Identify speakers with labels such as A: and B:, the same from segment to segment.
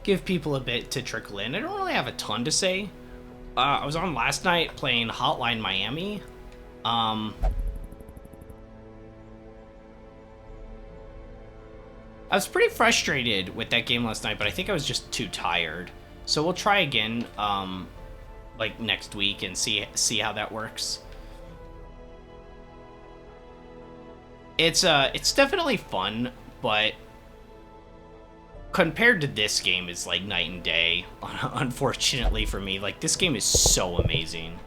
A: give people a bit to trickle in. I don't really have a ton to say. I was on last night playing Hotline Miami. I was pretty frustrated with that game last night, but I think I was just too tired. So we'll try again, like next week and see how that works. It's definitely fun, but compared to this game, it's like night and day. Unfortunately for me, like this game is so amazing,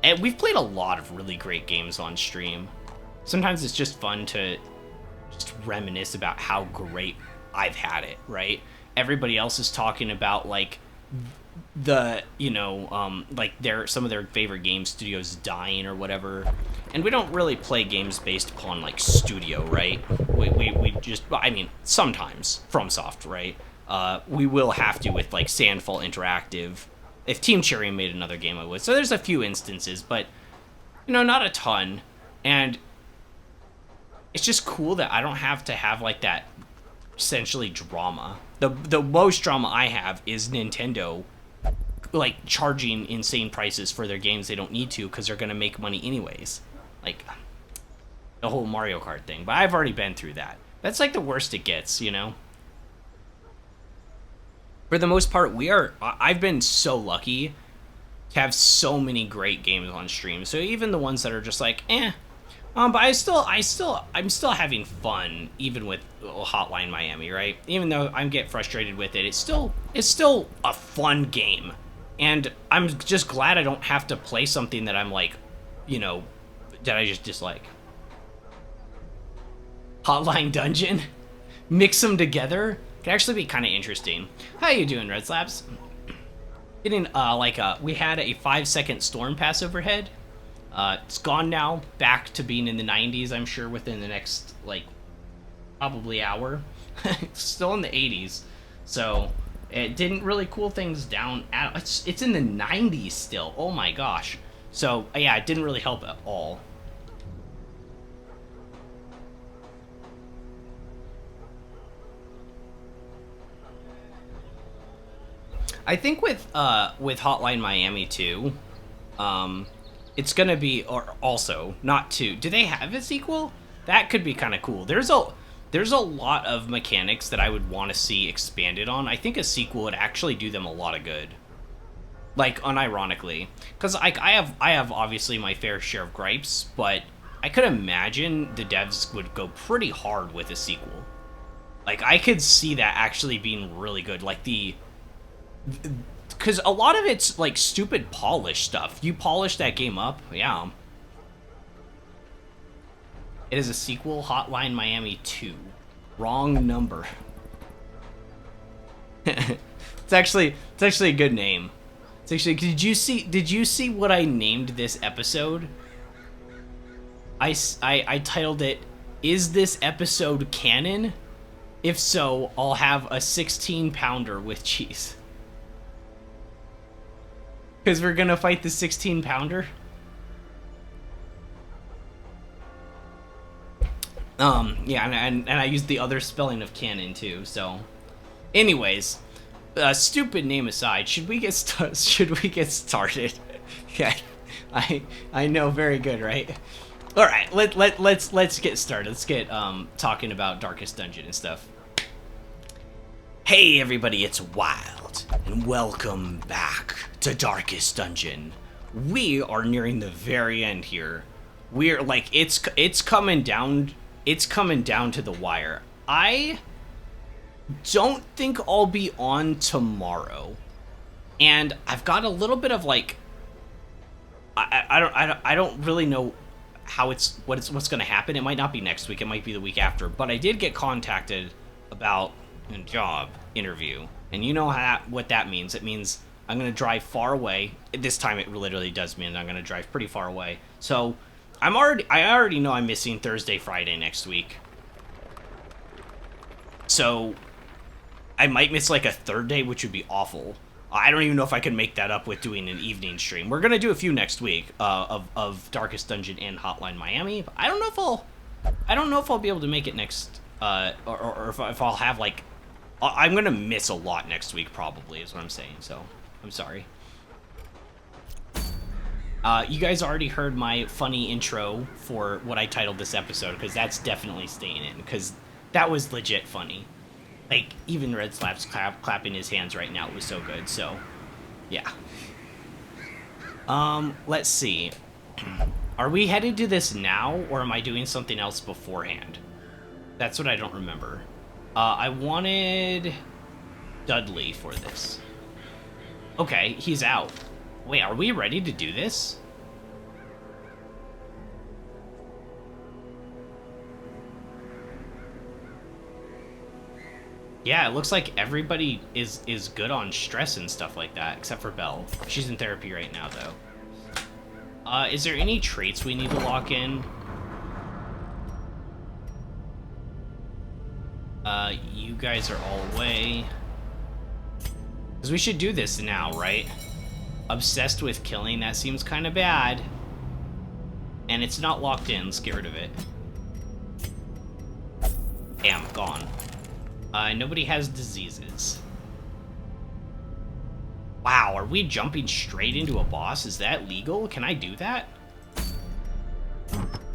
A: and we've played a lot of really great games on stream. Sometimes it's just fun to just reminisce about how great I've had it. Right? Everybody else is talking about like the like some of their favorite game studios dying or whatever, and we don't really play games based upon like studio, right? We just, I mean, sometimes FromSoft, right? We will have to with like Sandfall Interactive. If Team Cherry made another game, I would. So there's a few instances, but not a ton. And it's just cool that I don't have to have like that essentially drama. The most drama I have is Nintendo like charging insane prices for their games they don't need to because they're going to make money anyways. Like the whole Mario Kart thing. But I've already been through that. That's like the worst it gets, For the most part, I've been so lucky to have so many great games on stream. So even the ones that are just like, but I'm still having fun even with Hotline Miami, right? Even though I get frustrated with it, it's still a fun game. And I'm just glad I don't have to play something that I'm like, that I just dislike. Hotline Dungeon, mix them together, can actually be kind of interesting. How you doing, Red Slabs? Getting we had a 5-second storm pass overhead. It's gone now, back to being in the 90s, I'm sure, within the next, probably hour. It's still in the 80s, so it didn't really cool things down. It's in the 90s still, oh my gosh. So, yeah, it didn't really help at all. I think with Hotline Miami too, it's gonna be, or also not to. Do they have a sequel? That could be kind of cool. There's a lot of mechanics that I would want to see expanded on. I think a sequel would actually do them a lot of good. Like unironically, because I have obviously my fair share of gripes, but I could imagine the devs would go pretty hard with a sequel. Like I could see that actually being really good. Like because a lot of it's like stupid polish stuff. You polish that game up, yeah. It is a sequel, Hotline Miami 2. Wrong number. It's actually a good name. It's actually, did you see what I named this episode? I titled it, "Is this episode canon? If so, I'll have a 16-pounder with cheese." Because we're gonna fight the 16-pounder. Yeah, and I used the other spelling of canon too. So, anyways, stupid name aside, should we get started? Yeah, I know, very good, right? All right, let's get started. Let's get talking about Darkest Dungeon and stuff. Hey everybody, it's Wild, and welcome back to Darkest Dungeon. We are nearing the very end here. We're like, it's coming down to the wire. I don't think I'll be on tomorrow, and I've got a little bit of like, I don't really know how what's going to happen. It might not be next week. It might be the week after. But I did get contacted about a job interview, and you know what that means. It means I'm going to drive far away. This time it literally does mean I'm going to drive pretty far away. So I already know I'm missing Thursday, Friday next week. So I might miss like a third day, which would be awful. I don't even know if I can make that up with doing an evening stream. We're gonna do a few next week of Darkest Dungeon and Hotline Miami. But I don't know if I'll be able to make it next, or if I'll have like I'm gonna miss a lot next week, probably, is what I'm saying, so I'm sorry. You guys already heard my funny intro for what I titled this episode, because that's definitely staying in, because that was legit funny. Like, even Red Slap's clapping his hands right now. It was so good, so, yeah. Let's see. Are we headed to this now, or am I doing something else beforehand? That's what I don't remember. I wanted Dudley for this. Okay, he's out. Wait, are we ready to do this? Yeah, it looks like everybody is good on stress and stuff like that, except for Belle. She's in therapy right now, though. Is there any traits we need to lock in? You guys are all away. Because we should do this now, right? Obsessed with killing, that seems kind of bad. And it's not locked in, let's get rid of it. Damn, gone. Nobody has diseases. Wow, are we jumping straight into a boss? Is that legal? Can I do that?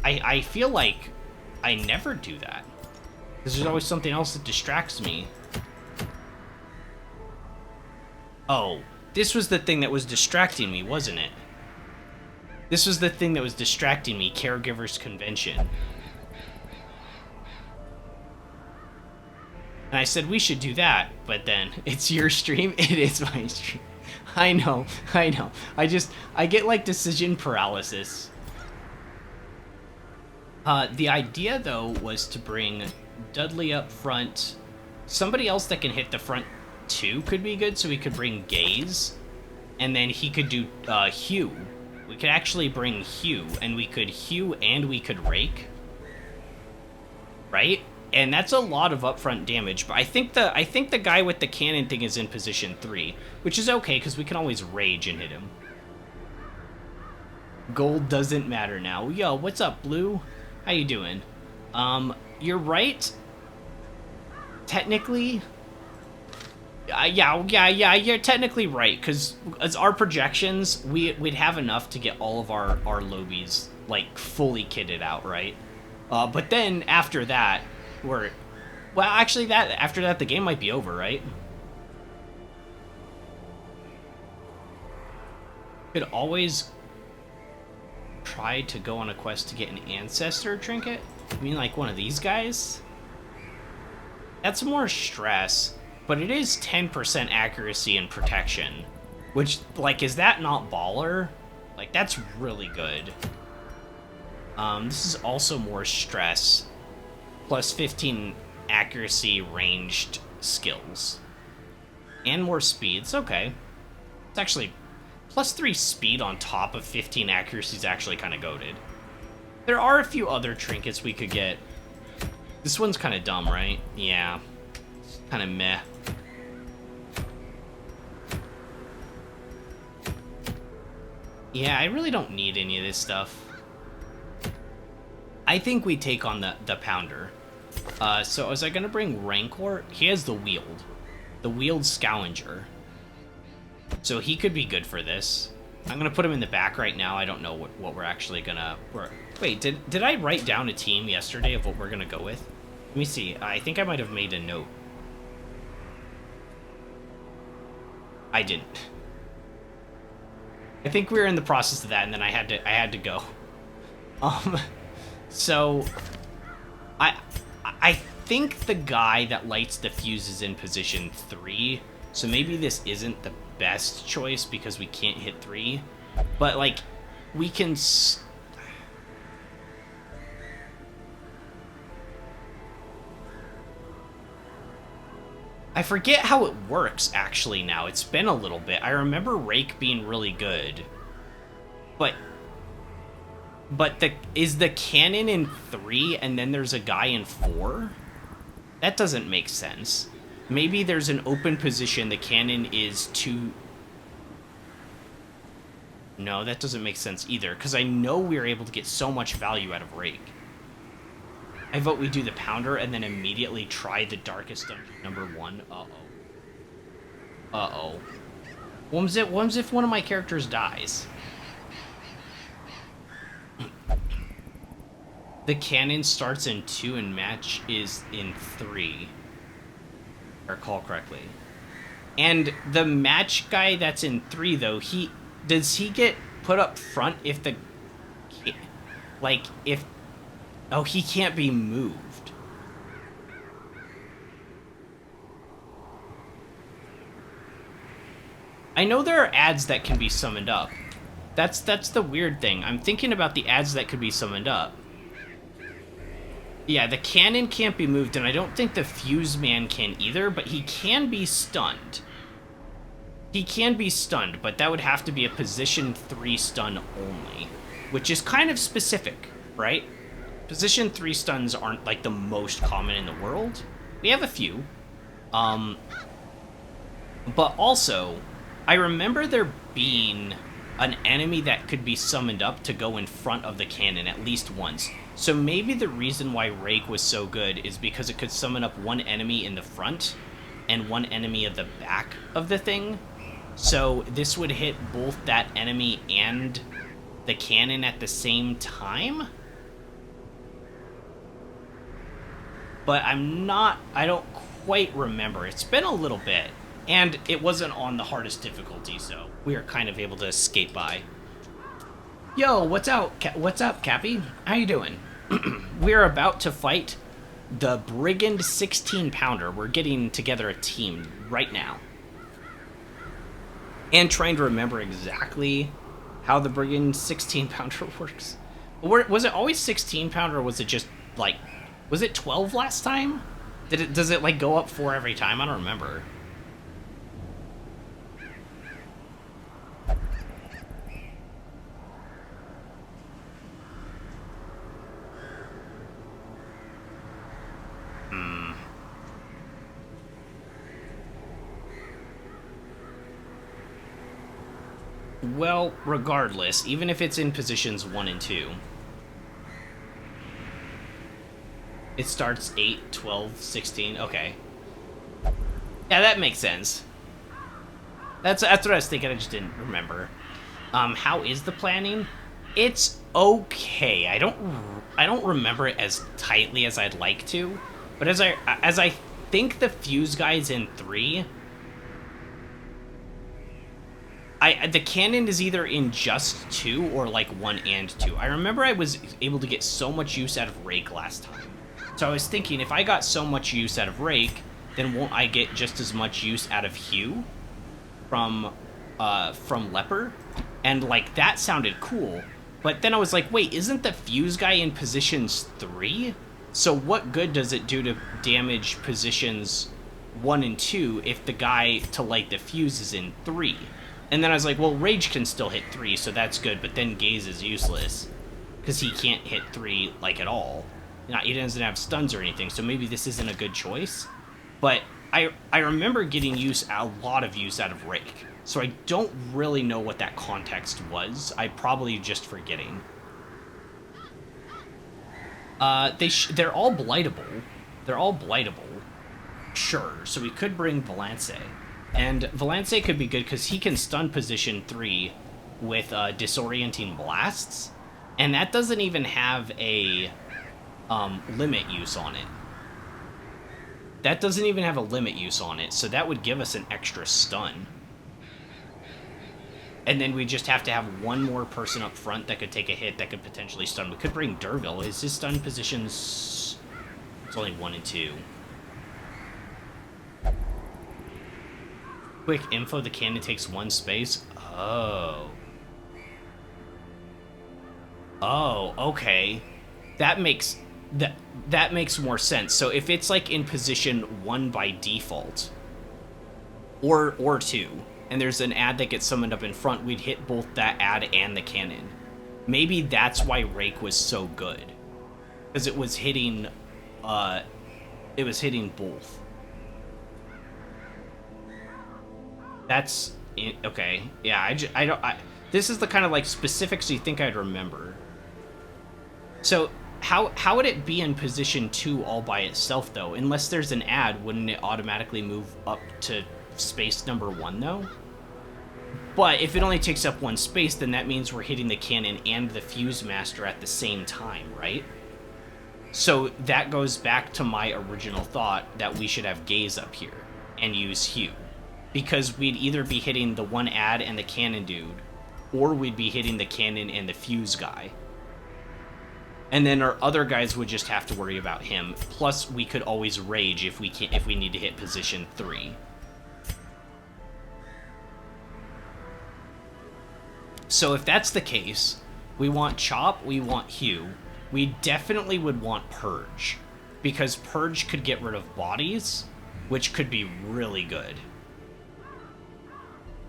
A: I feel like I never do that. Because there's always something else that distracts me. Oh, this was the thing that was distracting me, wasn't it? This was the thing that was distracting me, Caregivers Convention. And I said we should do that, but then it's your stream, it is my stream. I know. I get like decision paralysis. The idea though was to bring Dudley up front. Somebody else that can hit the front too could be good, so we could bring Gaze. And then he could do Hugh. We could actually bring Hugh, and we could Hugh and we could Rake. Right? And that's a lot of upfront damage, but I think the guy with the cannon thing is in position 3, which is okay because we can always rage and hit him. Gold doesn't matter now. Yo, what's up, Blue? How you doing? You're right. Technically, yeah, you're technically right, because as our projections, we'd have enough to get all of our lobies like fully kitted out, right? But then after that, well, actually, after that, the game might be over, right? Could always try to go on a quest to get an ancestor trinket. You mean like one of these guys? That's more stress, but it is 10% accuracy and protection, which, like, is that not baller? Like, that's really good. This is also more stress. Plus 15 accuracy ranged skills. And more speeds, okay. It's actually plus 3 speed on top of 15 accuracy is actually kind of goated. There are a few other trinkets we could get. This one's kind of dumb, right? Yeah. Kind of meh. Yeah, I really don't need any of this stuff. I think we take on the Pounder. So was I gonna bring Rancor? He has the Wield. The Wield Scavenger. So he could be good for this. I'm gonna put him in the back right now. I don't know what we're actually gonna... Wait, did I write down a team yesterday of what we're gonna go with? Let me see. I think I might have made a note. I didn't. I think we were in the process of that, and then I had to go. So I think the guy that lights the fuse is in position 3, so maybe this isn't the best choice because we can't hit 3, but like we can I forget how it works actually now. It's been a little bit. I remember Rake being really good, but is the cannon in 3 and then there's a guy in 4? That doesn't make sense. Maybe there's an open position, the cannon is 2. No, that doesn't make sense either, because I know we were able to get so much value out of Rake. I vote we do the Pounder and then immediately try the Darkest Dungeon number 1. Uh-oh. Uh-oh. What if one of my characters dies? The cannon starts in 2 and match is in 3. If I recall correctly. And the match guy that's in 3, though, does he get put up front if the... Like, if... Oh, he can't be moved. I know there are ads that can be summoned up. That's the weird thing. I'm thinking about the ads that could be summoned up. Yeah, the cannon can't be moved, and I don't think the fuse man can either, but he can be stunned. He can be stunned, but that would have to be a position 3 stun only, which is kind of specific, right? Position 3 stuns aren't, like, the most common in the world. We have a few. But also, I remember there being an enemy that could be summoned up to go in front of the cannon at least once. So maybe the reason why Rake was so good is because it could summon up one enemy in the front and one enemy at the back of the thing. So this would hit both that enemy and the cannon at the same time? But I don't quite remember. It's been a little bit. And it wasn't on the hardest difficulty, so we were kind of able to skate by. Yo, what's up, Cappy? How you doing? We're about to fight the Brigand 16-pounder. We're getting together a team right now. And trying to remember exactly how the Brigand 16-pounder works. Was it always 16-pounder, or was it just, like... Was it 12 last time? Does it, like, go up 4 every time? I don't remember. Well, regardless, even if it's in positions 1 and 2, it starts 8, 12, 16. Okay. Yeah, that makes sense. That's what I was thinking. I just didn't remember. How is the planning? It's okay. I don't remember it as tightly as I'd like to, but as I think the fuse guy's in 3. The cannon is either in just 2 or like 1 and 2. I remember I was able to get so much use out of Rake last time. So I was thinking, if I got so much use out of Rake, then won't I get just as much use out of Hugh from Leper? And like that sounded cool. But then I was like, wait, isn't the fuse guy in positions 3? So what good does it do to damage positions 1 and 2 if the guy to light the fuse is in 3? And then I was like, well, Rage can still hit 3, so that's good, but then Gaze is useless. Because he can't hit 3, like, at all. He doesn't have stuns or anything, so maybe this isn't a good choice. But I remember getting a lot of use out of Rake, so I don't really know what that context was. I'm probably just forgetting. They're all blightable. They're all blightable. Sure, so we could bring Valance. And Valance could be good because he can stun position 3 with disorienting blasts, and that doesn't even have a limit use on it. That doesn't even have a limit use on it, so that would give us an extra stun. And then we just have to have one more person up front that could take a hit that could potentially stun. We could bring Dervil. Is his stun positions... It's only 1 and 2. Quick info, the cannon takes 1 space. Oh. Oh, okay. That makes more sense. So if it's like in position 1 by default, or 2, and there's an ad that gets summoned up in front, we'd hit both that ad and the cannon. Maybe that's why Rake was so good. Because it was hitting both. That's okay. Yeah, this is the kind of like specifics you think I'd remember. So How would it be in position 2 all by itself, though? Unless there's an ad, wouldn't it automatically move up to space number 1, though? But if it only takes up 1 space, then that means we're hitting the cannon and the fuse master at the same time, right? So that goes back to my original thought that we should have Gaze up here and use Hugh. Because we'd either be hitting the 1 ad and the cannon dude, or we'd be hitting the cannon and the fuse guy. And then our other guys would just have to worry about him. Plus, we could always rage if we need to hit position 3. So if that's the case, we want Chop, we want Hugh. We definitely would want Purge, because Purge could get rid of bodies, which could be really good.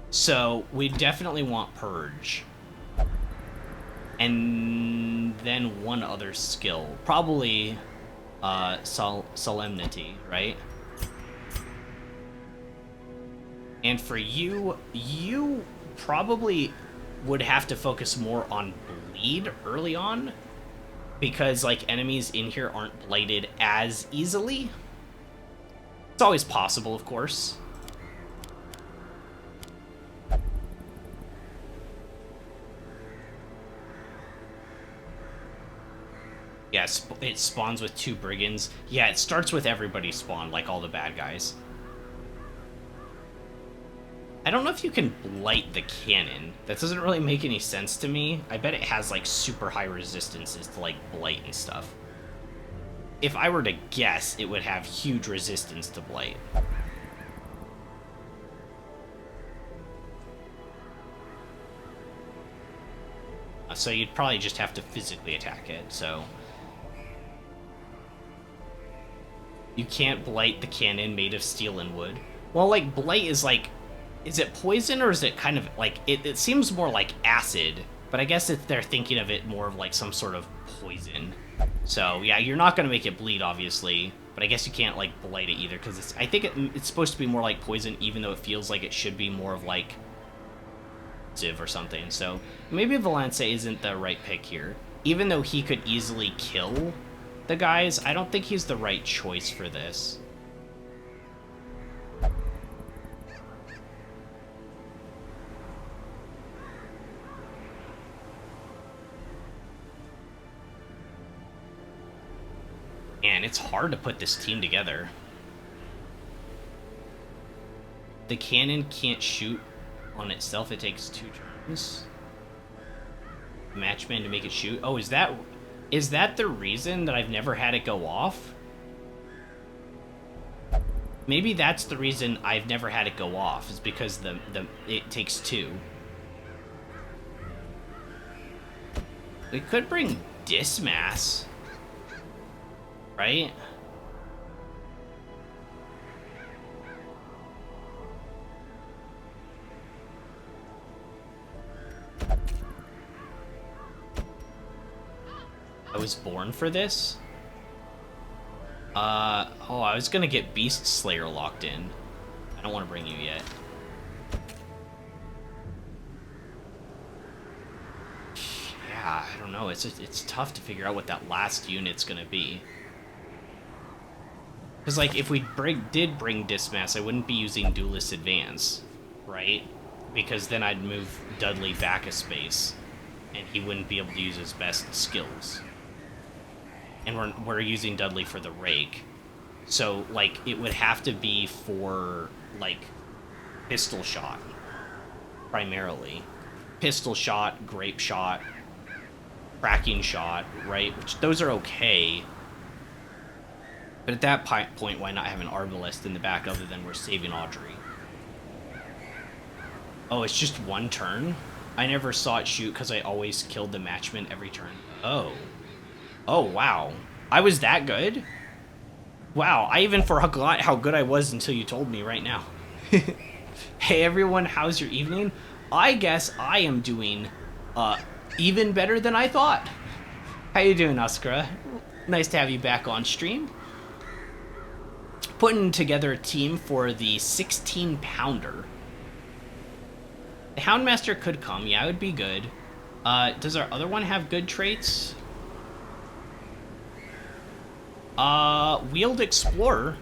A: So we definitely want Purge. And then one other skill. Probably Solemnity, right? And for you, you probably would have to focus more on bleed early on, because like enemies in here aren't blighted as easily. It's always possible, of course. Yeah, it spawns with 2 brigands. Yeah, it starts with everybody spawn, like all the bad guys. I don't know if you can blight the cannon. That doesn't really make any sense to me. I bet it has like super high resistances to like blight and stuff. If I were to guess, it would have huge resistance to blight. So you'd probably just have to physically attack it, so... You can't blight the cannon made of steel and wood. Well, like, blight is like... Is it poison, or is it kind of like... It seems more like acid, but I guess they're thinking of it more of like some sort of poison. So, yeah, you're not going to make it bleed, obviously, but I guess you can't, like, blight it either, because I think it's supposed to be more like poison, even though it feels like it should be more of, like, Ziv or something. So, maybe Valance isn't the right pick here. Even though he could easily kill the guys, I don't think he's the right choice for this. Man, it's hard to put this team together. The cannon can't shoot on itself. It takes 2 turns. Matchman to make it shoot. Oh, is that the reason that I've never had it go off? Maybe that's the reason I've never had it go off, is because it takes 2. We could bring Dismass, right? I was born for this? Oh, I was gonna get Beast Slayer locked in. I don't want to bring you yet. Yeah, I don't know. It's tough to figure out what that last unit's gonna be. Because, like, if we did bring Dismass, I wouldn't be using Duelist Advance, right? Because then I'd move Dudley back a space, and he wouldn't be able to use his best skills. And we're using Dudley for the Rake. So, like, it would have to be for, like, Pistol Shot, primarily. Pistol Shot, Grape Shot, Cracking Shot, right? Which, those are okay. But at that point, why not have an Arbalest in the back other than we're saving Audrey? Oh, it's just 1 turn? I never saw it shoot because I always killed the Matchman every turn. Oh. Oh, wow. I was that good? Wow, I even forgot how good I was until you told me right now. Hey everyone, how's your evening? I guess I am doing even better than I thought. How you doing, Uskra? Nice to have you back on stream. Putting together a team for the 16-pounder. The Houndmaster could come, yeah, it would be good. Does our other one have good traits? Wheeled Explorer.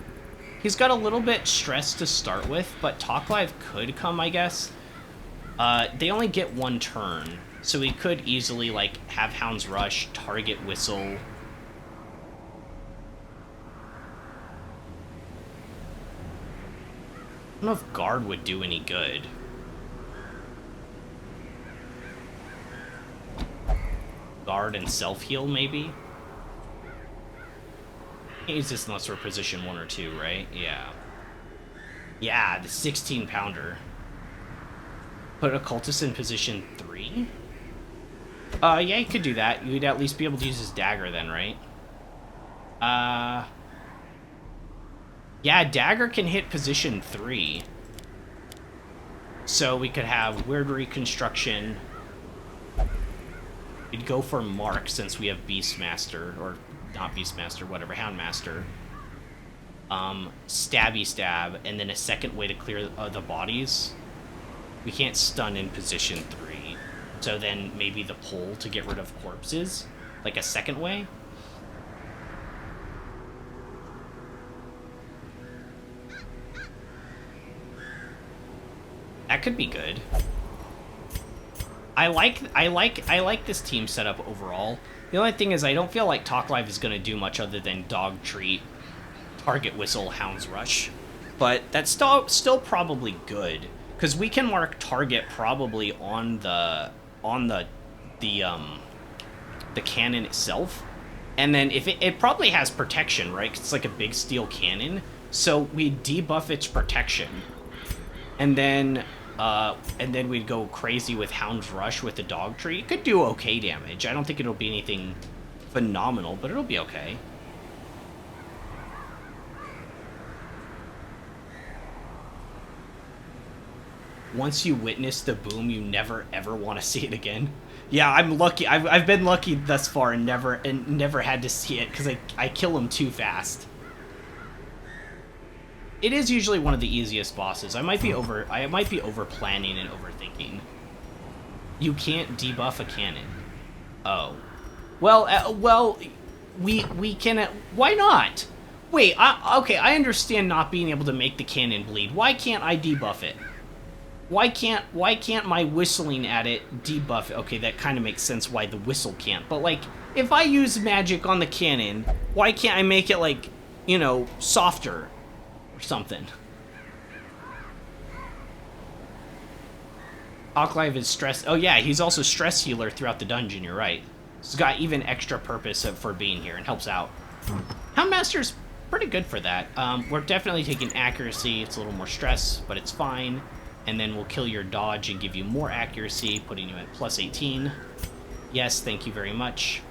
A: He's got a little bit stressed to start with, but Talk Live could come, I guess. They only get one turn, so we could easily, like, have Hound's Rush, target Whistle. I don't know if Guard would do any good. Guard and self-heal, maybe? Can't use this unless we're position 1 or 2, right? Yeah. Yeah, the 16-pounder. Put Occultist in position 3? Yeah, you could do that. You'd at least be able to use his dagger then, right? Yeah, dagger can hit position 3. So we could have Weird Reconstruction. We'd go for Mark since we have Beastmaster, or not Beastmaster, whatever, Houndmaster. Stabby Stab, and then a second way to clear the bodies. We can't stun in position 3. So then maybe the pull to get rid of corpses, like a second way. That could be good. I like this team setup overall. The only thing is I don't feel like Talk Live is going to do much other than Dog Treat, Target Whistle, Hound's Rush. But that's still probably good, because we can mark target probably on the cannon itself. And then if it probably has protection, right? 'Cause it's like a big steel cannon. So we debuff its protection. And then we'd go crazy with Hound's Rush with the Dog Tree. It could do okay damage. I don't think it'll be anything phenomenal, but it'll be okay. Once you witness the boom, you never ever want to see it again. Yeah, I'm lucky. I've been lucky thus far and never had to see it because I kill him too fast. It is usually one of the easiest bosses. I might be over planning and overthinking. You can't debuff a cannon. Oh, well, we can. Why not? Wait, okay. I understand not being able to make the cannon bleed. Why can't I debuff it? Why can't my whistling at it debuff it? Okay, that kind of makes sense why the whistle can't. But like, if I use magic on the cannon, why can't I make it like, you know, softer? Something. Talk Live is stress. Oh yeah, he's also stress healer throughout the dungeon. You're right. He's got even extra purpose for being here and helps out. Houndmaster's pretty good for that. We're definitely taking accuracy. It's a little more stress, but it's fine. And then we'll kill your dodge and give you more accuracy, putting you at plus 18. Yes, thank you very much.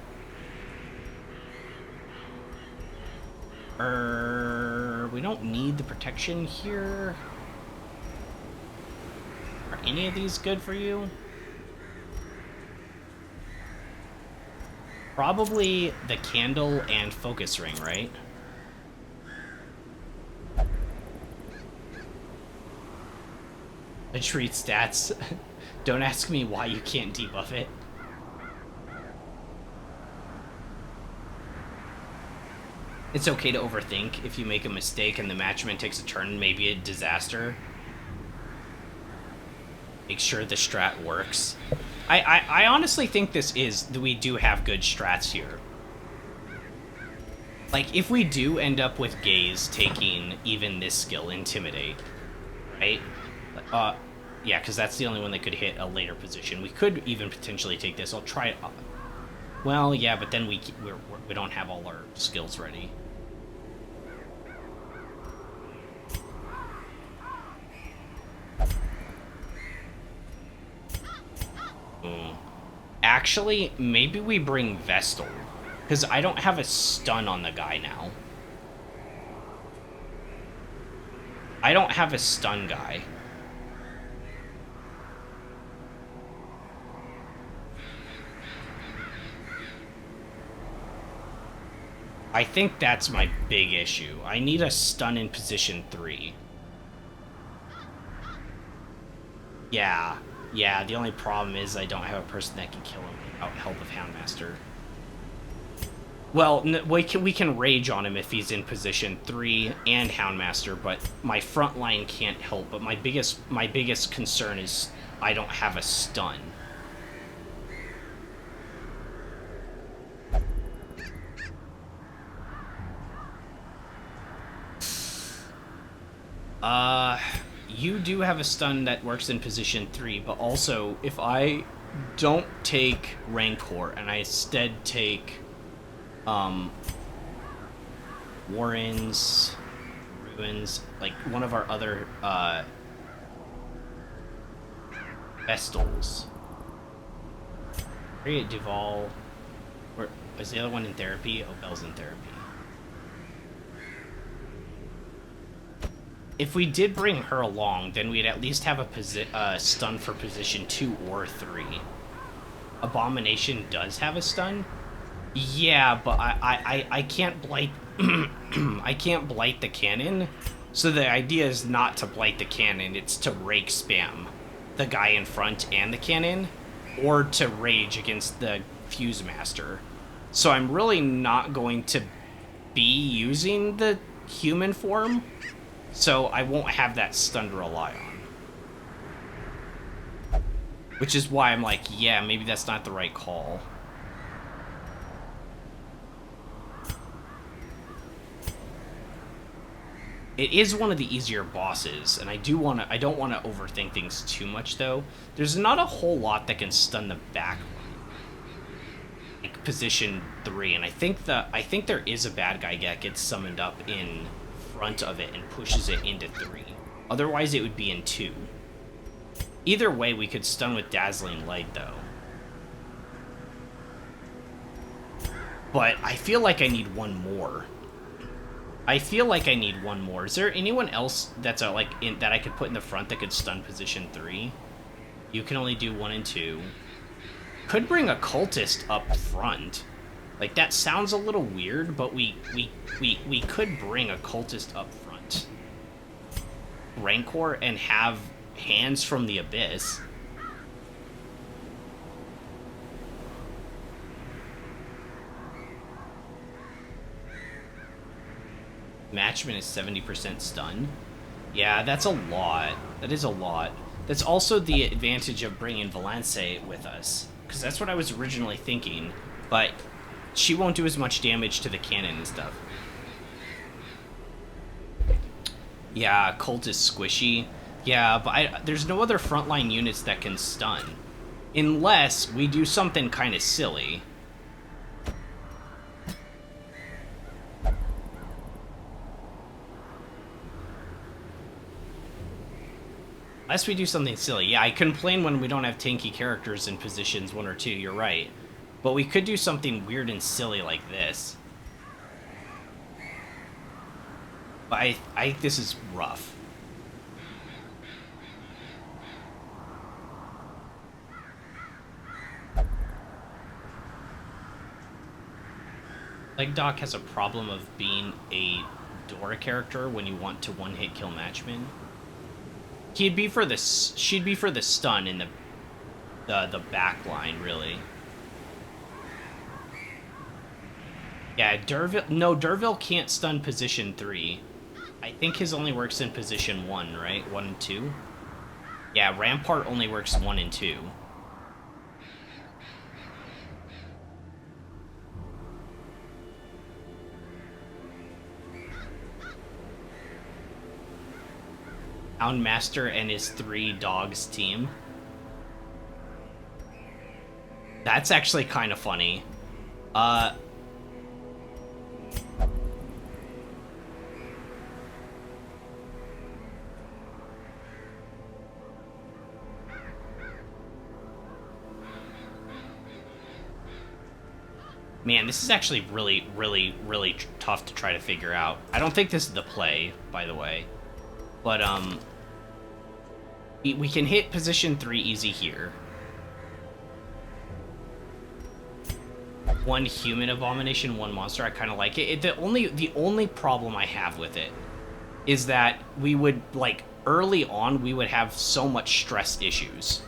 A: We don't need the protection here. Are any of these good for you? Probably the candle and focus ring, right? The treat stats. Don't ask me why you can't debuff it. It's okay to overthink. If you make a mistake and the matchman takes a turn, maybe a disaster. Make sure the strat works. I honestly think that we do have good strats here. Like, if we do end up with Gaze taking even this skill, Intimidate, right? Yeah, because that's the only one that could hit a later position. We could even potentially take this. I'll try it. Well, yeah, but then we don't have all our skills ready. Actually, maybe we bring Vestal, because I don't have a stun on the guy now. I don't have a stun guy. I think that's my big issue. I need a stun in position 3. Yeah, the only problem is I don't have a person that can kill him without help of Houndmaster. Well, we can rage on him if he's in position 3 and Houndmaster, but my front line can't help. But my biggest concern is I don't have a stun. You do have a stun that works in position 3, but also if I don't take Rancor and I instead take Warrens, Ruins, like one of our other Vestals. Harriet Duval, or is the other one in therapy? Oh, Belle's in therapy. If we did bring her along, then we'd at least have a stun for position 2 or 3. Abomination does have a stun? Yeah, but I can't blight... I can't blight the cannon. So the idea is not to blight the cannon, it's to rake spam the guy in front and the cannon, or to rage against the Fuse Master. So I'm really not going to be using the human form, so I won't have that stun to rely on. Which is why I'm like, yeah, maybe that's not the right call. It is one of the easier bosses, and I don't want to overthink things too much though. There's not a whole lot that can stun the back line. Like position 3, and I think there is a bad guy that gets summoned up in front of it and pushes it into 3. Otherwise it would be in 2. Either way, we could stun with Dazzling Light though. But I feel like I need one more. Is there anyone else that's that I could put in the front that could stun position 3? You can only do 1 and 2. Could bring a cultist up front. Like, that sounds a little weird, but we could bring a cultist up front. Rancor and have Hands from the Abyss. Matchman is 70% stun. Yeah, that's a lot. That is a lot. That's also the advantage of bringing Valance with us, because that's what I was originally thinking, but she won't do as much damage to the cannon and stuff. Yeah, Colt is squishy. Yeah, but there's no other frontline units that can stun, unless we do something kind of silly. Unless we do something silly. Yeah, I complain when we don't have tanky characters in positions 1 or 2, you're right. But we could do something weird and silly like this. But I think this is rough. Leg Doc has a problem of being a Dora character when you want to one-hit kill Matchman. She'd be for the stun in the back line, really. Yeah, Derville can't stun position 3. I think his only works in position 1, right? 1 and 2? Yeah, Rampart only works 1 and 2. Houndmaster and his 3 dogs team. That's actually kind of funny. Man, this is actually really, really, really tough to try to figure out. I don't think this is the play, by the way. But, we can hit position 3 easy here. 1 human abomination, 1 monster. I kind of like it. The only problem I have with it is that we would, like, early on, we would have so much stress issues.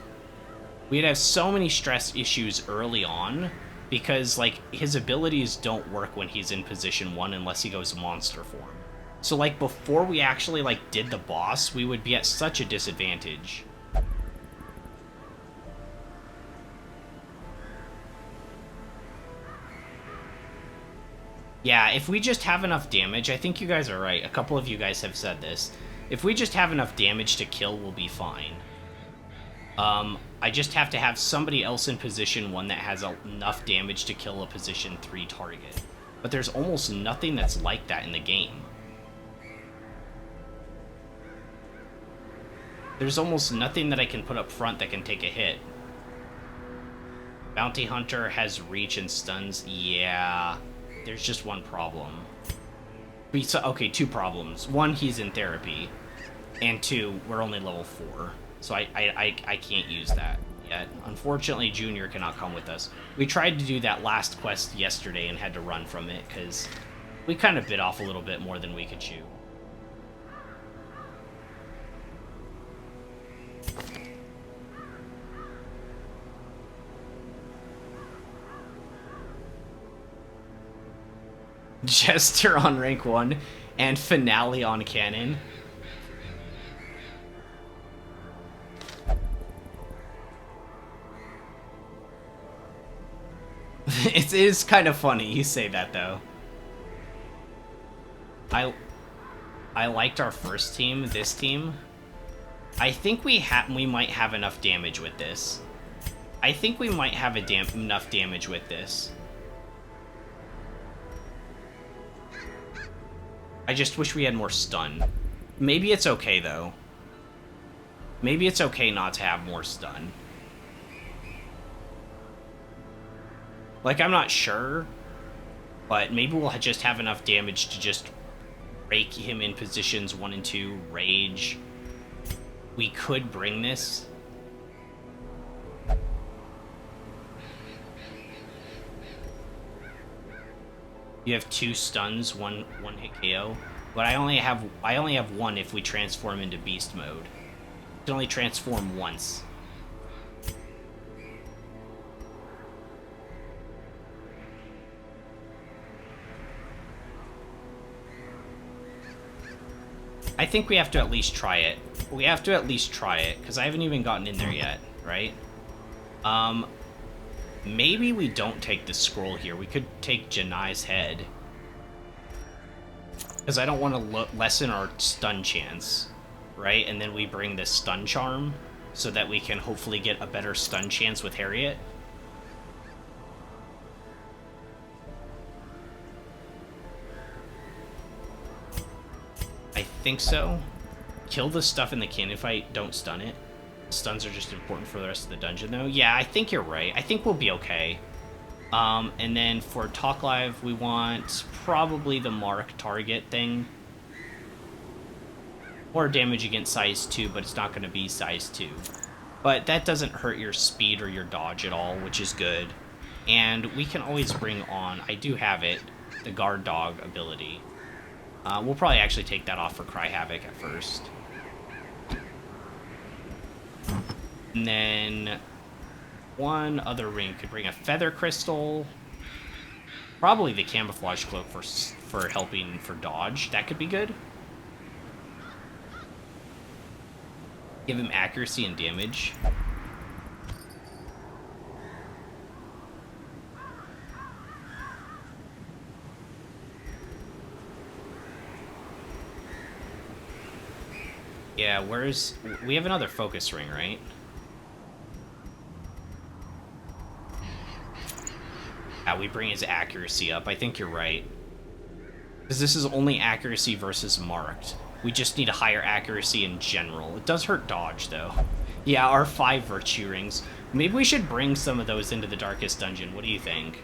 A: We'd have so many stress issues early on because, like, his abilities don't work when he's in position 1 unless he goes monster form. So, like, before we actually, like, did the boss, we would be at such a disadvantage. Yeah, if we just have enough damage, I think you guys are right. A couple of you guys have said this. If we just have enough damage to kill, we'll be fine. I just have to have somebody else in position 1 that has enough damage to kill a position 3 target. But there's almost nothing that's like that in the game. There's almost nothing that I can put up front that can take a hit. Bounty Hunter has reach and stuns. Yeah, there's just one problem. Okay, 2 problems. 1, he's in therapy. And 2, we're only level 4. So I can't use that yet. Unfortunately, Junior cannot come with us. We tried to do that last quest yesterday and had to run from it because we kind of bit off a little bit more than we could chew. Jester on rank 1 and Finale on Cannon. It is kind of funny you say that, though. I liked our first team, this team. I think we might have enough damage with this. I think we might have enough damage with this. I just wish we had more stun. Maybe it's okay, though. Maybe it's okay not to have more stun. Like, I'm not sure, but maybe we'll just have enough damage to just rake him in positions 1 and 2, rage. We could bring this. You have 2 stuns, one hit KO, but I only have 1 if we transform into beast mode. You can only transform once. I think we have to at least try it. We have to at least try it, because I haven't even gotten in there yet, right? Maybe we don't take the scroll here. We could take Janai's head. Because I don't want to lessen our stun chance, right? And then we bring this stun charm, so that we can hopefully get a better stun chance with Harriet. I think so. Kill the stuff in the cannon fight, don't stun it. Stuns are just important for the rest of the dungeon, though. Yeah, I think you're right. I think we'll be okay. And then for Talk Live, we want probably the mark target thing. More damage against size 2, but it's not going to be size 2. But that doesn't hurt your speed or your dodge at all, which is good. And we can always bring on, I do have it, the Guard Dog ability. We'll probably actually take that off for Cry Havoc at first. And then one other ring could bring a Feather Crystal. Probably the Camouflage Cloak for helping for dodge. That could be good. Give him accuracy and damage. Yeah, we have another focus ring, right? Yeah, we bring his accuracy up. I think you're right. Because this is only accuracy versus marked. We just need a higher accuracy in general. It does hurt dodge, though. Yeah, our 5 virtue rings. Maybe we should bring some of those into the Darkest Dungeon. What do you think?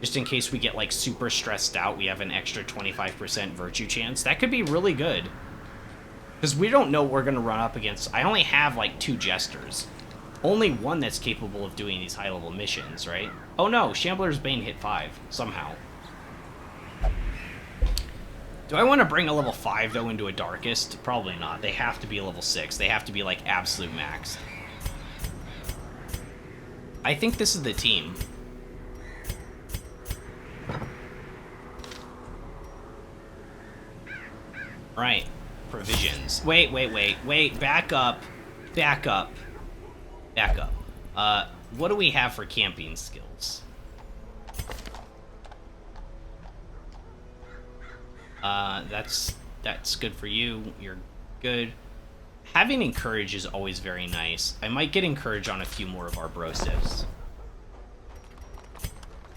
A: Just in case we get, like, super stressed out, we have an extra 25% virtue chance. That could be really good. Because we don't know what we're going to run up against. I only have, like, 2 Jesters. Only one that's capable of doing these high-level missions, right? Oh no, Shambler's Bane hit 5, somehow. Do I want to bring a level 5, though, into a Darkest? Probably not. They have to be a level 6. They have to be, like, absolute max. I think this is the team. Right. Provisions. Wait. Back up. Back up. Back up. What do we have for camping skills? That's good for you. You're good. Having encourage is always very nice. I might get encourage on a few more of our brosifs.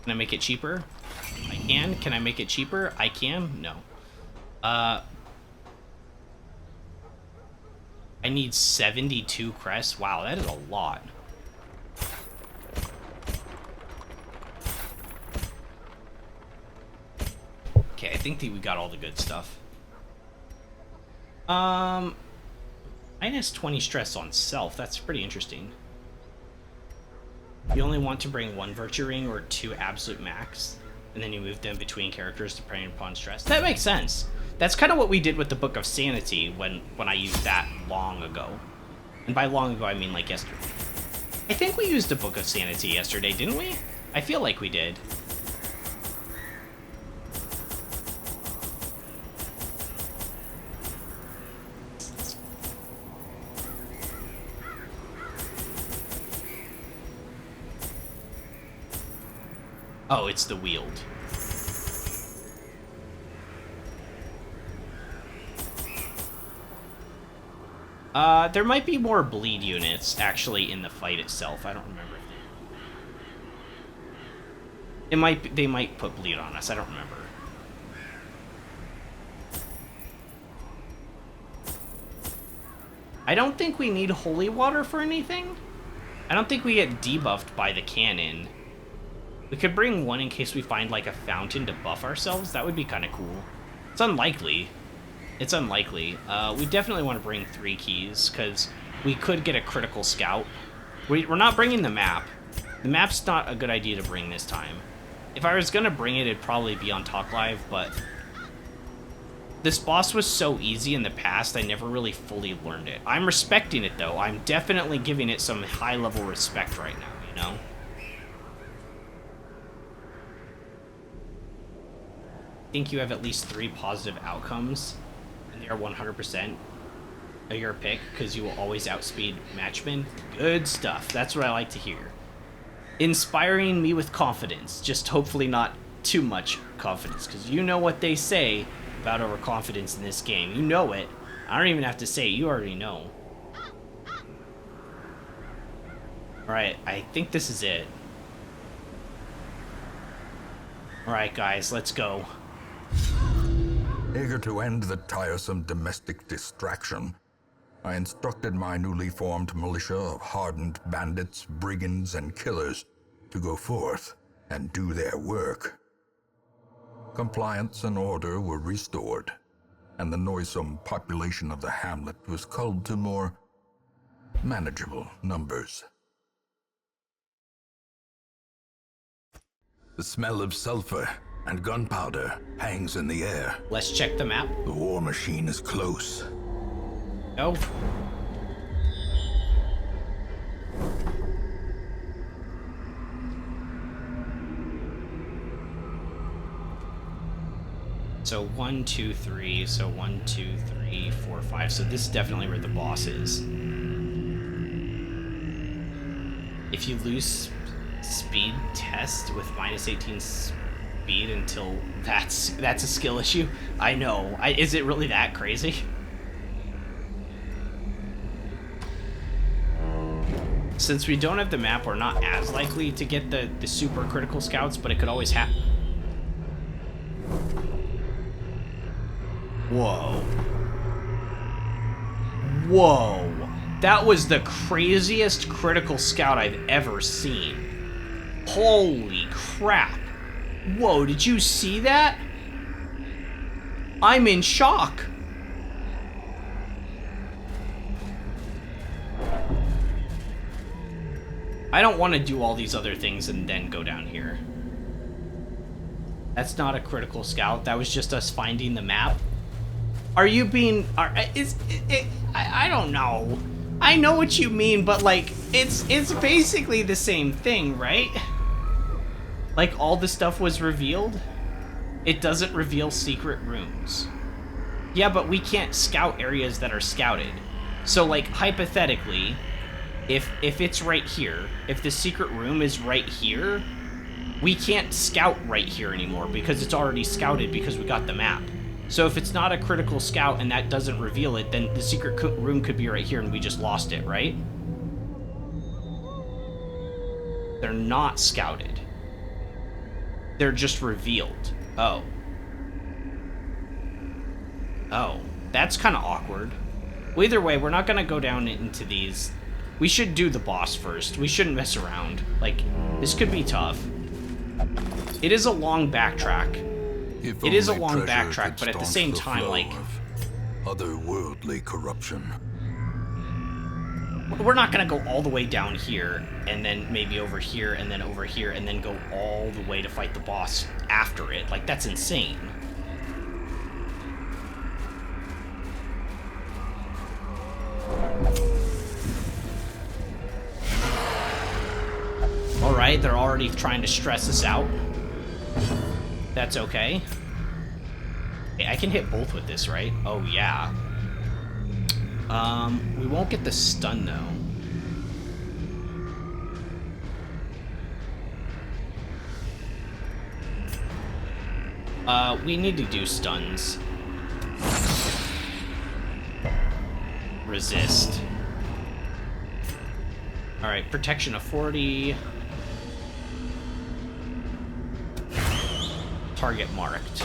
A: Can I make it cheaper? I can. Can I make it cheaper? I can. No. I need 72 crests. Wow, that is a lot. Okay, I think that we got all the good stuff. Minus 20 stress on self. That's pretty interesting. You only want to bring 1 virtue ring or 2 absolute max, and then you move them between characters depending upon stress. That makes sense. That's kind of what we did with the Book of Sanity when I used that long ago. And by long ago, I mean like yesterday. I think we used the Book of Sanity yesterday, didn't we? I feel like we did. Oh, it's the wield. There might be more bleed units actually in the fight itself. I don't remember. They might put bleed on us. I don't remember. I don't think we need holy water for anything. I don't think we get debuffed by the cannon. We could bring 1 in case we find like a fountain to buff ourselves. That would be kind of cool. It's unlikely. It's unlikely. We definitely want to bring 3 keys because we could get a critical scout. We're not bringing the map. The map's not a good idea to bring this time. If I was going to bring it, it'd probably be on Talk Live, but this boss was so easy in the past, I never really fully learned it. I'm respecting it, though. I'm definitely giving it some high-level respect right now, you know? I think you have at least 3 positive outcomes, and they are 100% your pick, because you will always outspeed matchmen. Good stuff. That's what I like to hear. Inspiring me with confidence, just hopefully not too much confidence, because you know what they say about overconfidence in this game. You know it. I don't even have to say it. You already know. Alright, I think this is it. Alright, guys, let's go.
B: Eager to end the tiresome domestic distraction, I instructed my newly formed militia of hardened bandits, brigands, and killers to go forth and do their work. Compliance and order were restored, and the noisome population of the hamlet was culled to more manageable numbers. The smell of sulfur and gunpowder hangs in the air.
A: Let's check the map.
B: The war machine is close.
A: Oh. So 1, 2, 3. So 1, 2, 3, 4, 5. So this is definitely where the boss is. If you lose speed test with minus 18 speed until that's a skill issue. I know. Is it really that crazy? Since we don't have the map, we're not as likely to get the super critical scouts, but it could always happen. Whoa. Whoa. That was the craziest critical scout I've ever seen. Holy crap. Whoa, did you see that? I'm in shock. I don't want to do all these other things and then go down here. That's not a critical scout. That was just us finding the map. Are you being... I don't know. I know what you mean, but like, it's basically the same thing, right? Like, all the stuff was revealed. It doesn't reveal secret rooms. Yeah, but we can't scout areas that are scouted. So, like, hypothetically, if it's right here, if the secret room is right here, we can't scout right here anymore because it's already scouted because we got the map. So if it's not a critical scout and that doesn't reveal it, then the secret room could be right here and we just lost it, right? They're not scouted. They're just revealed. Oh. Oh, that's kind of awkward. Well, either way, we're not going to go down into these. We should do the boss first. We shouldn't mess around. Like, this could be tough. It is a long backtrack. It is a long backtrack, but at the same time, like...
B: otherworldly corruption.
A: We're not going to go all the way down here, and then maybe over here, and then over here, and then go all the way to fight the boss after it. Like, that's insane. Alright, they're already trying to stress us out. That's okay. Hey, I can hit both with this, right? Oh, yeah. We won't get the stun, though. We need to do stuns. Resist. Alright, protection of 40. Target marked.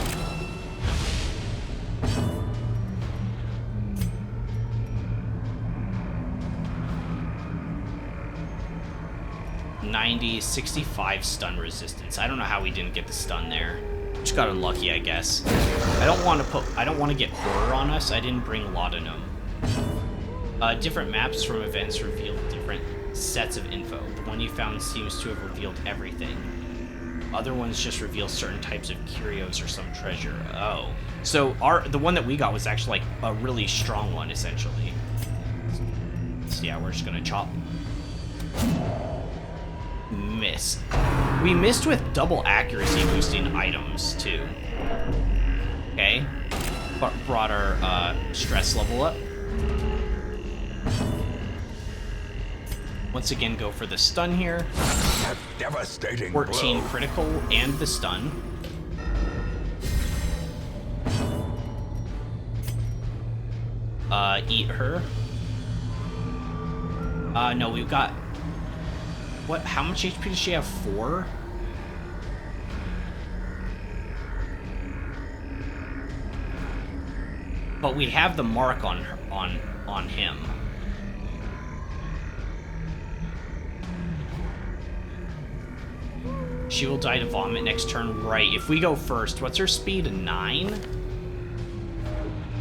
A: (90) 65 stun resistance. I don't know how we didn't get the stun there. Just got unlucky, I guess. I don't want to get horror on us. I didn't bring laudanum. Different maps from events reveal different sets of info. The one you found seems to have revealed everything. Other ones just reveal certain types of curios or some treasure. Oh. So the one that we got was actually like a really strong one, essentially. So yeah, we're just gonna chop. Miss. We missed with double accuracy boosting items, too. Okay. Brought our stress level up. Once again, go for the stun here.
B: A devastating
A: 14
B: blow.
A: critical and the stun. Eat her. No, we've got... What? How much HP does she have? 4? But we have the mark on her, on him. She will die to vomit next turn. Right. If we go first, what's her speed? 9?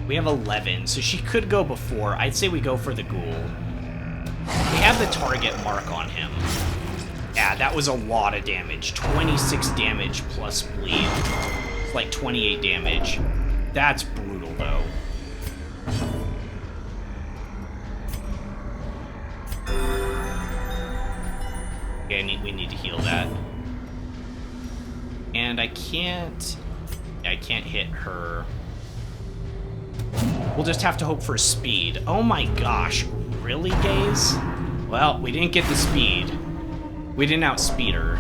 A: We have 11, so she could go before. I'd say we go for the ghoul. We have the target mark on him. Yeah, that was a lot of damage. 26 damage plus bleed. It's like 28 damage. That's brutal, though. Okay, we need to heal that. And I can't hit her. We'll just have to hope for speed. Oh my gosh, really, Gaze? Well, we didn't get the speed. We didn't outspeed her.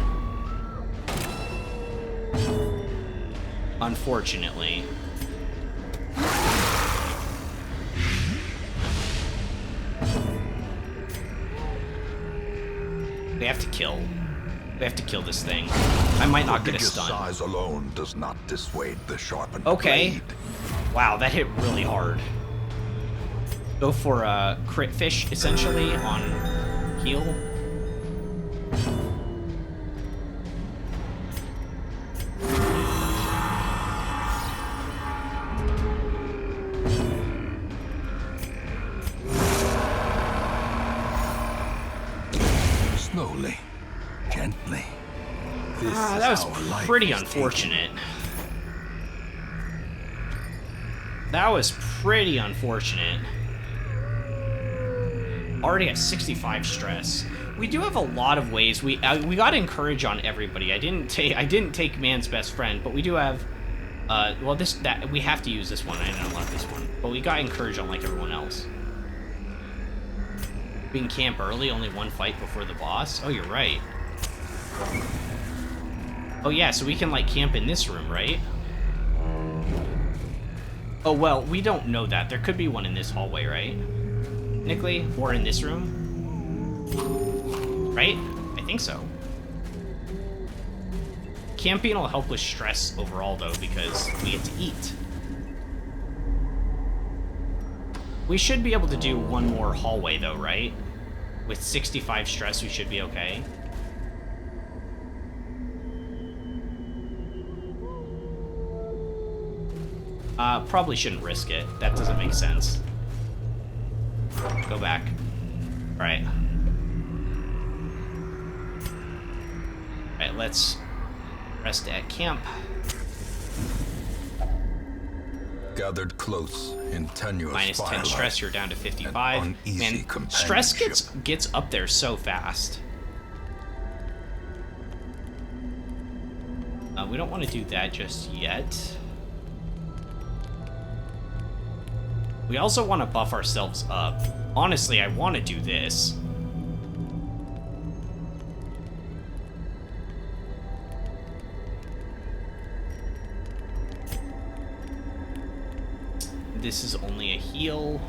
A: Unfortunately. They have to kill. They have to kill this thing. I might not get a stun.
B: Size alone does not dissuade the sharpened
A: Okay.
B: blade.
A: Wow, that hit really hard. Go for a crit fish, essentially, on heal.
B: Slowly, gently. This is
A: That was
B: how life
A: pretty
B: is
A: unfortunate. That was pretty unfortunate. Already at 65 stress. We do have a lot of ways. We got to encourage on everybody. I didn't take man's best friend, but we do have Well, we have to use this one. I didn't unlock this one. But we got encouraged on like everyone else. We can camp early, only one fight before the boss. Oh, you're right. Oh yeah, so we can like camp in this room, right? Oh well, we don't know that. There could be one in this hallway, right? Nickley? Or in this room? Right? I think so. Camping will help with stress overall, though, because we get to eat. We should be able to do one more hallway, though, right? With 65 stress, we should be okay. Probably shouldn't risk it. That doesn't make sense. Go back. Alright. Alright, let's rest at camp.
B: Gathered close in tenuous
A: Minus 10
B: firelight,
A: stress, you're down to 55.
B: an uneasy
A: Man, stress
B: companionship.
A: gets up there so fast. We don't want to do that just yet. We also want to buff ourselves up. Honestly, I want to do this. This is only a heal.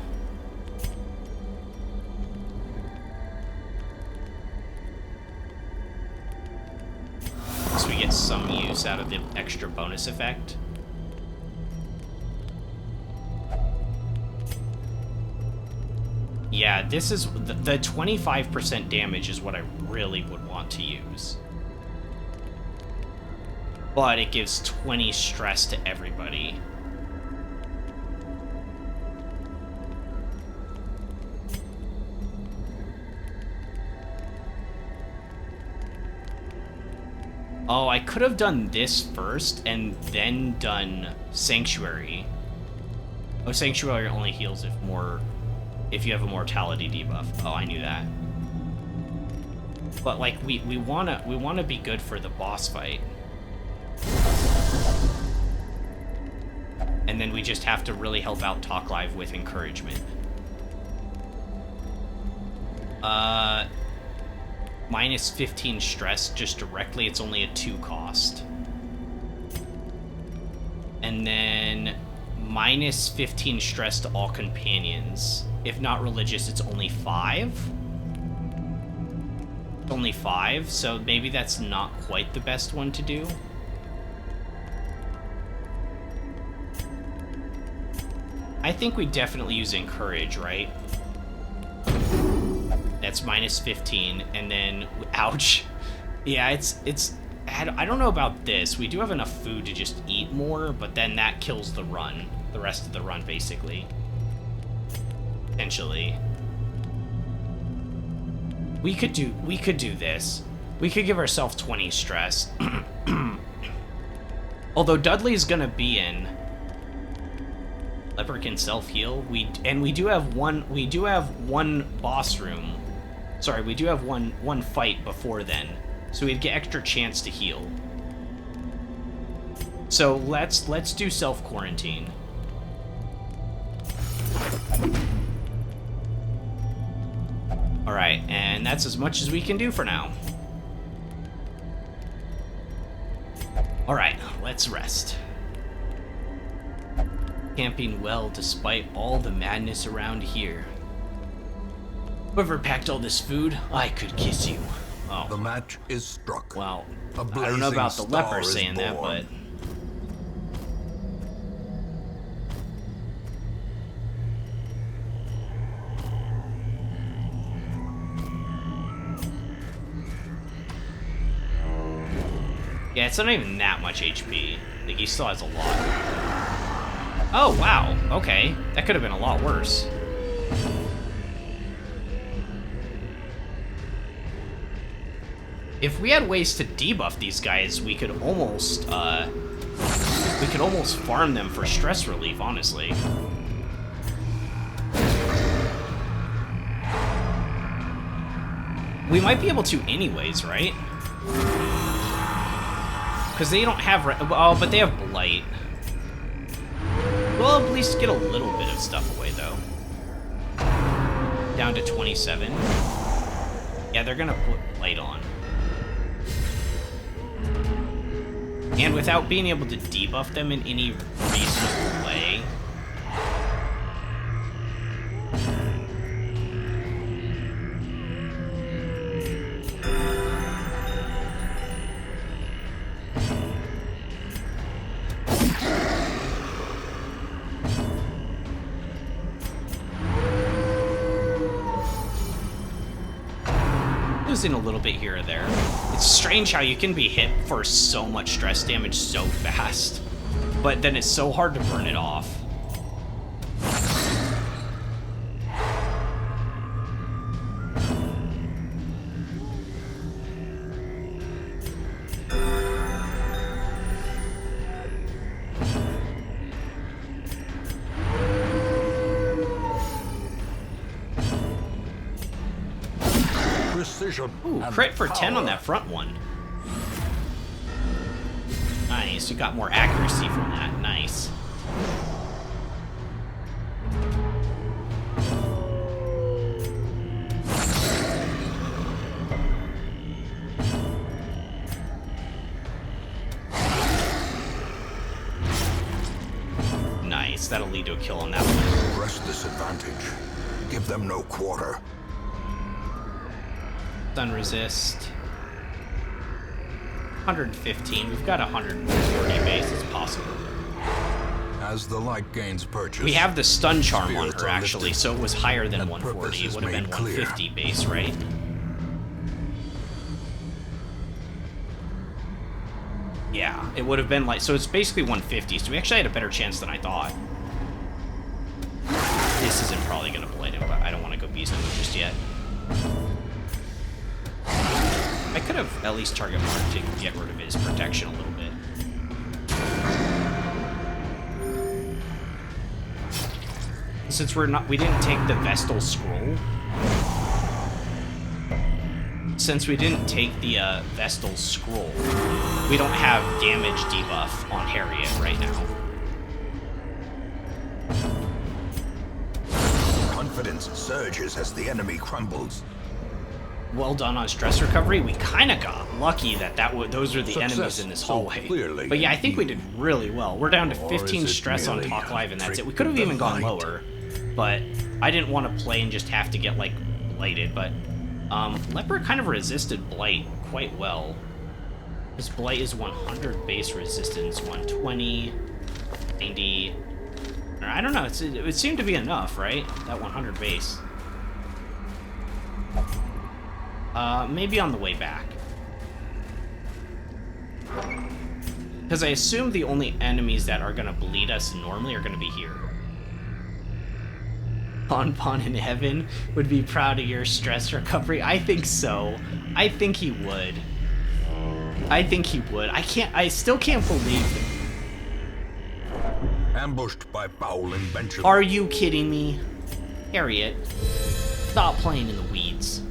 A: So we get some use out of the extra bonus effect. Yeah, this is the 25% damage is what I really would want to use. But it gives 20 stress to everybody. Oh, I could have done this first and then done Sanctuary. Oh, Sanctuary only heals if you have a mortality debuff. Oh, I knew that. But like we wanna be good for the boss fight. And then we just have to really help out Talk Live with encouragement. Minus 15 stress just directly, it's only a 2 cost. And then minus 15 stress to all companions. If not religious, it's only 5. Only 5, so maybe that's not quite the best one to do. I think we definitely use encourage, right? That's minus 15, and then ouch. Yeah, it's I don't know about this. We do have enough food to just eat more, but then that kills the run, the rest of the run basically. Potentially. We could do this. We could give ourselves 20 stress. Although Dudley's gonna be in. Leper can self-heal. We do have one boss room. Sorry, we do have one fight before then. So we'd get extra chance to heal. So let's do self-quarantine. Alright, and that's as much as we can do for now. Alright, let's rest. Camping well despite all the madness around here. Whoever packed all this food, I could kiss you. Oh.
B: The match is struck.
A: Well,
B: A
A: I don't know about the
B: blazing
A: leper
B: star is
A: saying that, but...
B: born.
A: Yeah, it's not even that much HP. Like, he still has a lot. Oh, wow. Okay. That could have been a lot worse. If we had ways to debuff these guys, we could almost farm them for stress relief, honestly. We might be able to anyways, right? Because they don't have... Oh, but they have Blight. We'll at least get a little bit of stuff away, though. Down to 27. Yeah, they're gonna put light on. And without being able to debuff them in any reasonable way... losing a little bit here or there. It's strange how you can be hit for so much stress damage so fast, but then it's so hard to burn it off.
B: Precision.
A: Ooh, crit for 10 on that front one. Nice, you got more accuracy from that. Nice. Nice, that'll lead to a kill on that one.
B: Press this advantage. Give them no quarter.
A: Stun resist. 115. We've got 140 base. It's possible.
B: As the light gains purchase,
A: We have the stun charm on
B: spirits
A: her,
B: are
A: actually,
B: lifted,
A: so it was higher than
B: and
A: 140.
B: purpose
A: It
B: is
A: would have been
B: made clear.
A: 150 base, right? Yeah, it would have been like... So it's basically 150, so we actually had a better chance than I thought. This isn't probably going to blight him, but I don't want to go beast mode just yet. I could have at least target marked to get rid of his protection a little bit. Since we didn't take the Vestal Scroll. Since we didn't take the Vestal Scroll, we don't have damage debuff on Harriet right now.
B: confidence surges as the enemy crumbles.
A: Well done on stress recovery. We kind of got lucky that those are the
B: Success
A: enemies in this
B: so
A: hallway.
B: clearly
A: But yeah, I think we did really well. We're down to
B: Or
A: 15
B: is it
A: stress on
B: merely
A: Talk
B: a
A: Live, and that's
B: trick
A: it. We could have
B: of the
A: even gone
B: light?
A: lower, but I didn't want to play and just have to get, like, blighted. But Leper kind of resisted Blight quite well. His Blight is 100 base resistance, 120, 90... I don't know, it seemed to be enough, right? That 100 base. Maybe on the way back. Because I assume the only enemies that are going to bleed us normally are going to be here. Bon in heaven would be proud of your stress recovery. I think so. I think he would. I think he would. I still can't believe it.
B: Ambushed by foul invention.
A: Are you kidding me? Harriet, stop playing in the weeds.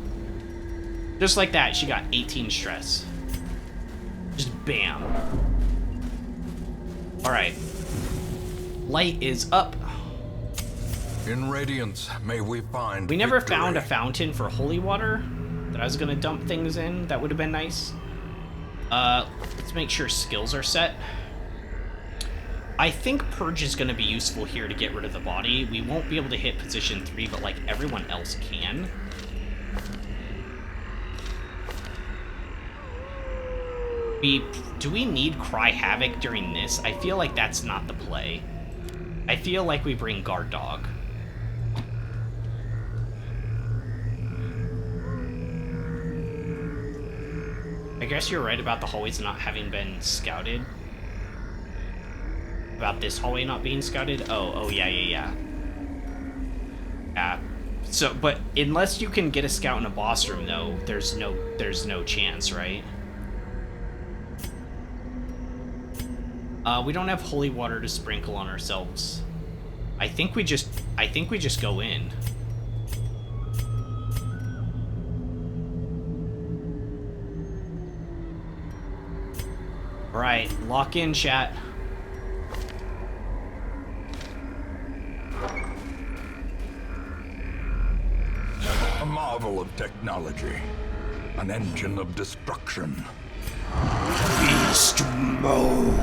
A: Just like that, she got 18 stress. Just bam. Alright. Light is up.
B: In radiance, may we find
A: We never
B: victory.
A: found a fountain for holy water that I was gonna dump things in. That would have been nice. Let's make sure skills are set. I think Purge is going to be useful here to get rid of the body. We won't be able to hit position 3, but like everyone else can. Do we need Cry Havoc during this? I feel like that's not the play. I feel like we bring Guard Dog. I guess you're right about the hallways not having been scouted. About this hallway not being scouted? Oh, yeah. So, but unless you can get a scout in a boss room, though, there's no chance, right? We don't have holy water to sprinkle on ourselves. I think we just go in. All right, lock in, chat.
B: marvel of technology. An engine of destruction.
A: Beast mode.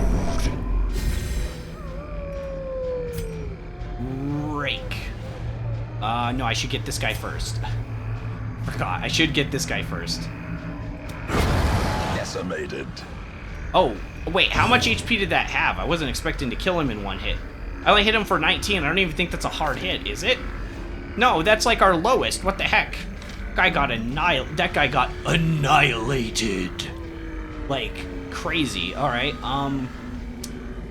A: Rake. No, I should get this guy first. Forgot, I should get this guy first.
B: Decimated.
A: Oh, wait, how much HP did that have? I wasn't expecting to kill him in one hit. I only hit him for 19. I don't even think that's a hard hit, is it? No, that's like our lowest. What the heck? That guy got annihilated. Like, crazy. Alright,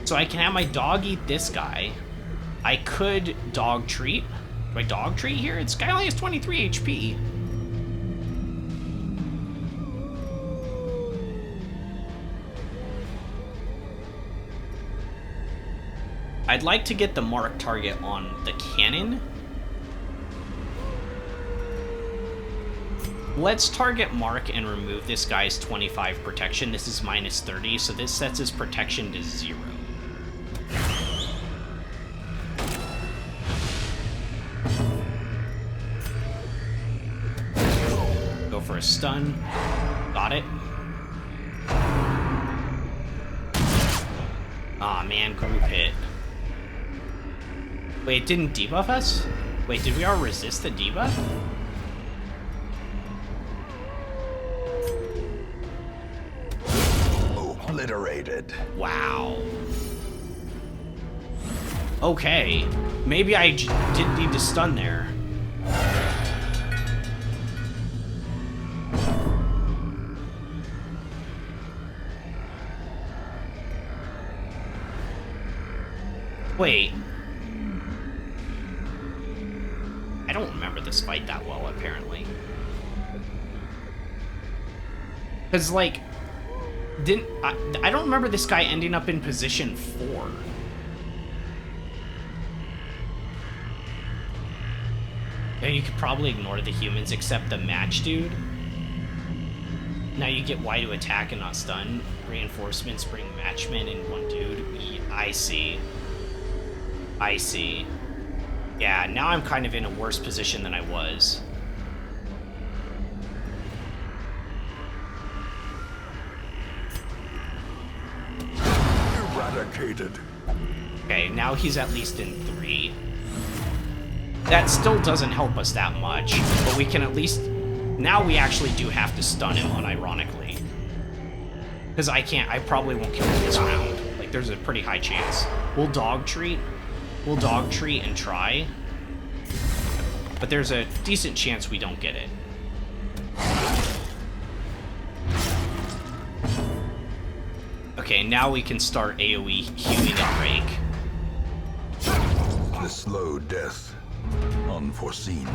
A: so I can have my dog eat this guy. I could dog treat. Do I dog treat here? This guy only has 23 HP. I'd like to get the mark target on the cannon. Let's target Mark and remove this guy's 25 protection. This is minus 30, so this sets his protection to 0. Go for a stun. Got it. Aw, man, group hit. Wait, it didn't debuff us? Wait, did we all resist the debuff?
B: Obliterated.
A: Wow. Okay. Maybe I didn't need to stun there. Wait. I don't remember this fight that well, apparently. Because, like, I don't remember this guy ending up in position 4. Yeah, you could probably ignore the humans except the match dude. Now you get Y to attack and not stun. Reinforcements bring matchmen in one dude. I see. I see. Yeah, now I'm kind of in a worse position than I was.
B: Eradicated.
A: Okay, now he's at least in 3. That still doesn't help us that much, but we can at least... Now we actually do have to stun him, unironically. Because I probably won't kill him this round. Like, there's a pretty high chance. We'll dog treat. We'll dog treat and try. But there's a decent chance we don't get it. Okay, now we can start AoE hewing and rake.
B: The slow death. Unforeseen.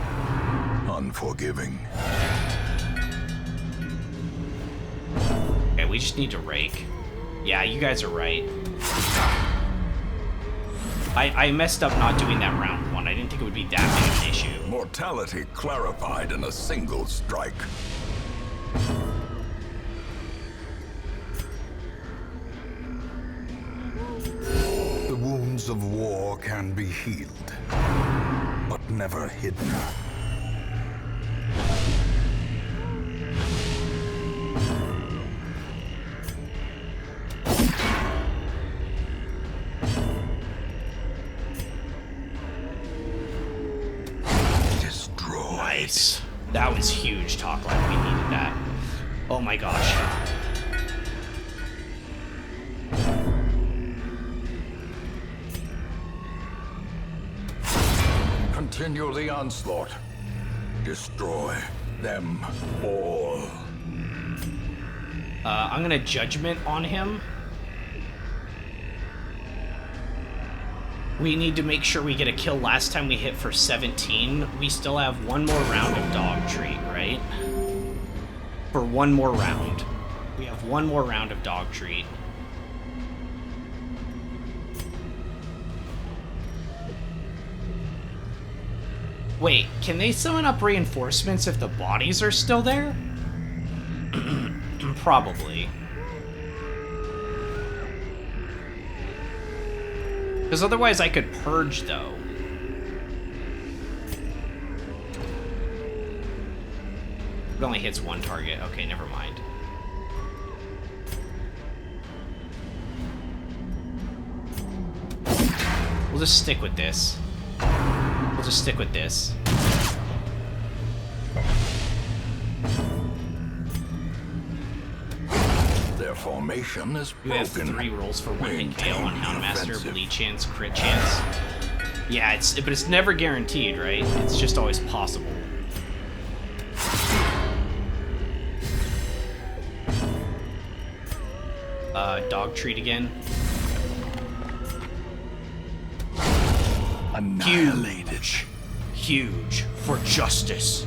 B: Unforgiving.
A: Okay, we just need to rake. Yeah, you guys are right. I messed up not doing that round 1. I didn't think it would be that big of an issue.
B: Mortality clarified in a single strike. The wounds of war can be healed, but never hidden.
A: Nice. That was huge, Talk Like we needed that. Oh my gosh.
B: Continue the onslaught. Destroy them all.
A: I'm gonna judgment on him. We need to make sure we get a kill. Last time we hit for 17. We still have one more round of dog treat, right? For one more round. We have one more round of dog treat. Wait, can they summon up reinforcements if the bodies are still there? Probably. Because otherwise I could purge, though. It only hits one target. Okay, never mind. We'll just stick with this. We'll just stick with this.
B: Their formation is
A: You have
B: broken.
A: 3 rolls for 1 hit KO on
B: Maintain the
A: Houndmaster,
B: offensive.
A: bleed chance, crit chance. Yeah, but it's never guaranteed, right? It's just always possible. Dog treat again.
B: Annihilated.
A: Huge for justice.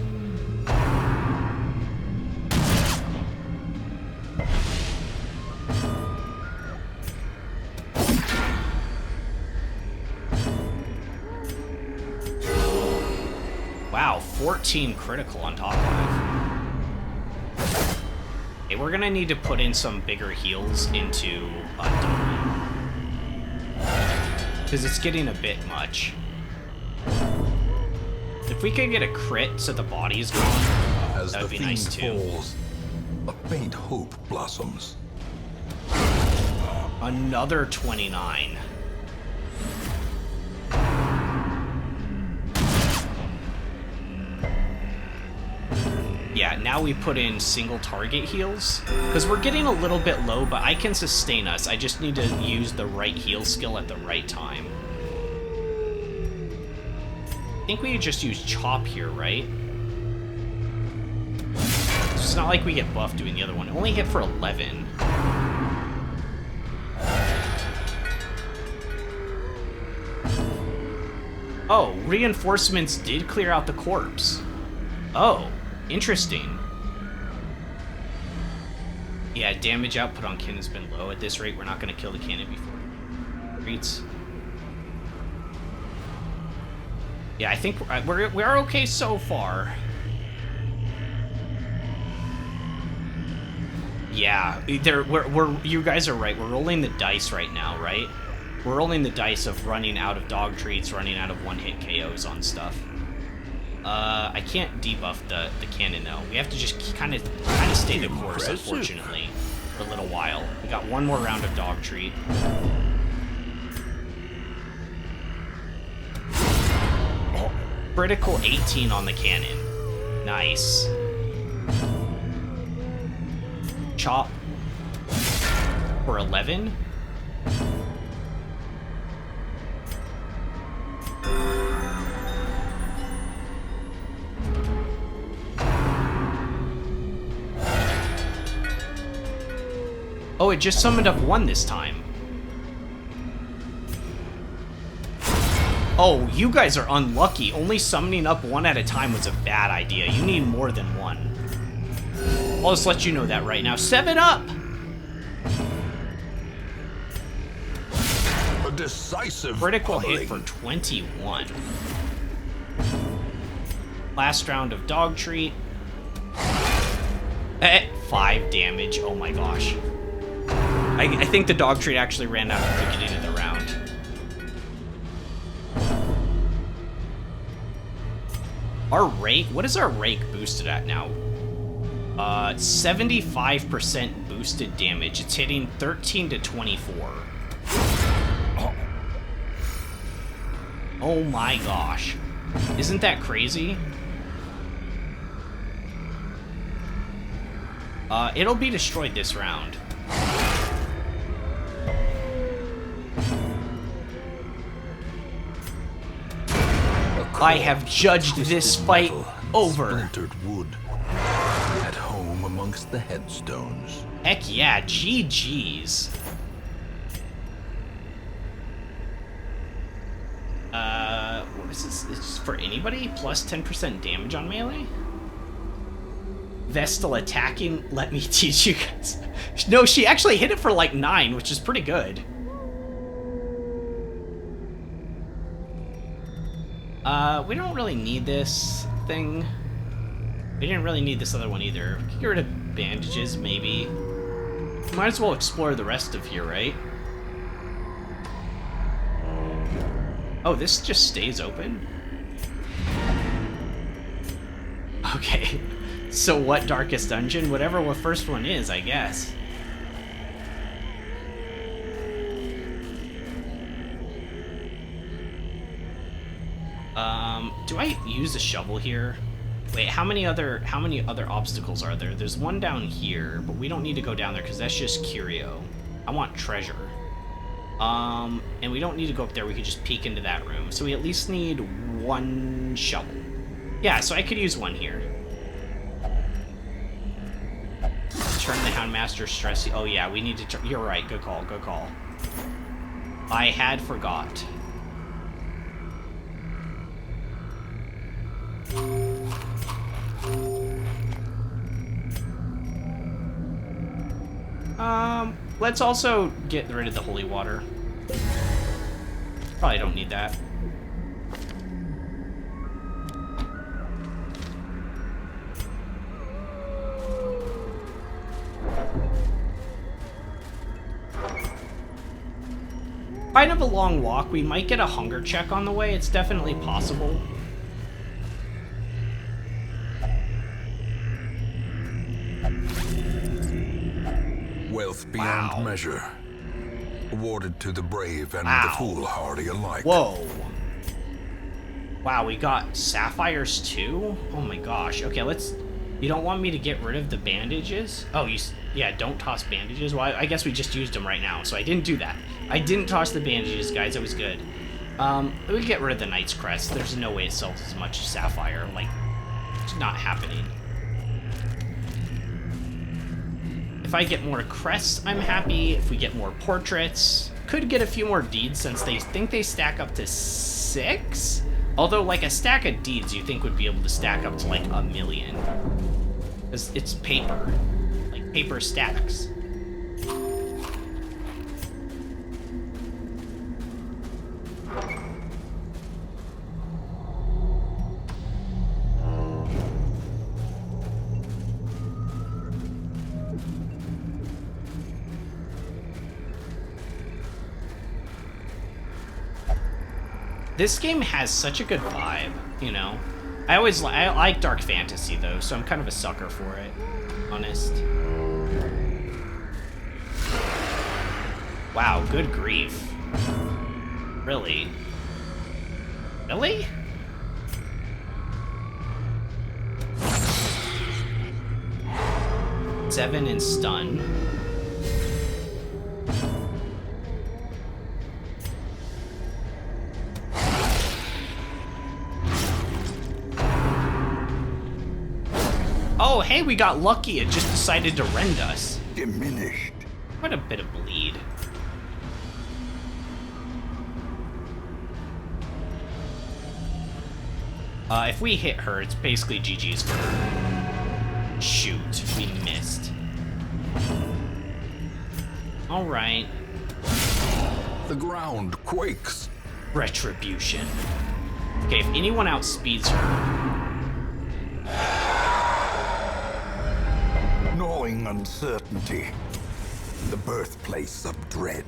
A: Wow, 14 critical on top 5. Okay, we're gonna need to put in some bigger heals into Domi. Because it's getting a bit much. If we could get a crit so the body's gone,
B: As
A: that
B: the
A: would be
B: fiend
A: nice too.
B: falls, a faint hope blossoms.
A: Another 29. Yeah, now we put in single target heals. Because we're getting a little bit low, but I can sustain us. I just need to use the right heal skill at the right time. I think we just use Chop here, right? It's not like we get buffed doing the other one. It only hit for 11. Oh, reinforcements did clear out the corpse. Oh, interesting. Yeah, damage output on Kin has been low. At this rate, we're not going to kill the cannon before it retreats. Yeah, I think we're okay so far. Yeah, you guys are right. We're rolling the dice right now, right? We're rolling the dice of running out of dog treats, running out of one-hit KOs on stuff. I can't debuff the cannon though. We have to just kind of stay the course, unfortunately, for a little while. We got one more round of dog treat. Critical 18 on the cannon. Nice. Chop for 11. Oh, it just summoned up 1 this time. Oh, you guys are unlucky. Only summoning up 1 at a time was a bad idea. You need more than 1. I'll just let you know that right now. 7 up!
B: A decisive
A: Critical hit
B: pummeling.
A: for 21. Last round of dog treat. 5 damage. Oh my gosh. I think the dog treat actually ran out at the beginning of the round. Our rake? What is our rake boosted at now? 75% boosted damage. It's hitting 13 to 24. Oh my gosh. Isn't that crazy? It'll be destroyed this round. I have judged this fight over.
B: Splintered wood. At home amongst the headstones.
A: Heck yeah, GG's. What is this? It's for anybody? Plus 10% damage on melee? Vestal attacking? Let me teach you guys. No, she actually hit it for like 9, which is pretty good. We don't really need this thing. We didn't really need this other one either. We can get rid of bandages, maybe. Might as well explore the rest of here, right? Oh, this just stays open? Okay. So what darkest dungeon? Whatever the first one is, I guess. Do I use a shovel here? Wait, how many other obstacles are there? There's one down here, but we don't need to go down there because that's just curio. I want treasure. And we don't need to go up there. We could just peek into that room. So we at least need one shovel. Yeah, so I could use one here. Turn the Houndmaster stress. Oh yeah, we need to turn. You're right. Good call. Good call. I had forgot. Let's also get rid of the holy water. Probably don't need that. Kind of a long walk. We might get a hunger check on the way. It's definitely possible.
B: Wealth beyond measure, awarded to the brave and the foolhardy alike.
A: Whoa. Wow, we got sapphires too? Oh my gosh. Okay, let's... You don't want me to get rid of the bandages? Oh, yeah, don't toss bandages. Well, I guess we just used them right now, so I didn't do that. I didn't toss the bandages, guys. It was good. We get rid of the Knight's Crest. There's no way it sells as much as sapphire. Like, it's not happening. If I get more crests, I'm happy. If we get more portraits, could get a few more deeds since they think they stack up to 6. Although, like, a stack of deeds you think would be able to stack up to, like, 1,000,000. Because it's paper. Like, paper stacks. This game has such a good vibe, you know? I like dark fantasy, though, so I'm kind of a sucker for it, honest. Wow, good grief. Really? Really? Seven in stun. Oh, hey, we got lucky. It just decided to rend us.
B: Diminished.
A: What a bit of bleed. If we hit her, it's basically GG's for her. Shoot, we missed. Alright.
B: The ground quakes.
A: Retribution. Okay, if anyone outspeeds her...
B: Gnawing uncertainty. The birthplace of dread.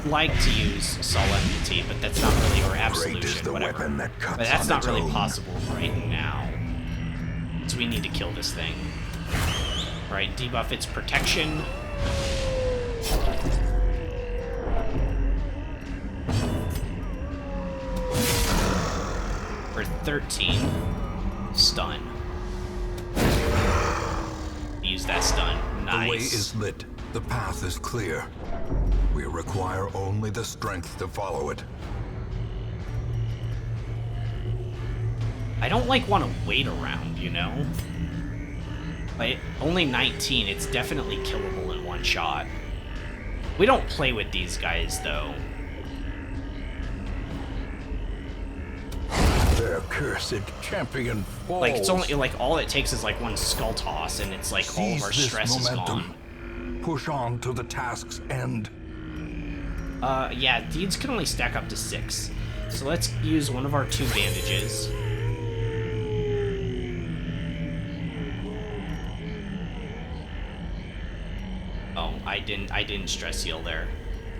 A: Like to use Solemnity, but that's not really, or Absolution, whatever. But that's not really possible right now. So we need to kill this thing. Alright, debuff its protection. For 13. Stun. Use that stun. Nice.
B: The way is lit. The path is clear. We require only the strength to follow it.
A: I don't want to wait around, you know? Like, only 19, it's definitely killable in one shot. We don't play with these guys, though.
B: Their cursed champion falls.
A: Like, it's only, like, all it takes is, like, one skull toss, and it's, like, all of our stress is gone.
B: Push on to the task's end.
A: Yeah, deeds can only stack up to 6. So let's use one of our 2 bandages. Oh, I didn't stress heal there.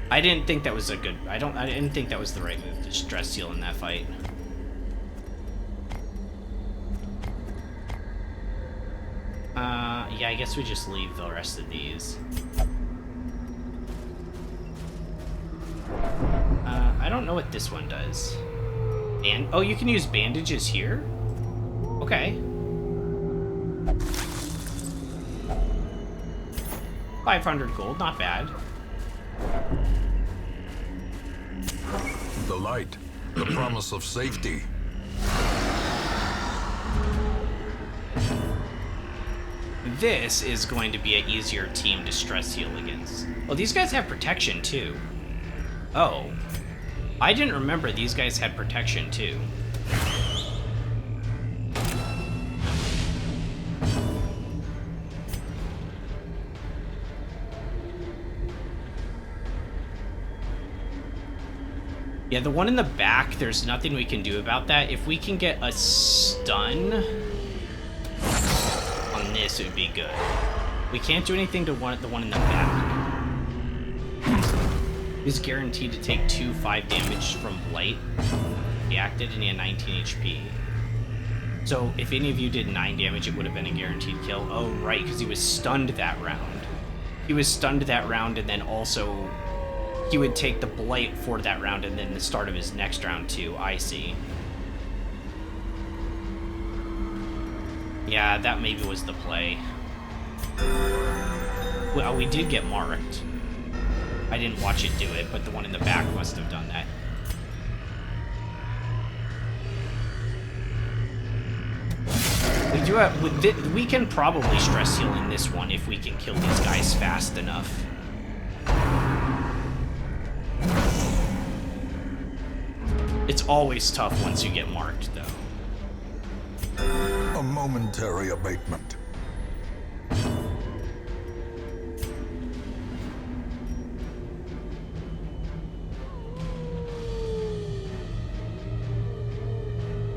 A: I didn't think that was a good... I didn't think that was the right move to stress heal in that fight. Yeah, I guess we just leave the rest of these. I don't know what this one does. And oh, you can use bandages here? Okay. 500 gold, not bad.
B: The light, the promise of safety.
A: This is going to be an easier team to stress heal against. Oh, these guys have protection too. Oh. I didn't remember these guys had protection too. Yeah, the one in the back, there's nothing we can do about that. If we can get a stun on this, it would be good. We can't do anything to the one in the back. He's guaranteed to take 5 damage from Blight. He acted and he had 19 HP. So if any of you did 9 damage, it would have been a guaranteed kill. Oh, right, because he was stunned that round. He was stunned that round, and then also he would take the Blight for that round and then the start of his next round too. I see. Yeah, that maybe was the play. Well, we did get marked. I didn't watch it do it, but the one in the back must have done that. We do have... We can probably stress heal in this one if we can kill these guys fast enough. It's always tough once you get marked, though.
B: A momentary abatement.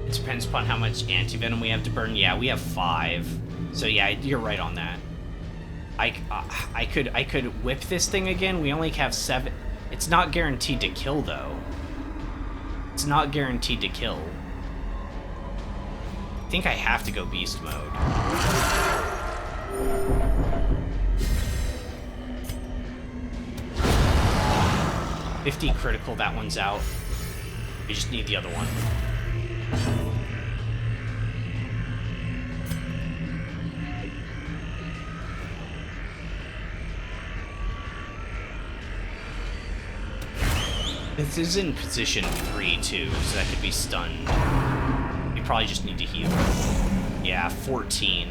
A: It depends upon how much anti-venom we have to burn. Yeah, we have 5. So yeah, you're right on that. I could whip this thing again. We only have 7. It's not guaranteed to kill, though. It's not guaranteed to kill. I think I have to go beast mode. $50 critical, that one's out. We just need the other one. This is in position 3 too, so that could be stunned. We probably just need to heal. Yeah, 14.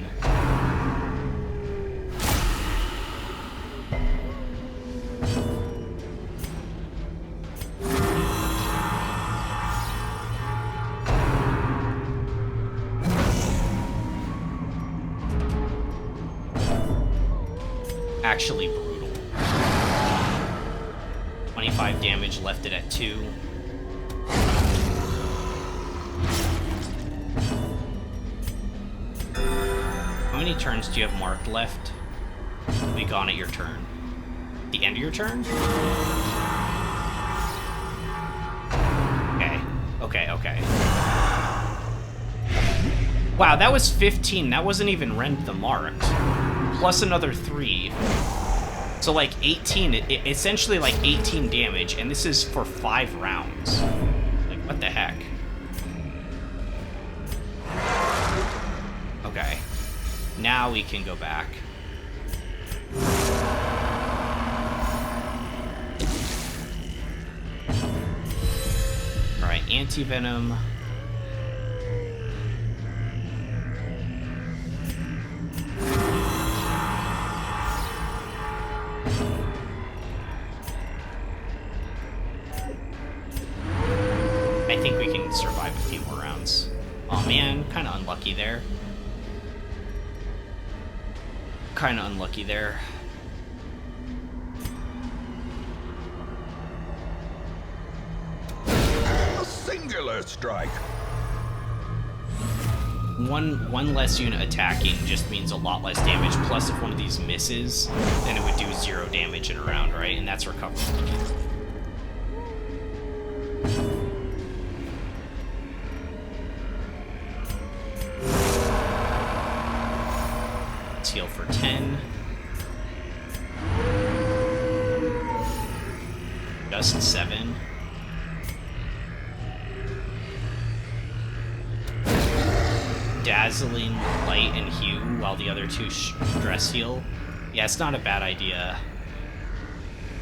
A: Actually brutal. 25 damage, left it at 2. How many turns do you have marked left? You'll be gone at your turn. The end of your turn? Okay. Wow, that was 15. That wasn't even rend the marked. Plus another 3. So like 18, essentially like 18 damage, and this is for 5 rounds. Like, what the heck? Okay. Now we can go back. Alright, anti-venom. I think we can survive a few more rounds. Oh man, kind of unlucky there. Kind of unlucky there.
B: A singular strike.
A: One less unit attacking just means a lot less damage. Plus, if one of these misses, then it would do 0 damage in a round, right? And that's recoverable. heal for 10. Just 7. Dazzling Light and Hue while the other two stress heal. Yeah, it's not a bad idea.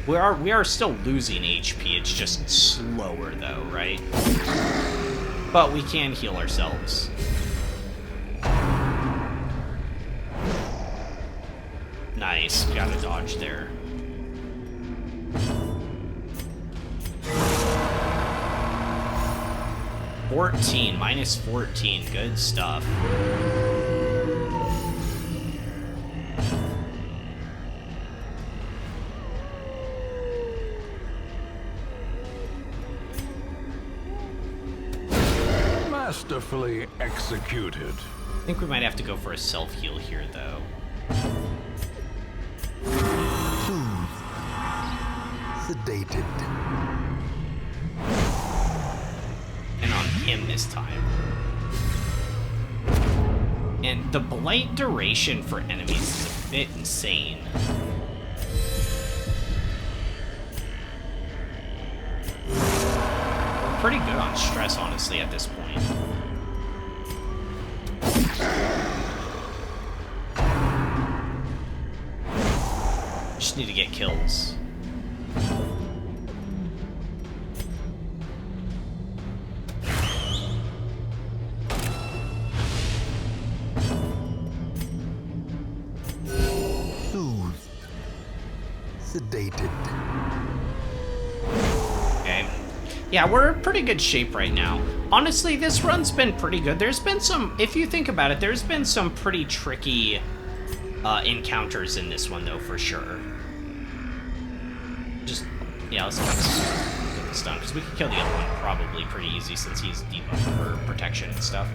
A: We are still losing HP, it's just slower though, right? But we can heal ourselves. Nice, got a dodge there. Minus 14, good stuff.
C: Masterfully executed.
A: I think we might have to go for a self-heal here, though.
B: Sedated.
A: And on him this time. And the blight duration for enemies is a bit insane. We're pretty good on stress, honestly, at this point. Just need to get kills.
B: Sedated.
A: Okay. Yeah, we're in pretty good shape right now. Honestly, this run's been pretty good. There's been some, if you think about it, there's been some pretty tricky encounters in this one, though, for sure. Just, yeah, let's get this done, because we can kill the other one probably pretty easy since he's debuffed for protection and stuff.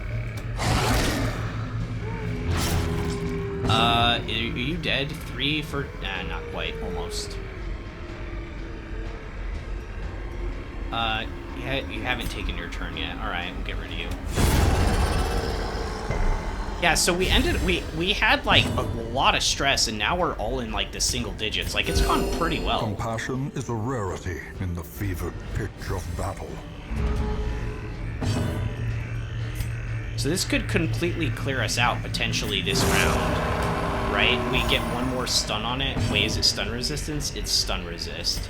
A: Are you dead? 3 for... not quite. Almost. You haven't taken your turn yet. Alright, we'll get rid of you. Yeah, so we had, like, a lot of stress, and now we're all in, like, the single digits. Like, it's gone pretty well.
B: Compassion is a rarity in the fevered pitch of battle.
A: So this could completely clear us out, potentially, this round. Right? We get one more stun on it. Wait, is it stun resistance? It's stun resist.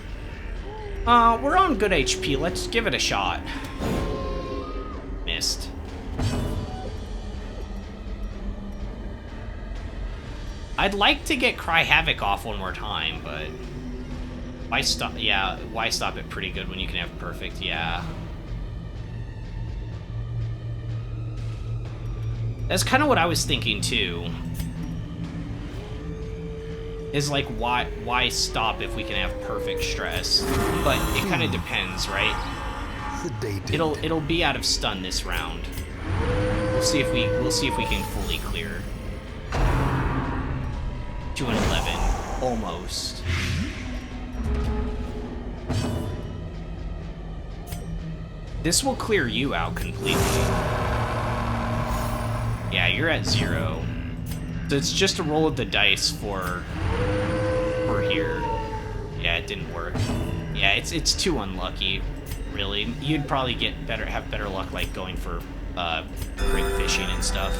A: We're on good HP. Let's give it a shot. Missed. I'd like to get Cry Havoc off one more time, but... Why stop? Yeah, why stop it pretty good when you can have perfect? Yeah. That's kind of what I was thinking, too. Is like, why stop if we can have perfect stress? But it kind of depends, right?
B: Sedated.
A: It'll be out of stun this round. We'll see if we can fully clear. 2 and 11, almost. This will clear you out completely. Yeah, you're at 0. So it's just a roll of the dice for here. Yeah, it didn't work. Yeah, it's too unlucky, really. You'd probably have better luck, like going for crit fishing and stuff.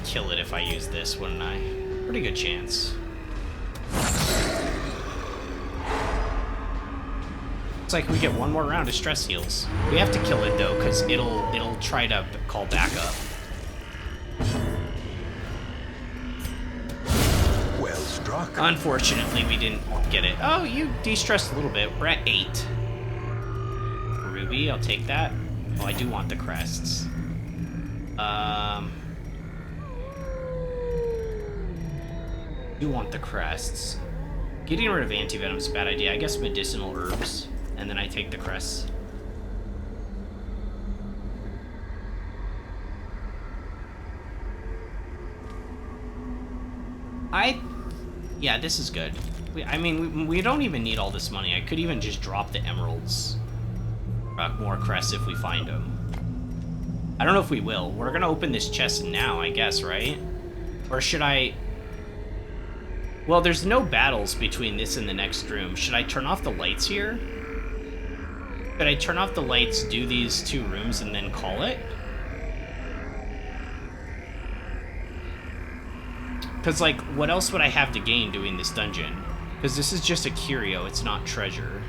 A: Kill it if I use this, wouldn't I? Pretty good chance. Looks like we get one more round of stress heals. We have to kill it though, because it'll try to call back up.
B: Well struck.
A: Unfortunately, we didn't get it. Oh, you de-stressed a little bit. We're at 8. Ruby, I'll take that. Oh, I do want the crests. Do want the crests. Getting rid of anti-venom is a bad idea. I guess medicinal herbs, and then I take the crests. Yeah, this is good. I mean, we don't even need all this money. I could even just drop the emeralds. More crests if we find them. I don't know if we will. We're gonna open this chest now, I guess, right? Or should I... Well, there's no battles between this and the next room. Should I turn off the lights here? Should I turn off the lights, do these 2 rooms, and then call it? Because, like, what else would I have to gain doing this dungeon? Because this is just a curio, it's not treasure.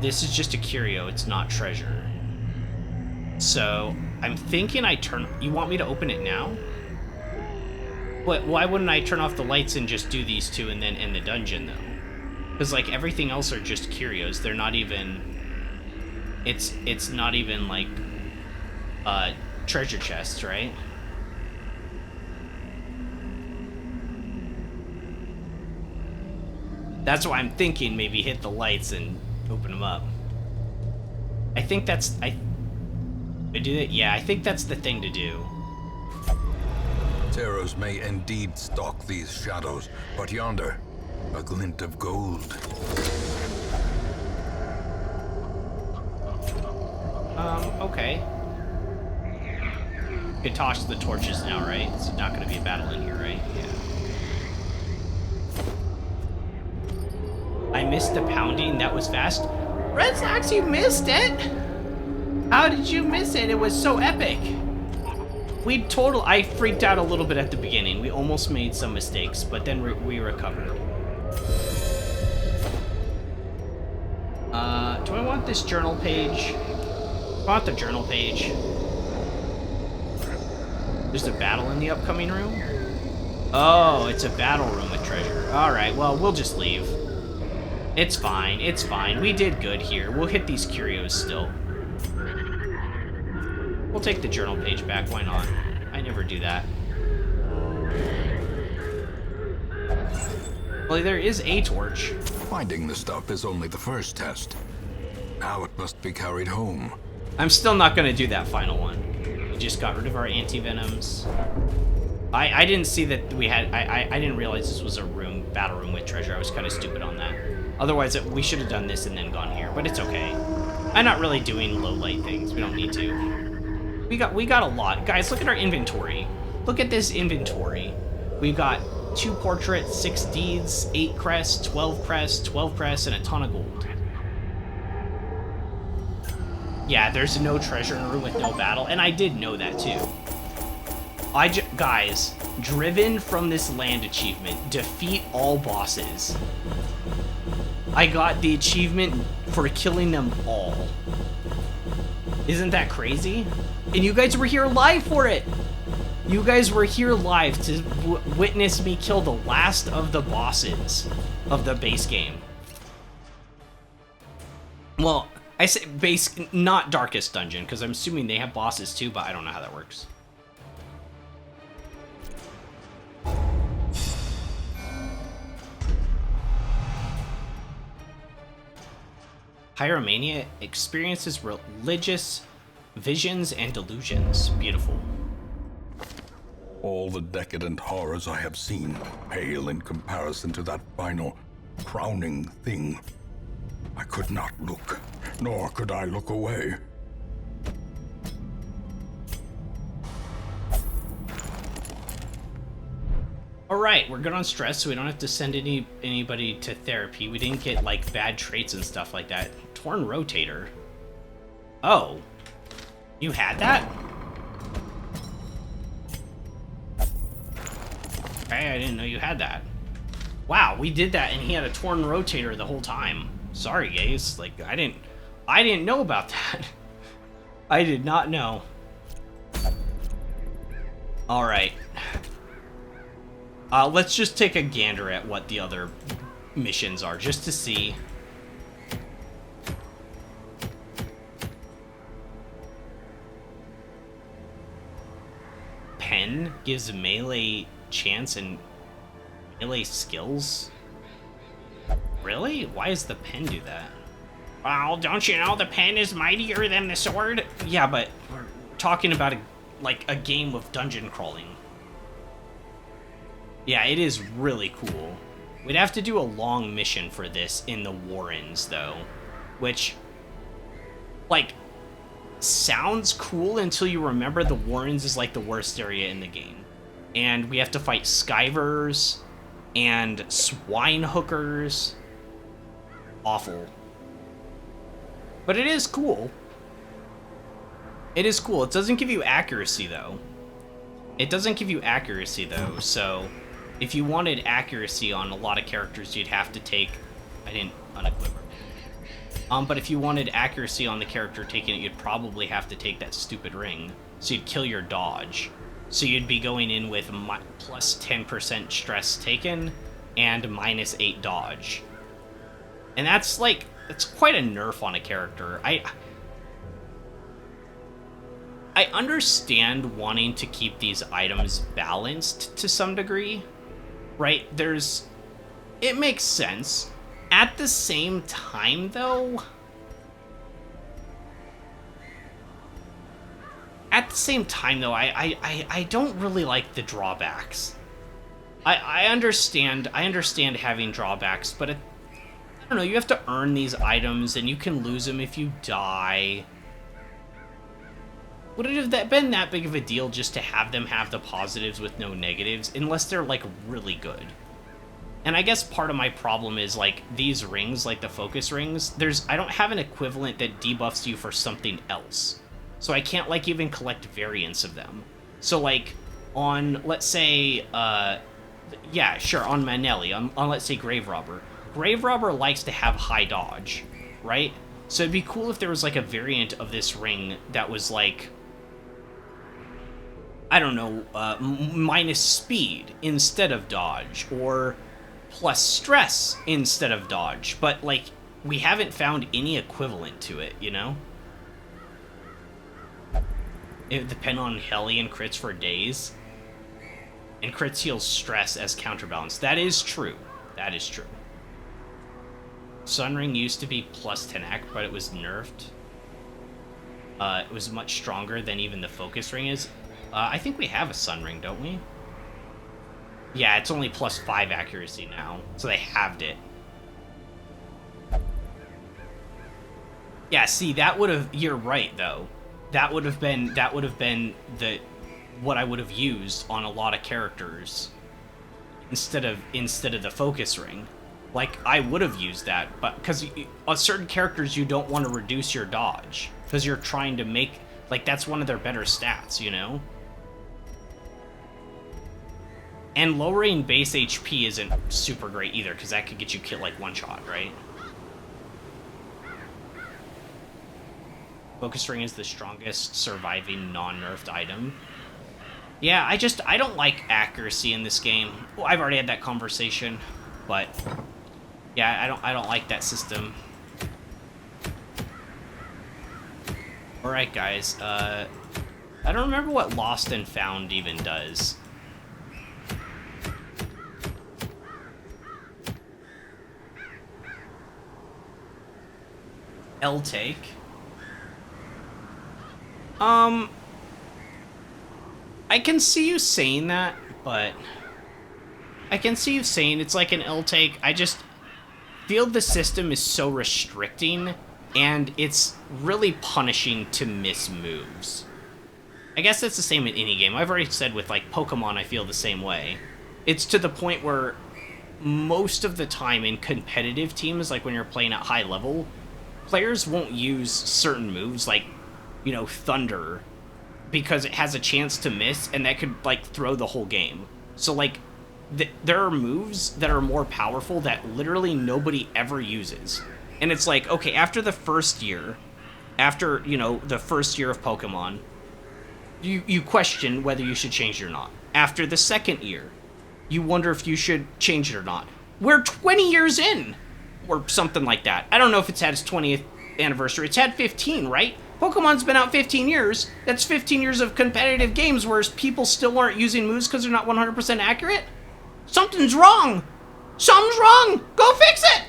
A: This is just a curio, it's not treasure. So, I'm thinking I turn... You want me to open it now? But why wouldn't I turn off the lights and just do these 2 and then end the dungeon, though? Because, like, everything else are just curios. They're not even... It's not even, like, treasure chests, right? That's why I'm thinking maybe hit the lights and open them up. I think that's... I do that? Yeah, I think that's the thing to do.
B: Terrors may indeed stalk these shadows, but yonder, a glint of gold.
A: Okay. You can toss the torches now, right? It's not gonna be a battle in here, right? Yeah. I missed the pounding, that was fast. Red Sox, you missed it! How did you miss it? It was so epic! I freaked out a little bit at the beginning. We almost made some mistakes, but then we recovered. Do I want this journal page? I want the journal page. There's a battle in the upcoming room? Oh, it's a battle room with treasure. Alright, well, we'll just leave. It's fine, it's fine. We did good here. We'll hit these curios still. We'll take the journal page back, why not? I never do that. Well, there is a torch.
B: Finding the stuff is only the first test. Now it must be carried home.
A: I'm still not gonna do that final one. We just got rid of our anti-venoms. I didn't see that we had... I didn't realize this was a room, battle room with treasure. I was kind of stupid on that. Otherwise, we should have done this and then gone here, but it's okay. I'm not really doing low light things. We don't need to. We got a lot. Guys, look at our inventory. Look at this inventory. We've got 2 portraits, 6 deeds, 8 crests, 12 crests, 12 crests, and a ton of gold. Yeah, there's no treasure in a room with no battle, and I did know that too. Guys, driven from this land achievement, defeat all bosses. I got the achievement for killing them all. Isn't that crazy? And you guys were here live for it! You guys were here live to witness me kill the last of the bosses of the base game. Well, I say base, not Darkest Dungeon, because I'm assuming they have bosses too, but I don't know how that works. Hieromania experiences religious visions and delusions. Beautiful.
B: All the decadent horrors I have seen pale in comparison to that final, crowning thing. I could not look, nor could I look away.
A: Alright, we're good on stress, so we don't have to send anybody to therapy. We didn't get, like, bad traits and stuff like that. Torn Rotator. Oh. You had that? Okay, I didn't know you had that. Wow, we did that and he had a Torn Rotator the whole time. Sorry, guys. Like, I didn't know about that. I did not know. Alright. Let's just take a gander at what the other missions are, just to see. Pen gives melee chance and melee skills? Really? Why does the pen do that? Well, don't you know the pen is mightier than the sword? Yeah, but we're talking about a game of dungeon crawling. Yeah, it is really cool. We'd have to do a long mission for this in the Warrens, though. Which, like, sounds cool until you remember the Warrens is, like, the worst area in the game. And we have to fight Skyvers and swine hookers. Awful. But it is cool. It is cool. It doesn't give you accuracy, though. It doesn't give you accuracy, though, so if you wanted accuracy on a lot of characters, you'd have to take... I didn't unequip her. But if you wanted accuracy on the character taking it, you'd probably have to take that stupid ring. So you'd kill your dodge. So you'd be going in with plus 10% stress taken and minus 8 dodge. And that's, like, that's quite a nerf on a character. I understand wanting to keep these items balanced to some degree, right? It makes sense. At the same time, though, I don't really like the drawbacks. I understand having drawbacks, but I don't know, you have to earn these items, and you can lose them if you die. Would it have been that big of a deal just to have them have the positives with no negatives, unless they're, like, really good? And I guess part of my problem is, like, these rings, like the focus rings, I don't have an equivalent that debuffs you for something else. So I can't, like, even collect variants of them. So, like, on, let's say, yeah, sure, on Manelli, on let's say, Grave Robber. Grave Robber likes to have high dodge, right? So it'd be cool if there was, like, a variant of this ring that was, like, I don't know, minus speed instead of dodge, or plus stress instead of dodge. But, like, we haven't found any equivalent to it, you know? It would depend on Hellion crits for days. And crits heal stress as counterbalance. That is true. That is true. Sunring used to be plus 10 AC, but it was nerfed. It was much stronger than even the focus ring is. I think we have a Sunring, don't we? Yeah, it's only plus 5 accuracy now, so they halved it. Yeah, see, that would have... You're right, though. That would have been what I would have used on a lot of characters instead of the focus ring. Like, I would have used that, but because on certain characters you don't want to reduce your dodge because you're trying to make, like, that's one of their better stats, you know? And lowering base HP isn't super great either, because that could get you killed like one shot, right? Focus ring is the strongest surviving non-nerfed item. Yeah, I don't like accuracy in this game. Well, I've already had that conversation, but yeah, I don't like that system. All right, guys. I don't remember what Lost and Found even does. L-take. I can see you saying that, but I can see you saying it's like an L-take. I just feel the system is so restricting, and it's really punishing to miss moves. I guess that's the same in any game. I've already said with, like, Pokemon, I feel the same way. It's to the point where most of the time in competitive teams, like when you're playing at high level, players won't use certain moves, like, you know, Thunder, because it has a chance to miss, and that could, like, throw the whole game. So, like, there are moves that are more powerful that literally nobody ever uses. And it's like, okay, after the first year, after, you know, the first year of Pokemon, you question whether you should change it or not. After the second year, you wonder if you should change it or not. We're 20 years in, or something like that. I don't know if it's had its 20th anniversary. It's had 15, right? Pokemon's been out 15 years. That's 15 years of competitive games where people still aren't using moves because they're not 100% accurate. Something's wrong. Something's wrong. Go fix it.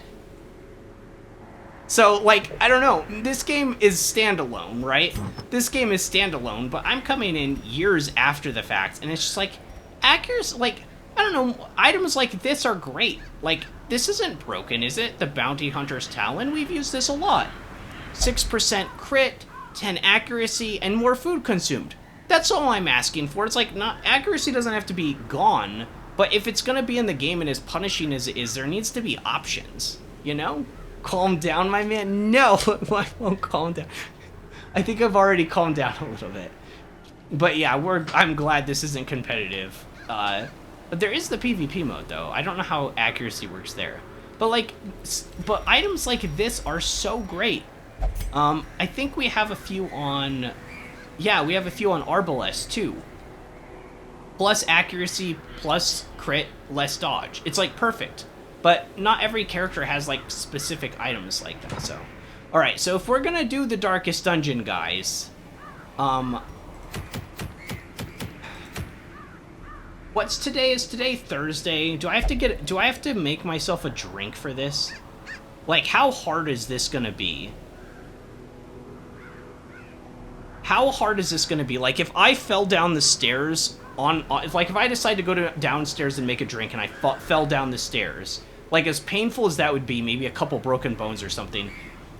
A: So, like, I don't know. This game is standalone, right? This game is standalone, but I'm coming in years after the fact, and it's just like, accuracy, like, I don't know, items like this are great. Like, this isn't broken, is it? The Bounty Hunter's Talon, we've used this a lot. 6% crit, 10 accuracy, and more food consumed. That's all I'm asking for. It's like, not accuracy doesn't have to be gone, but if it's gonna be in the game and as punishing as it is, there needs to be options, you know? Calm down, my man. No, I won't calm down. I think I've already calmed down a little bit. But yeah, I'm glad this isn't competitive. But there is the PvP mode, though. I don't know how accuracy works there. But items like this are so great. I think we have a few on... Yeah, we have a few on Arbalest, too. Plus accuracy, plus crit, less dodge. It's, like, perfect. But not every character has, like, specific items like that, so... Alright, so if we're gonna do the Darkest Dungeon, guys... What's today? Is today Thursday? Do I have to make myself a drink for this? Like, how hard is this gonna be? How hard is this gonna be? Like, if I fell down the stairs if I decide to go downstairs and make a drink and I fell down the stairs, like, as painful as that would be, maybe a couple broken bones or something,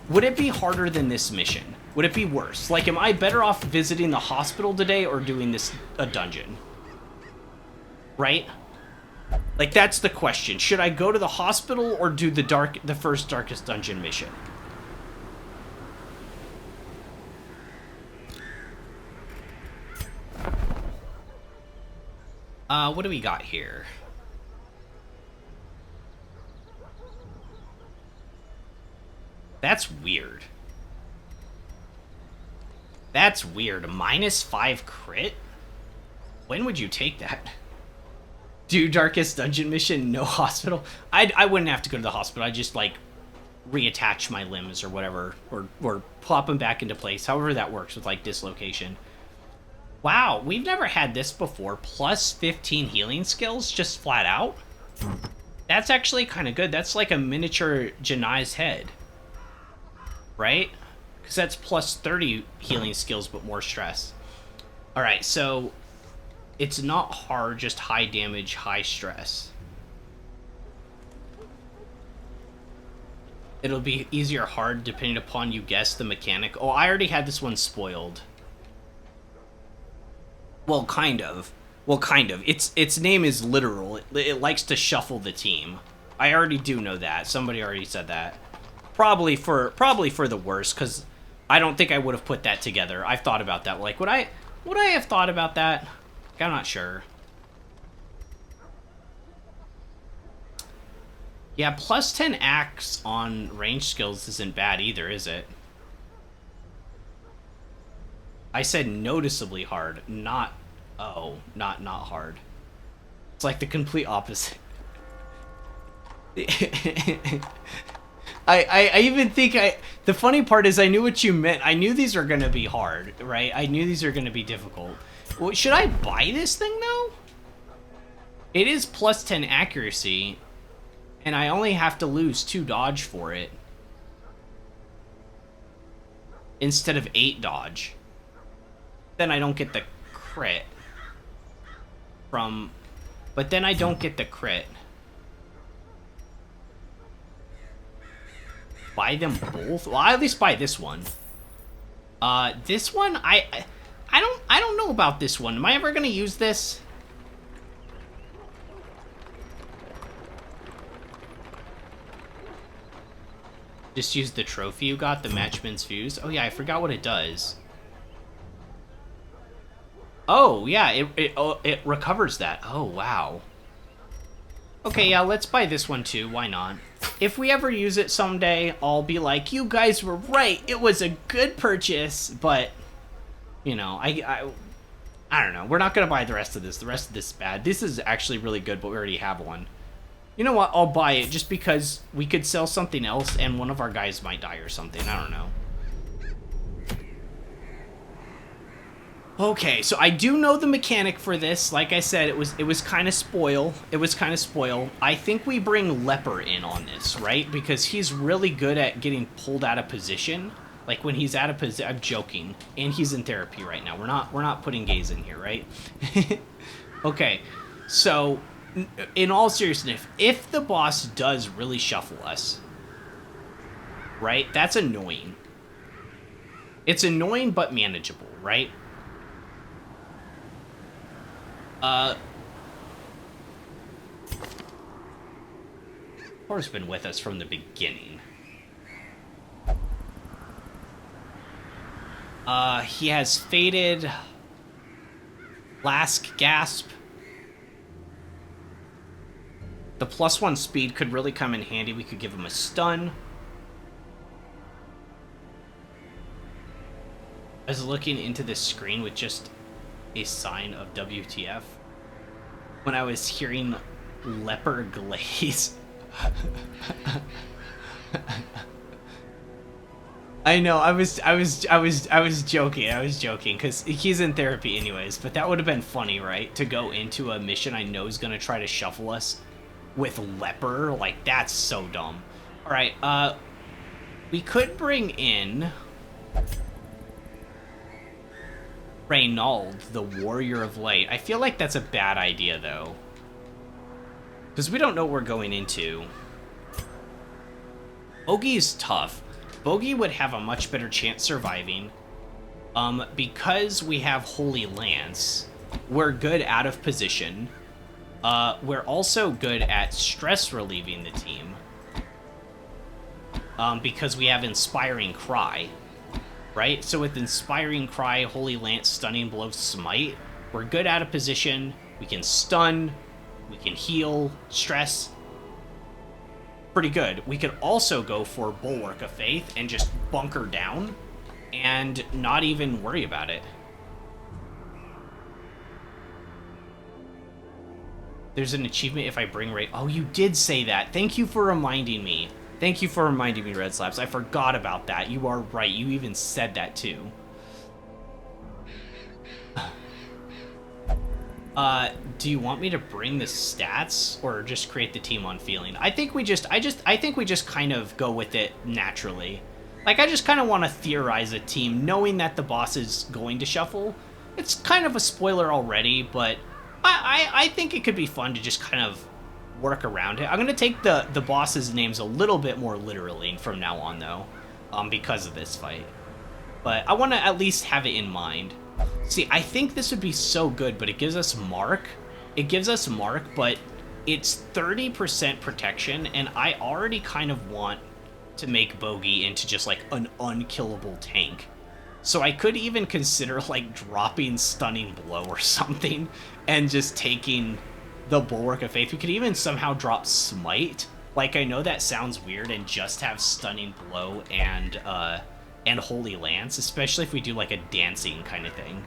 A: would it be harder than this mission? Would it be worse? Like, am I better off visiting the hospital today or doing a dungeon? Right? Like, that's the question. Should I go to the hospital or do the first Darkest Dungeon mission? What do we got here? That's weird. That's weird. -5 crit? When would you take that? Do Darkest Dungeon mission, no hospital? I wouldn't have to go to the hospital. I'd just, like, reattach my limbs or whatever. Or plop them back into place. However that works with, like, dislocation. Wow, we've never had this before. Plus 15 healing skills, just flat out? That's actually kind of good. That's like a miniature Janai's head. Right? Because that's plus 30 healing skills, but more stress. Alright, so... It's not hard, just high damage, high stress. It'll be easier or hard depending upon you guess the mechanic. Oh, I already had this one spoiled. Well, kind of. Well, kind of. Its name is literal. It likes to shuffle the team. I already do know that. Somebody already said that. Probably for the worst, because I don't think I would have put that together. I've thought about that. Like, would I have thought about that? I'm not sure. Yeah, plus 10 axe on range skills isn't bad either, is it? I said noticeably hard, not hard. It's like the complete opposite. I even think the funny part is I knew what you meant. I knew these are gonna be hard, right? I knew these are gonna be difficult. Well, should I buy this thing though? It is plus 10 accuracy, and I only have to lose 2 dodge for it. Instead of 8 dodge. Then I don't get the crit from... But then I don't get the crit. Buy them both? Well, I at least buy this one. This one, I don't know about this one. Am I ever gonna use this? Just use the trophy you got, the Matchman's Fuse. Oh yeah, I forgot what it does. Oh yeah, it recovers that. Oh wow. Okay, yeah, let's buy this one too. Why not? If we ever use it someday, I'll be like, you guys were right. It was a good purchase, but you know, I don't know. We're not gonna buy the rest of this. The rest of this is bad. This is actually really good, but we already have one. You know what? I'll buy it just because we could sell something else and one of our guys might die or something. I don't know. Okay, so I do know the mechanic for this. Like I said, it was kind of spoil. It was kind of spoil. I think we bring Leper in on this, right? Because he's really good at getting pulled out of position. Like when he's out of position, I'm joking. And he's in therapy right now. We're not putting gays in here, right? Okay, so in all seriousness, if the boss does really shuffle us, right, that's annoying. It's annoying but manageable, right? Thor's been with us from the beginning. He has faded. Last gasp. The +1 speed could really come in handy. We could give him a stun. I was looking into this screen with just a sign of WTF when I was hearing Leper Glaze. I know, I was joking, because he's in therapy anyways, but that would have been funny, right? To go into a mission I know is going to try to shuffle us with Leper, like, that's so dumb. Alright, we could bring in Reynald, the Warrior of Light. I feel like that's a bad idea, though, because we don't know what we're going into. Bogey is tough. Bogey would have a much better chance surviving. Because we have Holy Lance, we're good out of position. We're also good at stress relieving the team. Because we have Inspiring Cry, right? So with Inspiring Cry, Holy Lance, Stunning Blow, Smite, we're good out of position. We can stun, we can heal, stress. Pretty good. We could also go for Bulwark of Faith and just bunker down and not even worry about it. There's an achievement if I bring Ray. Oh, you did say that. Thank you for reminding me. Thank you for reminding me, Red Slabs. I forgot about that. You are right. You even said that too. Do you want me to bring the stats or just create the team on feeling? I think we just kind of go with it naturally. Like, I just kind of want to theorize a team knowing that the boss is going to shuffle. It's kind of a spoiler already, but I think it could be fun to just kind of work around it. I'm going to take the boss's names a little bit more literally from now on, though, because of this fight. But I want to at least have it in mind. See, I think this would be so good, but it gives us Mark. It gives us Mark, but it's 30% protection, and I already kind of want to make Bogey into just, like, an unkillable tank. So I could even consider, like, dropping Stunning Blow or something and just taking the Bulwark of Faith. We could even somehow drop Smite. Like, I know that sounds weird, and just have Stunning Blow and Holy Lance, especially if we do, like, a dancing kind of thing,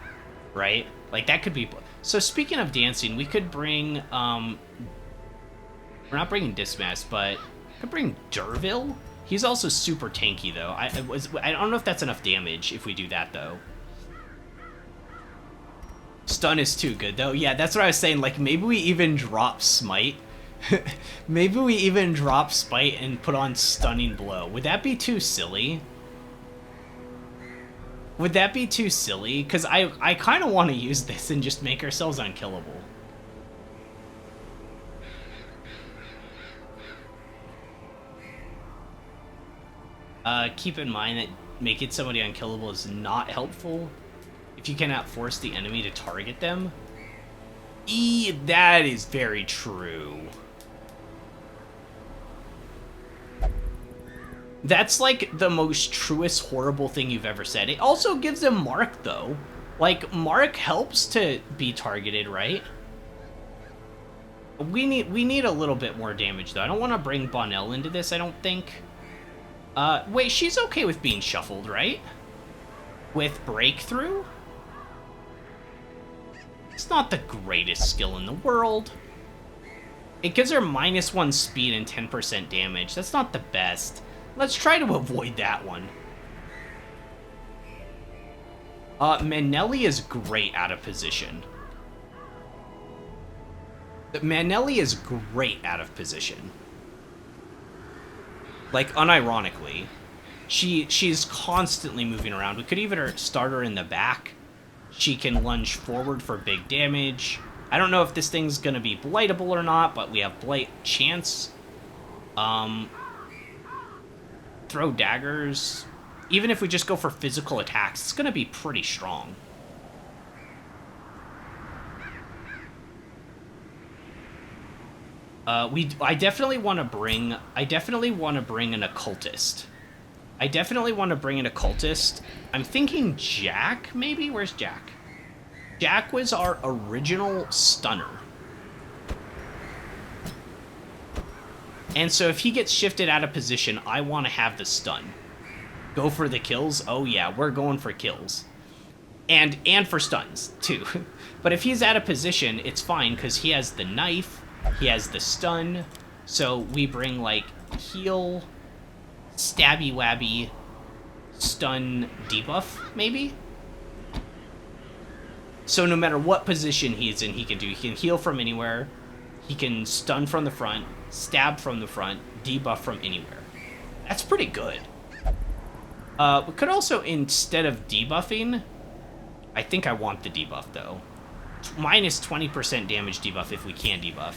A: right? Like, that could be... So, speaking of dancing, we could bring, we're not bringing Dismas, but we could bring Dervil. He's also super tanky, though. I don't know if that's enough damage if we do that, though. Stun is too good, though. Yeah, that's what I was saying. Like, maybe we even drop Smite. Maybe we even drop Smite and put on Stunning Blow. Would that be too silly? Would that be too silly? Because I kind of want to use this and just make ourselves unkillable. Keep in mind that making somebody unkillable is not helpful if you cannot force the enemy to target them. That is very true. That's like the most truest horrible thing you've ever said. It also gives them Mark, though. Like, Mark helps to be targeted, right? We need a little bit more damage, though. I don't want to bring Bonnell into this, I don't think. Wait, she's okay with being shuffled, right? With Breakthrough? It's not the greatest skill in the world. It gives her -1 speed and 10% damage. That's not the best. Let's try to avoid that one. Manelli is great out of position. Manelli is great out of position. Like, unironically. She's constantly moving around. We could even start her in the back. She can lunge forward for big damage. I don't know if this thing's gonna be blightable or not, but we have blight chance. Throw daggers. Even if we just go for physical attacks, it's gonna be pretty strong. I definitely want to bring an occultist. I'm thinking Jack, maybe? Where's Jack? Jack was our original stunner. And so if he gets shifted out of position, I want to have the stun. Go for the kills? Oh yeah, we're going for kills. And for stuns, too. But if he's out of position, it's fine, because he has the knife, he has the stun, so we bring, like, heal, stabby-wabby, stun, debuff, maybe? So no matter what position he's in, he can do. He can heal from anywhere, he can stun from the front, stab from the front, debuff from anywhere. That's pretty good. We could also, instead of debuffing, I think I want the debuff, though. Minus 20% damage debuff if we can debuff.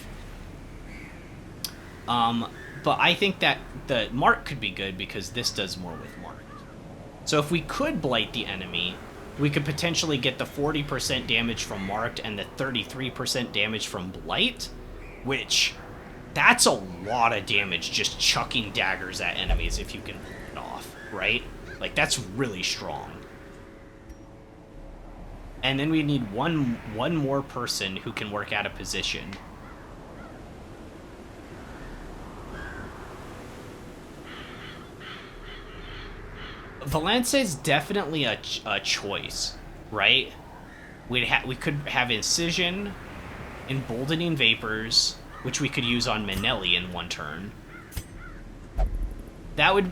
A: But I think that the Mark could be good because this does more with Mark. So if we could blight the enemy, we could potentially get the 40% damage from Marked and the 33% damage from Blight, which, that's a lot of damage just chucking daggers at enemies if you can pull it off, right? Like, that's really strong. And then we need one more person who can work out of position. Valance is definitely a choice, right? We could have Incision, Emboldening Vapors, which we could use on Manelli in one turn. That would...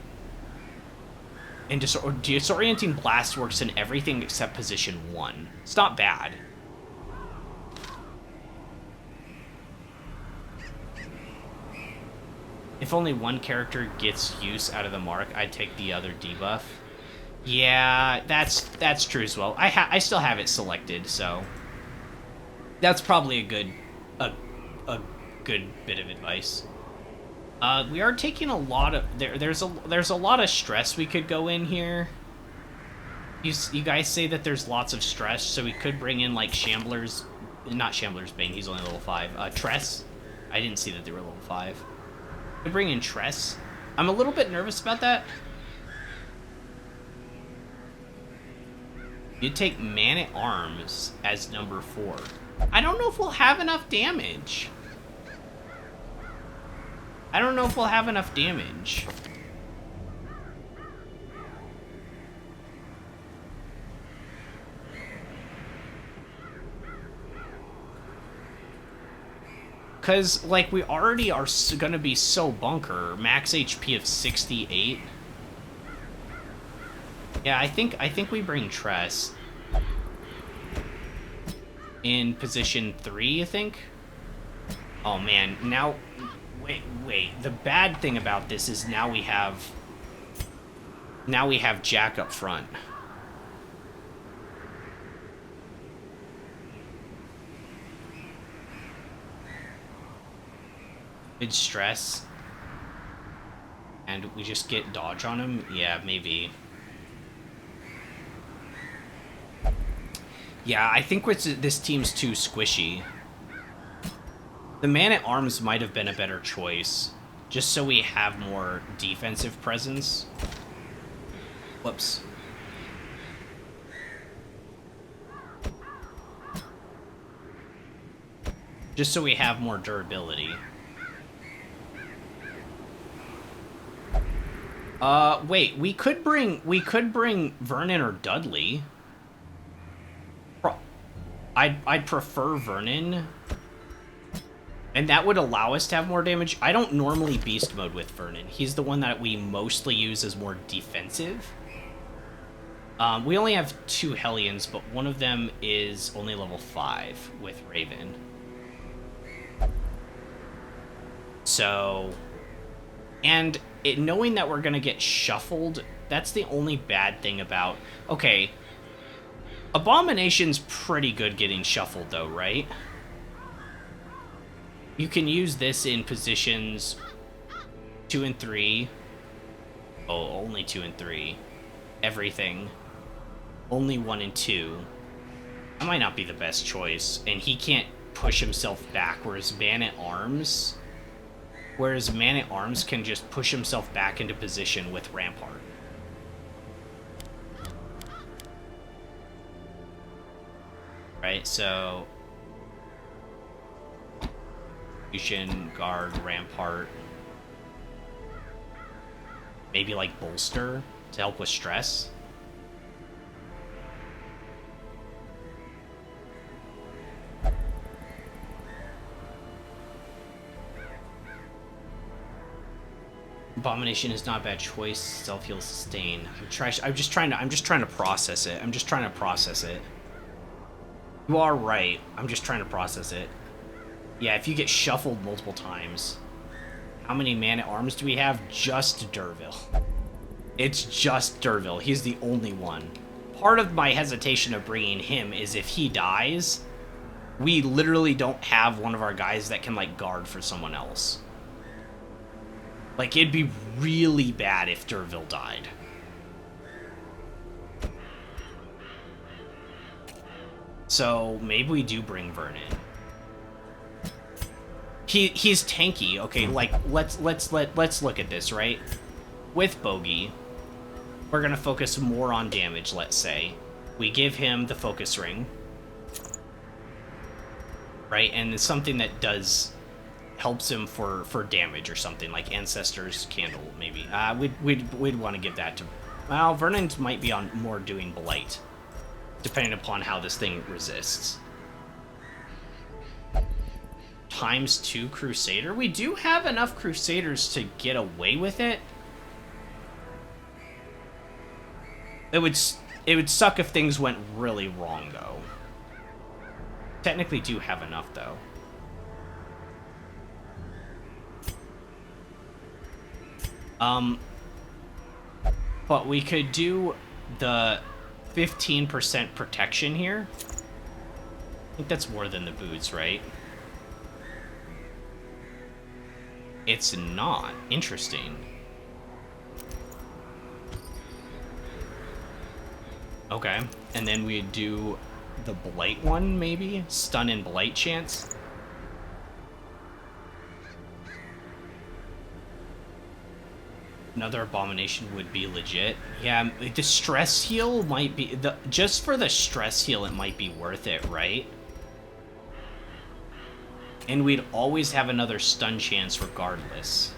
A: And Disorienting Blast works in everything except position 1. It's not bad. If only one character gets use out of the Mark, I'd take the other debuff. Yeah, that's true as well. I still have it selected, so that's probably a good bit of advice. We are taking a lot of there's a lot of stress we could go in here. You guys say that there's lots of stress, so we could bring in like Shambler's, not Shambler's Bane. He's only level 5. Tress. I didn't see that they were level 5. Could bring in Tress. I'm a little bit nervous about that. You'd take Man-at-Arms as number 4. I don't know if we'll have enough damage. Because, like, we already are gonna be so bunker. Max HP of 68. Yeah, I think we bring Tress. In position 3, I think? Oh, man. Now... Wait. The bad thing about this is now we have Jack up front. Mid stress. And we just get dodge on him? Yeah, maybe. Yeah, I think this team's too squishy. The Man-at-Arms might have been a better choice, just so we have more defensive presence. Whoops. Just so we have more durability. Wait, we could bring Vernon or Dudley. I'd prefer Vernon. And that would allow us to have more damage. I don't normally beast mode with Vernon. He's the one that we mostly use as more defensive. We only have 2 Hellions, but one of them is only level 5 with Raven. So... And knowing that we're going to get shuffled, that's the only bad thing about... Okay, Abomination's pretty good getting shuffled, though, right? You can use this in positions 2 and 3. Oh, only 2 and 3. Everything. Only 1 and 2. That might not be the best choice. And he can't push himself back, whereas Man-at-Arms can just push himself back into position with Rampart. Right, so Fusion, Guard, Rampart. Maybe like Bolster to help with stress. Abomination is not a bad choice. Self-heal, sustain. I'm just trying to process it. You are right. I'm just trying to process it. Yeah, if you get shuffled multiple times. How many Man-at-Arms do we have? Just Dervil. It's just Dervil. He's the only one. Part of my hesitation of bringing him is if he dies, we literally don't have one of our guys that can, like, guard for someone else. Like, it'd be really bad if Dervil died. So, maybe we do bring Vernon. He's tanky. Okay, like, let's look at this, right? With Bogey, we're gonna focus more on damage, let's say. We give him the focus ring. Right, and it's something that helps him for damage or something, like Ancestor's Candle, maybe. We'd want to give that to... Well, Vernon might be on more doing Blight, depending upon how this thing resists. ×2 Crusader? We do have enough Crusaders to get away with it. It would suck if things went really wrong, though. Technically do have enough, though. But we could do the 15% protection here. I think that's more than the boots, right? It's not. Interesting. Okay, and then we do the Blight one, maybe? Stun and Blight chance. Another Abomination would be legit. Yeah, the stress heal might be... just for the stress heal, it might be worth it, right? And we'd always have another stun chance regardless.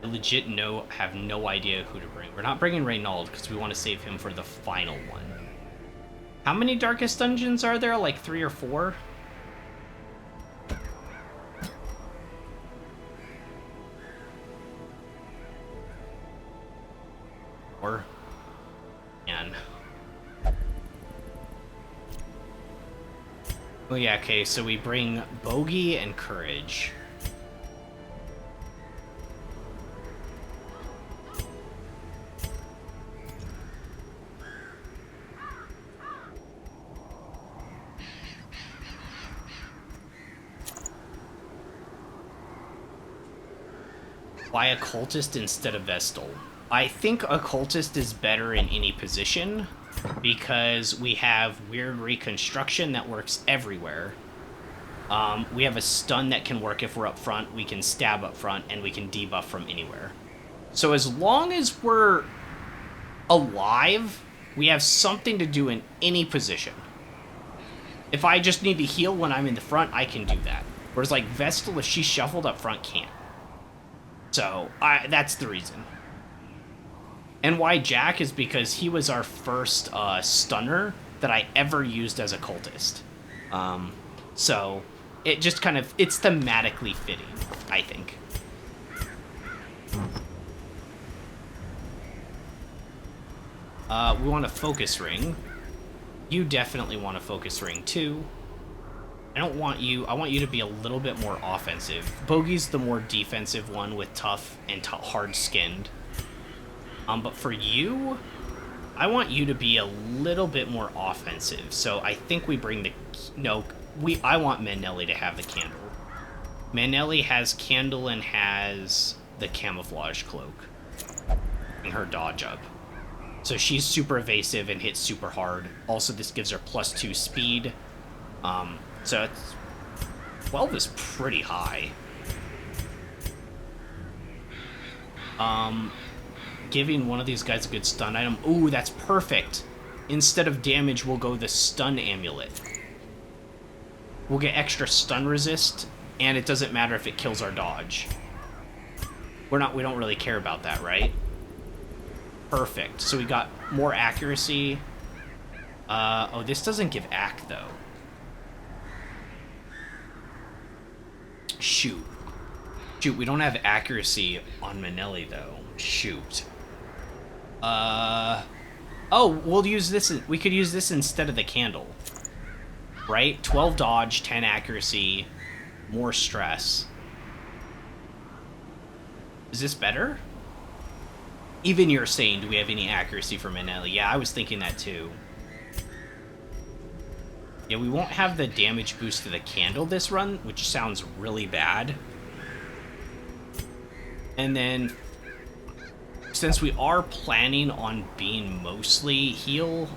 A: I legit have no idea who to bring. We're not bringing Reynauld because we want to save him for the final one. How many Darkest Dungeons are there? Like 3 or 4? Man. Oh yeah, okay, so we bring Bogey and Courage. Why Occultist instead of Vestal? I think Occultist is better in any position because we have Weird Reconstruction that works everywhere. We have a stun that can work if we're up front, we can stab up front, and we can debuff from anywhere. So as long as we're alive, we have something to do in any position. If I just need to heal when I'm in the front, I can do that. Whereas like Vestal, if she's shuffled up front, can't. So that's the reason. And why Jack is because he was our first stunner that I ever used as a cultist. So it just kind of, it's thematically fitting, I think. We want a focus ring. You definitely want a focus ring too. I want you to be a little bit more offensive. Bogey's the more defensive one with tough and hard-skinned. But for you, I want you to be a little bit more offensive. So I think we bring the... No, I want Manelli to have the candle. Manelli has candle and has the camouflage cloak. And her dodge up. So she's super evasive and hits super hard. Also, this gives her +2 speed. So it's... 12 is pretty high. Giving one of these guys a good stun item. Ooh, that's perfect. Instead of damage, we'll go the stun amulet. We'll get extra stun resist, and it doesn't matter if it kills our dodge. We don't really care about that, right? Perfect. So we got more accuracy. Oh, this doesn't give AC, though. Shoot. Shoot, we don't have accuracy on Manelli, though. Shoot. Oh, we'll use this. We could use this instead of the candle. Right? 12 dodge, 10 accuracy, more stress. Is this better? Even you're saying, do we have any accuracy for Manelli? Yeah, I was thinking that too. Yeah, we won't have the damage boost to the candle this run, which sounds really bad. And then, since we are planning on being mostly heal,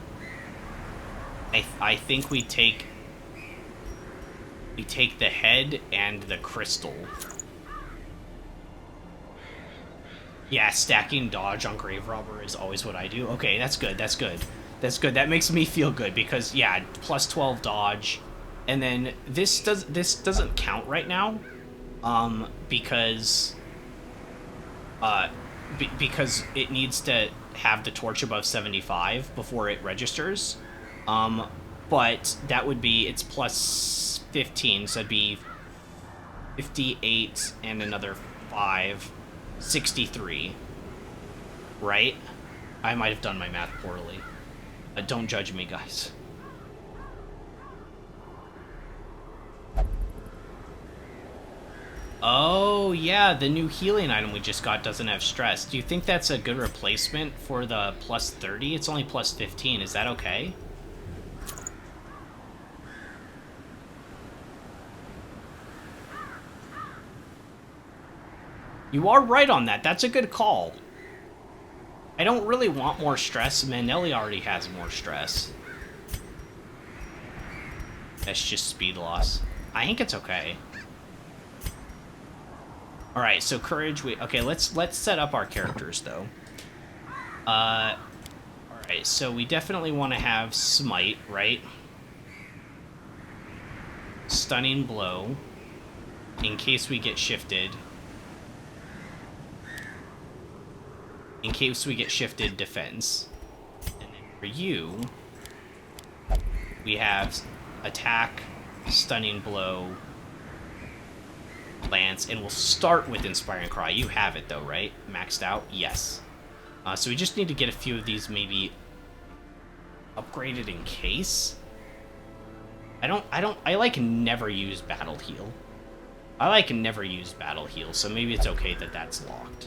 A: I think we take the head and the crystal. Yeah, stacking dodge on Grave Robber is always what I do. Okay, that's good, that's good. That's good, that makes me feel good, because, yeah, +12 dodge. And then, this doesn't count right now, because it needs to have the torch above 75 before it registers. But that would be, it's +15, so it'd be 58 and another 5, 63, right? I might have done my math poorly. Don't judge me, guys. Oh, yeah, the new healing item we just got doesn't have stress. Do you think that's a good replacement for the +30? It's only +15. Is that okay? You are right on that. That's a good call. I don't really want more stress. Manelli already has more stress. That's just speed loss. I think it's okay. All right, so courage. Okay, let's set up our characters though. All right, so we definitely want to have smite, right? Stunning blow, in case we get shifted. In case we get shifted, defense. And then for you, we have attack, stunning blow, lance, and we'll start with inspiring cry. You have it though, right? Maxed out? Yes. So we just need to get a few of these maybe upgraded in case. I like never use battle heal. I like never use battle heal, so maybe it's okay that that's locked.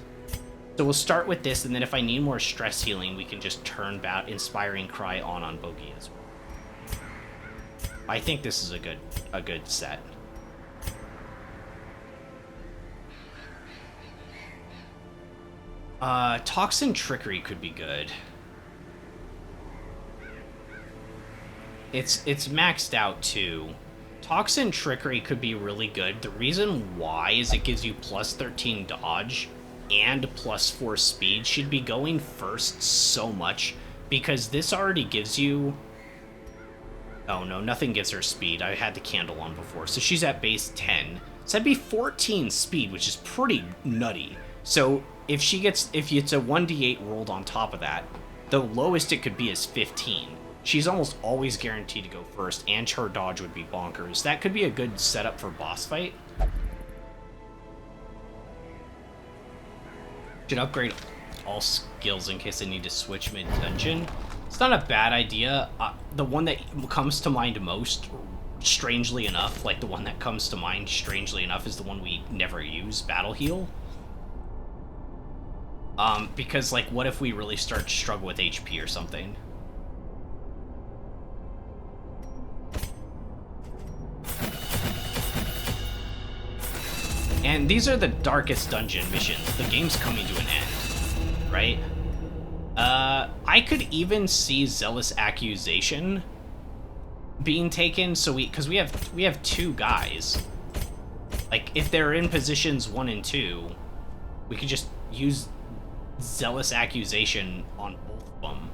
A: So we'll start with this, and then if I need more stress healing, we can just turn Inspiring Cry on Bogey as well. I think this is a good set. Toxin Trickery could be good. It's maxed out too. Toxin Trickery could be really good. The reason why is it gives you +13 dodge and +4 speed. Should be going first so much because this already gives you... Oh no, nothing gives her speed. I had the candle on before. So she's at base 10. So that'd be 14 speed, which is pretty nutty. So if it's a 1d8 rolled on top of that, the lowest it could be is 15. She's almost always guaranteed to go first, and her dodge would be bonkers. That could be a good setup for boss fight. Should upgrade all skills in case I need to switch mid-dungeon. It's not a bad idea. The one that comes to mind most, strangely enough, like the one that comes to mind strangely enough, is the one we never use, Battle Heal. Because, like, what if we really start to struggle with HP or something? And these are the darkest dungeon missions. The game's coming to an end, right? I could even see Zealous Accusation being taken, so because we have two guys. Like, if they're in positions 1 and 2, we could just use Zealous Accusation on both of them.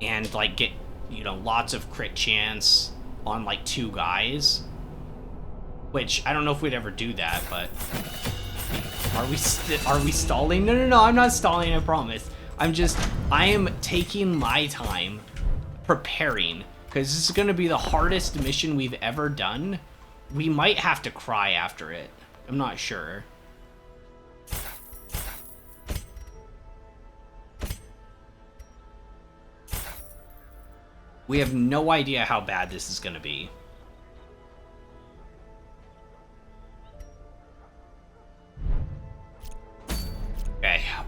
A: And, like, get, you know, lots of crit chance on, like, 2 guys. Which, I don't know if we'd ever do that, but... Are we stalling? No, I'm not stalling, I promise. I am taking my time preparing, because this is going to be the hardest mission we've ever done. We might have to cry after it. I'm not sure. We have no idea how bad this is going to be.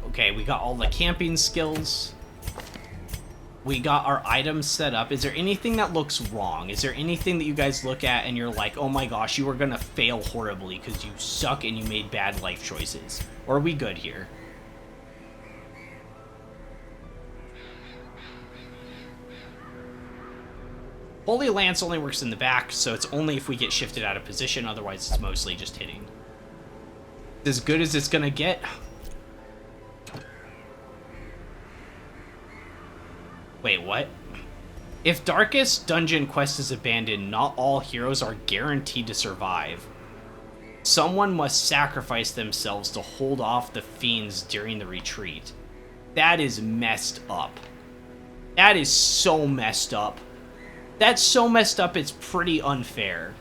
A: Okay, we got all the camping skills. We got our items set up. Is there anything that looks wrong? Is there anything that you guys look at and you're like, oh my gosh, you are gonna fail horribly because you suck and you made bad life choices? Or are we good here? Holy Lance only works in the back, so it's only if we get shifted out of position, otherwise it's mostly just hitting. As good as it's gonna get. Wait, what? If Darkest Dungeon Quest is abandoned, not all heroes are guaranteed to survive. Someone must sacrifice themselves to hold off the fiends during the retreat. That is messed up. That is so messed up. That's so messed up, it's pretty unfair.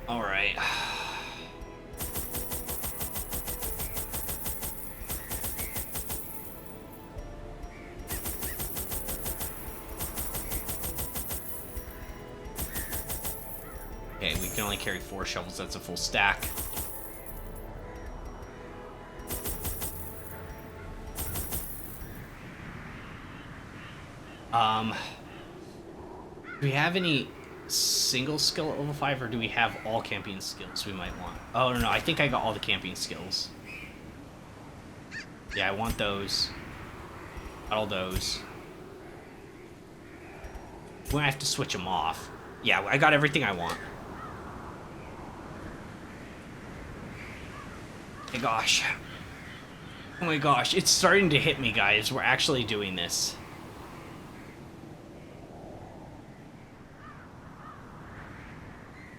A: All right. Okay, we can only carry 4 shovels. That's a full stack. Do we have any single skill at level 5, or do we have all camping skills we might want? Oh, no, I think I got all the camping skills. Yeah, I want those. All those. We're gonna have to switch them off. Yeah, I got everything I want. Oh my gosh. Oh my gosh, it's starting to hit me, guys. We're actually doing this.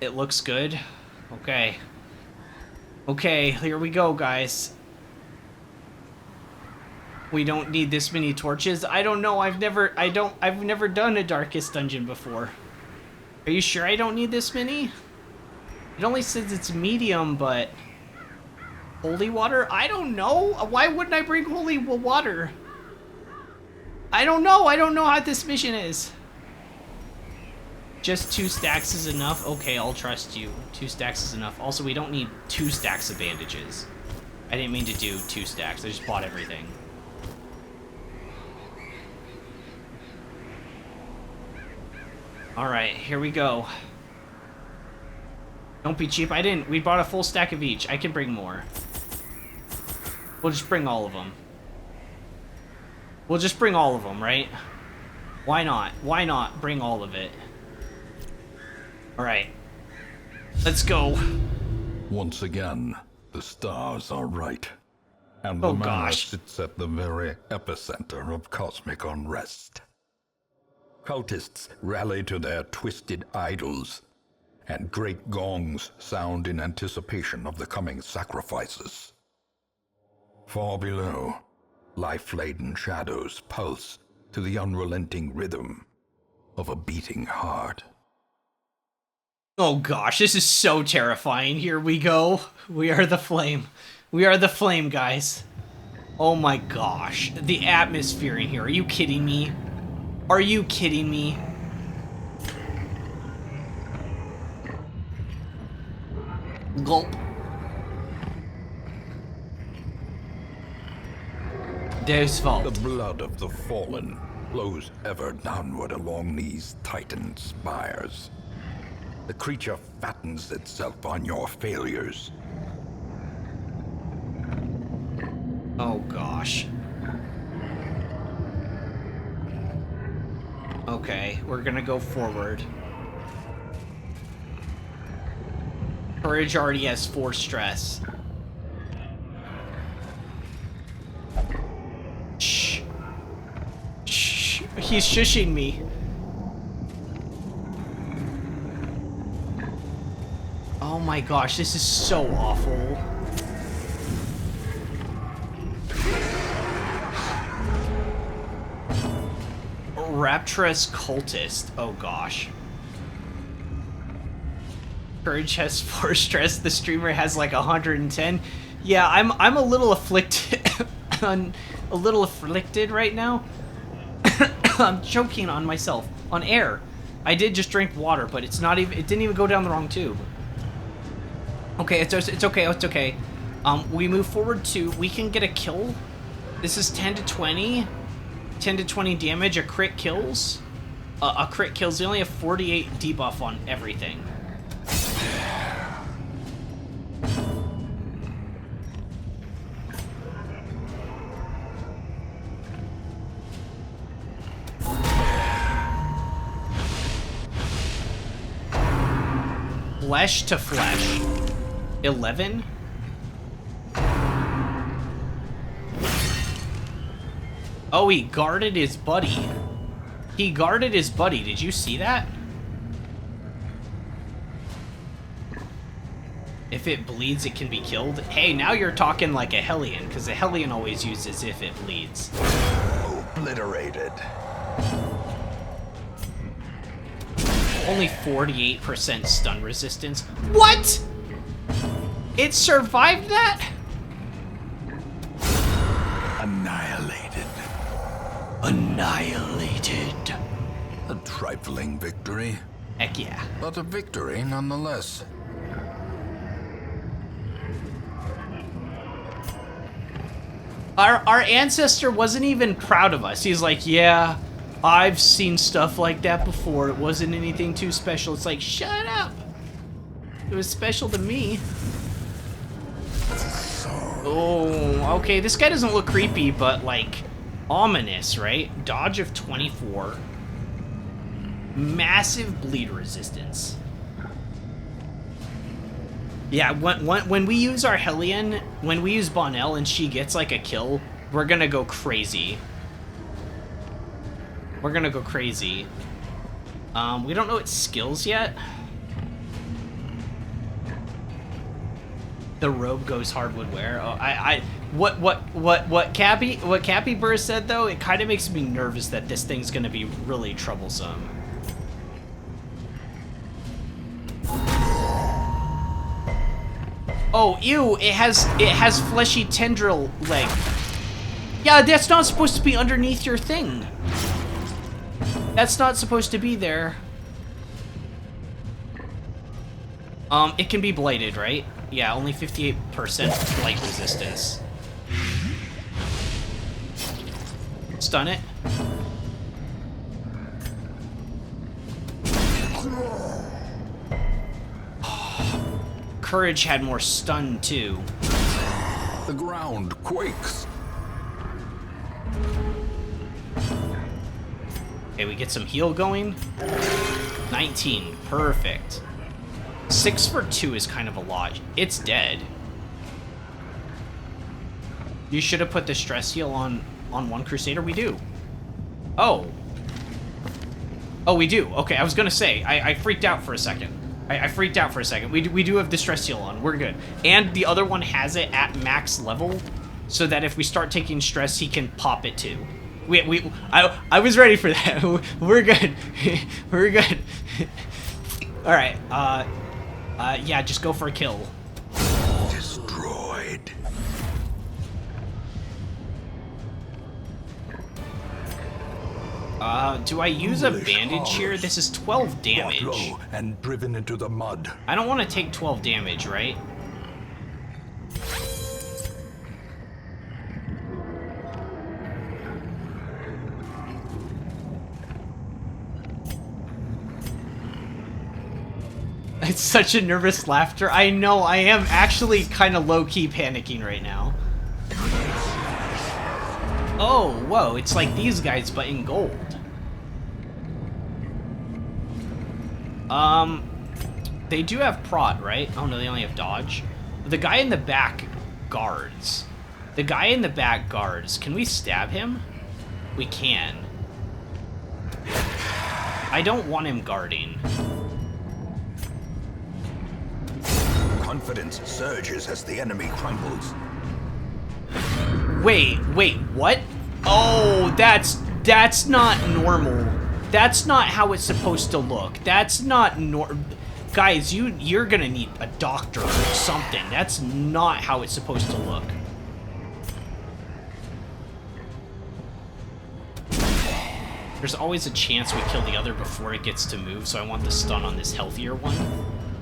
A: It looks good. Okay. Okay, here we go, guys. We don't need this many torches. I don't know. I've never done a Darkest Dungeon before. Are you sure I don't need this many? It only says it's medium, but holy water? I don't know. Why wouldn't I bring holy water? I don't know. I don't know how this mission is. Just 2 stacks is enough? Okay, I'll trust you. 2 stacks is enough. Also, we don't need 2 stacks of bandages. I didn't mean to do 2 stacks. I just bought everything. Alright, here we go. Don't be cheap. We bought a full stack of each. I can bring more. We'll just bring all of them. We'll just bring all of them, right? Why not? Why not bring all of it? Alright. Let's go.
B: Once again, the stars are right. And
A: Oh,
B: the manor
A: gosh.
B: sits at the very epicenter of cosmic unrest. Cultists rally to their twisted idols, and great gongs sound in anticipation of the coming sacrifices. Far below, life-laden shadows pulse to the unrelenting rhythm of a beating heart.
A: Oh gosh, this is so terrifying. Here we go. We are the flame. We are the flame, guys. Oh my gosh. The atmosphere in here. Are you kidding me? Are you kidding me? Gulp. There's fault.
B: The blood of the fallen flows ever downward along these titan spires. The creature fattens itself on your failures.
A: Oh gosh. Okay, we're gonna go forward. Courage already has 4 stress. Shh. Shh. He's shushing me. Oh my gosh, this is so awful. Rapturous cultist. Oh gosh. Courage has 4 stress. The streamer has like 110. Yeah, I'm a little afflicted. A little afflicted right now. I'm choking on myself on air. I did just drink water, but it's not even. It didn't even go down the wrong tube. Okay, it's okay. It's okay. We move forward to. We can get a kill. This is 10 to 20. 10 to 20 damage. A crit kills. A crit kills. They only have 48 debuff on everything. Flesh to flesh. 11? Oh, he guarded his buddy. He guarded his buddy. Did you see that? If it bleeds, it can be killed. Hey, now you're talking like a Hellion, because a Hellion always uses if it bleeds.
B: Obliterated.
A: Only 48% stun resistance. What? It survived that?
B: Annihilated.
A: Annihilated.
B: A trifling victory,
A: Heck yeah.
B: but a victory nonetheless.
A: Our ancestor wasn't even proud of us. He's like, yeah, I've seen stuff like that before. It wasn't anything too special. It's like, shut up. It was special to me. Oh, okay. This guy doesn't look creepy, but like ominous, right? Dodge of 24. Massive bleed resistance. Yeah, when we use our Hellion, when we use Bonnell and she gets like a kill, we're gonna go crazy. We're gonna go crazy. We don't know its skills yet. The robe goes hardwood wear. Oh, what Cappy Burr said though, it kind of makes me nervous that this thing's gonna be really troublesome. Oh, ew, it has fleshy tendril leg. Yeah, that's not supposed to be underneath your thing. That's not supposed to be there. It can be blighted, right? Yeah, only 58% blight resistance. Stun it. Courage had more stun too.
B: The ground quakes.
A: Okay, we get some heal going. 19, perfect. 6 for 2 is kind of a lot. It's dead. You should have put the stress heal on one Crusader. We do. Oh. Oh, we do. Okay, I was gonna say, I freaked out for a second. I freaked out for a second. We do have distress heal on. We're good. And the other one has it at max level, so that if we start taking stress, he can pop it too. I was ready for that. We're good. We're good. All right. Yeah, just go for a kill.
B: Destroyed.
A: Do I use a
C: Foolish
A: bandage here?
C: horrors.
A: This is 12
C: Brought
A: damage.
C: low and driven into the mud.
A: I don't want to take 12 damage, right? It's such a nervous laughter. I know, I am actually kind of low-key panicking right now. Oh, whoa, it's like these guys, but in gold. They do have prot, right? Oh no, they only have dodge. The guy in the back guards. The guy in the back guards. Can we stab him? We can. I don't want him guarding.
B: Confidence surges as the enemy crumbles.
A: Wait, what? Oh, that's not normal. That's not how it's supposed to look. That's not Guys, you're gonna need a doctor or something. That's not how it's supposed to look. There's always a chance we kill the other before it gets to move, so I want the stun on this healthier one.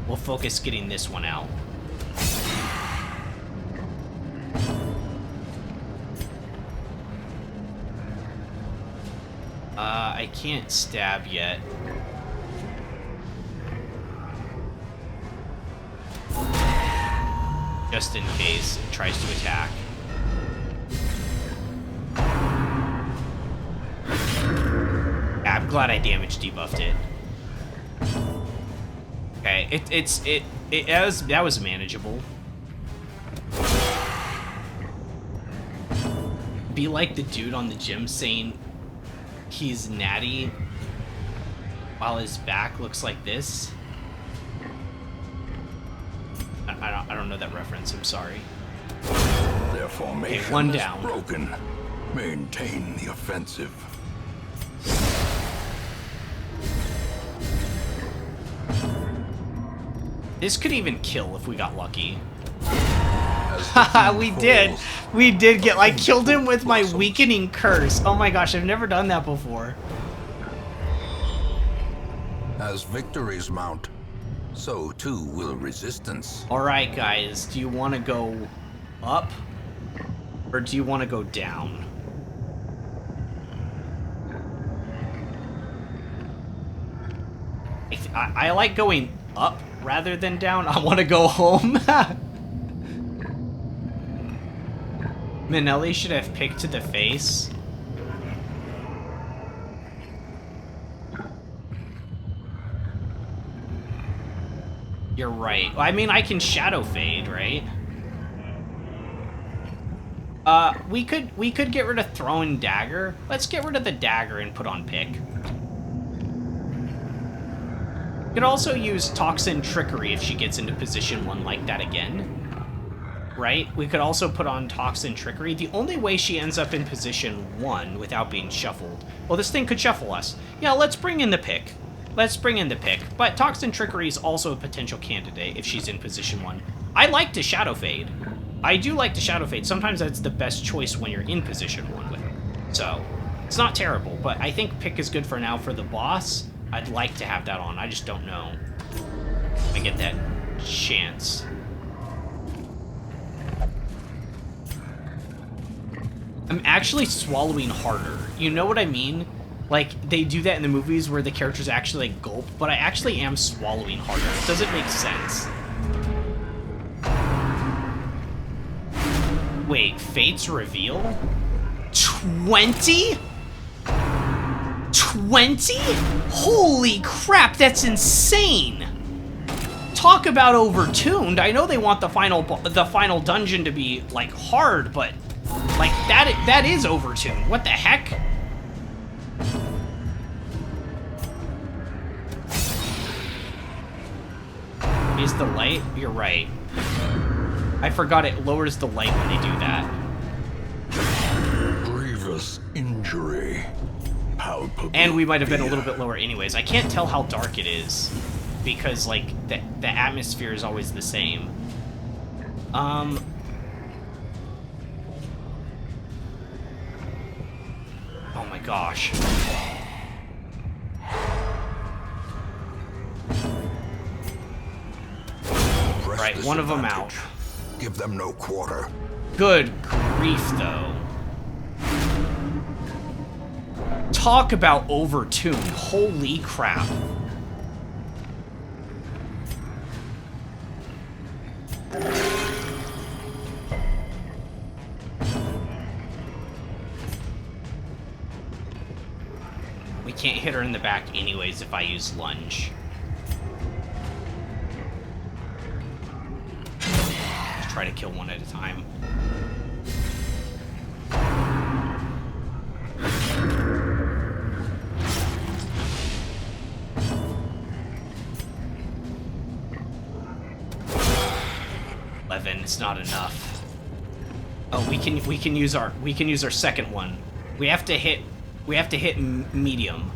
A: We'll focus getting this one out. I can't stab yet. Just in case it tries to attack. Yeah, I'm glad I damage debuffed it. Okay, that was manageable. Be like the dude on the gym saying he's natty while his back looks like this. I don't know that reference, I'm sorry.
C: Their formation
A: Okay, one
C: is
A: down.
C: broken. Maintain the offensive.
A: This could even kill if we got lucky.
B: As the
A: Haha,
B: heat
A: we did.
B: falls,
A: We did get, I killed him with my weakening curse. Oh my gosh, I've never done that before.
B: As victories mount, so too will resistance.
A: Alright guys, do you want to go up? Or do you want to go down? I like going up rather than down. I want to go home. Minelli should have picked to the face. You're right. I mean, I can shadow fade, right? We could get rid of throwing dagger. Let's get rid of the dagger and put on pick. Could also use Toxin Trickery if she gets into position 1 like that again. Right? We could also put on Toxin Trickery. The only way she ends up in position 1 without being shuffled. Well, this thing could shuffle us. Yeah, let's bring in the pick. Let's bring in the pick. But Toxin Trickery is also a potential candidate if she's in position 1. I like to Shadow Fade. I do like to Shadow Fade. Sometimes that's the best choice when you're in position 1 with her. So, it's not terrible, but I think pick is good for now for the boss. I'd like to have that on. I just don't know if I get that chance. I'm actually swallowing harder. You know what I mean? Like, they do that in the movies where the characters actually, like, gulp, but I actually am swallowing harder. It doesn't make sense. Wait, Fate's Reveal? 20? 20? Holy crap, that's insane! Talk about overtuned. I know they want the final dungeon to be, like, hard, but, like, that is overtuned. What the heck? Is the light? You're right. I forgot it lowers the light when they do that.
C: Grievous injury. Palpable
A: And we might have been a
C: fear.
A: little bit lower anyways. I can't tell how dark it is because, like, the atmosphere is always the same. Oh my gosh. Alright, one of them out.
B: Give them no quarter.
A: Good grief, though. Talk about overtuned. Holy crap. We can't hit her in the back anyways if I use lunge. Just try to kill one at a time. It's not enough. Oh, we can use our second one. We have to hit medium.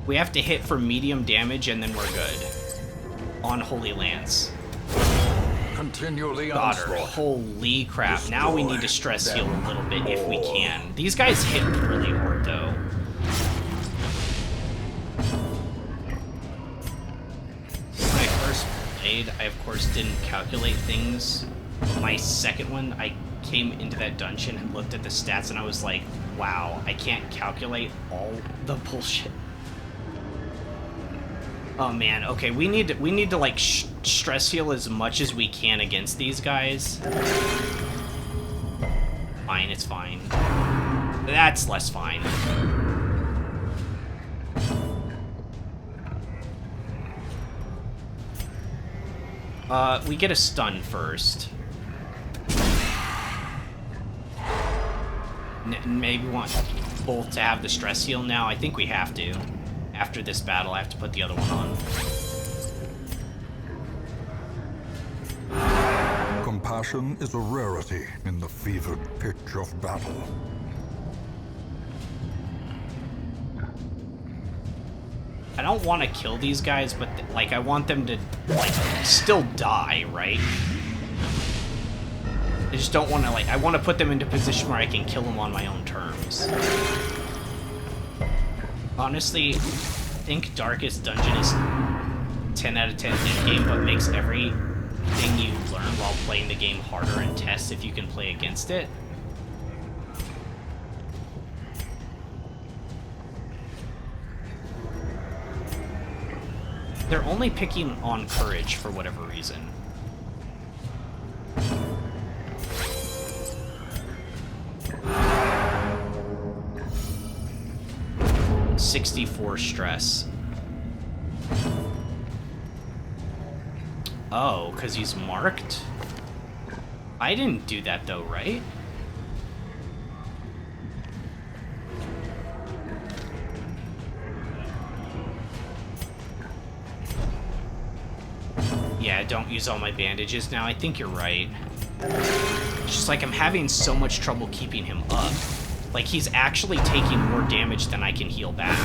A: We have to hit for medium damage and then we're good. On Holy Lance.
C: Continue the
A: Got her.
C: onslaught.
A: Holy crap. Now we need to stress heal a little bit if we can. These guys hit really hard though. When I first played, I of course didn't calculate things. My second one, I came into that dungeon and looked at the stats and I was like, wow, I can't calculate all the bullshit. Oh man, okay, we need to like stress heal as much as we can against these guys. Fine, it's fine. That's less fine. We get a stun first. Maybe we want both to have the stress heal now. I think we have to. After this battle, I have to put the other one on.
B: Compassion is a rarity in the fevered pitch of battle.
A: I don't want to kill these guys, but like I want them to like still die, right? I just don't want to like. I want to put them into a position where I can kill them on my own terms. Honestly, I think Darkest Dungeon is 10 out of 10 in game, but makes everything you learn while playing the game harder and tests if you can play against it. They're only picking on courage for whatever reason. .64 stress. Oh, because he's marked? I didn't do that though, right? Yeah, don't use all my bandages now. I think you're right. It's just like I'm having so much trouble keeping him up. Like, he's actually taking more damage than I can heal back.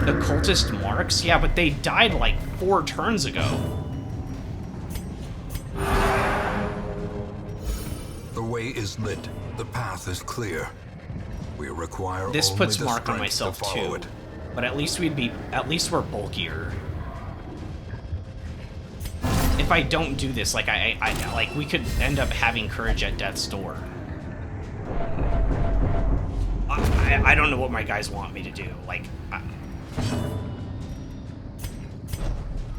A: The cultist marks? Yeah, but they died like 4 turns ago.
B: The way is lit. The path is clear. We require
A: This
B: only
A: puts
B: the
A: mark on
B: strength
A: myself
B: to follow
A: too.
B: it.
A: But at least we're bulkier. If I don't do this, like like we could end up having courage at death's door. I don't know what my guys want me to do. Like,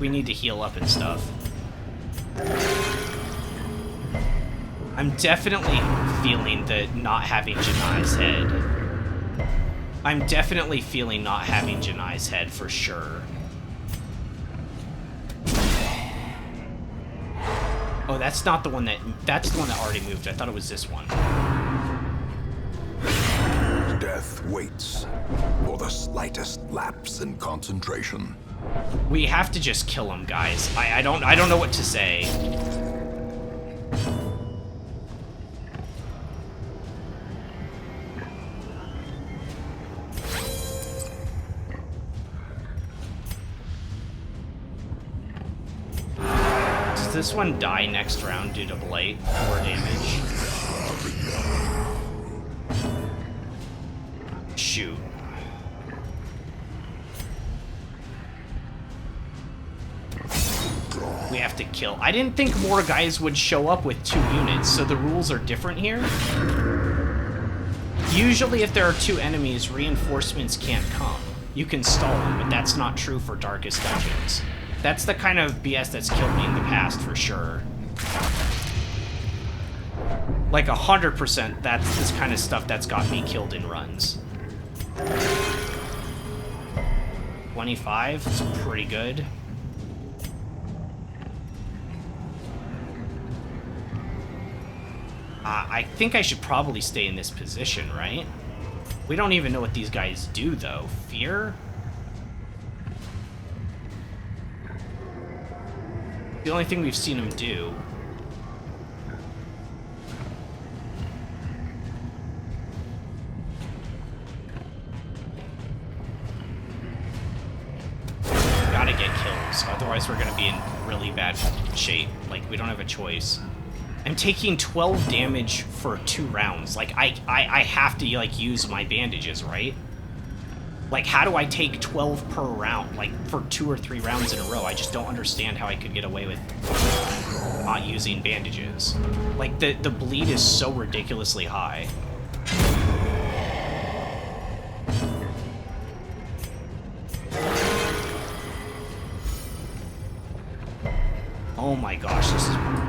A: we need to heal up and stuff. I'm definitely feeling the not having Janai's head. I'm definitely feeling not having Janai's head for sure. Oh, that's not the one that... That's the one that already moved. I thought it was this one.
C: Death waits for the slightest lapse in concentration.
A: We have to just kill him, guys. I don't know what to say. Does this one die next round due to blight or damage? domestic kill. I didn't think more guys would show up with 2 units, so the rules are different here. Usually if there are 2 enemies, reinforcements can't come. You can stall them, but that's not true for Darkest Dungeons. That's the kind of BS that's killed me in the past, for sure. Like 100%, that's this kind of stuff that's got me killed in runs. 25, it's pretty good. I think I should probably stay in this position, right? We don't even know what these guys do, though. Fear? The only thing we've seen them do. Gotta get kills, otherwise we're gonna be in really bad shape. Like, we don't have a choice. I'm taking 12 damage for 2 rounds. Like, I have to, like, use my bandages, right? Like, how do I take 12 per round? Like, for 2 or 3 rounds in a row? I just don't understand how I could get away with not using bandages. Like, the bleed is so ridiculously high. Oh my gosh, this is brutal.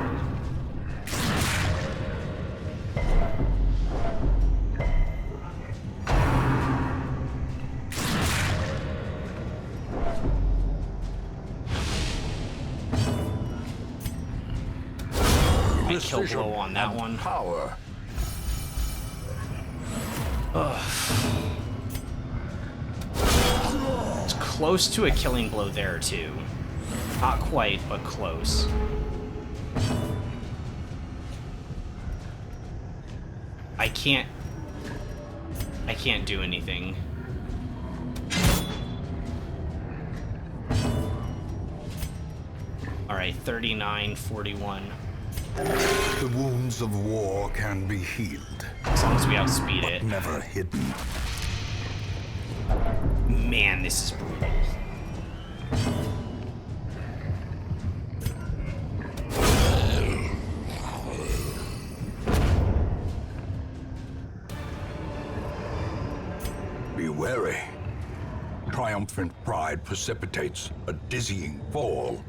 A: Kill blow on that one.
B: Power.
A: It's close to a killing blow there too. Not quite, but close. I can't do anything. All right, 39, 41.
C: The wounds of war can be healed,
A: As long as we outspeed it.
C: never hidden.
A: Man, this is brutal.
C: Be wary. Triumphant pride precipitates a dizzying fall.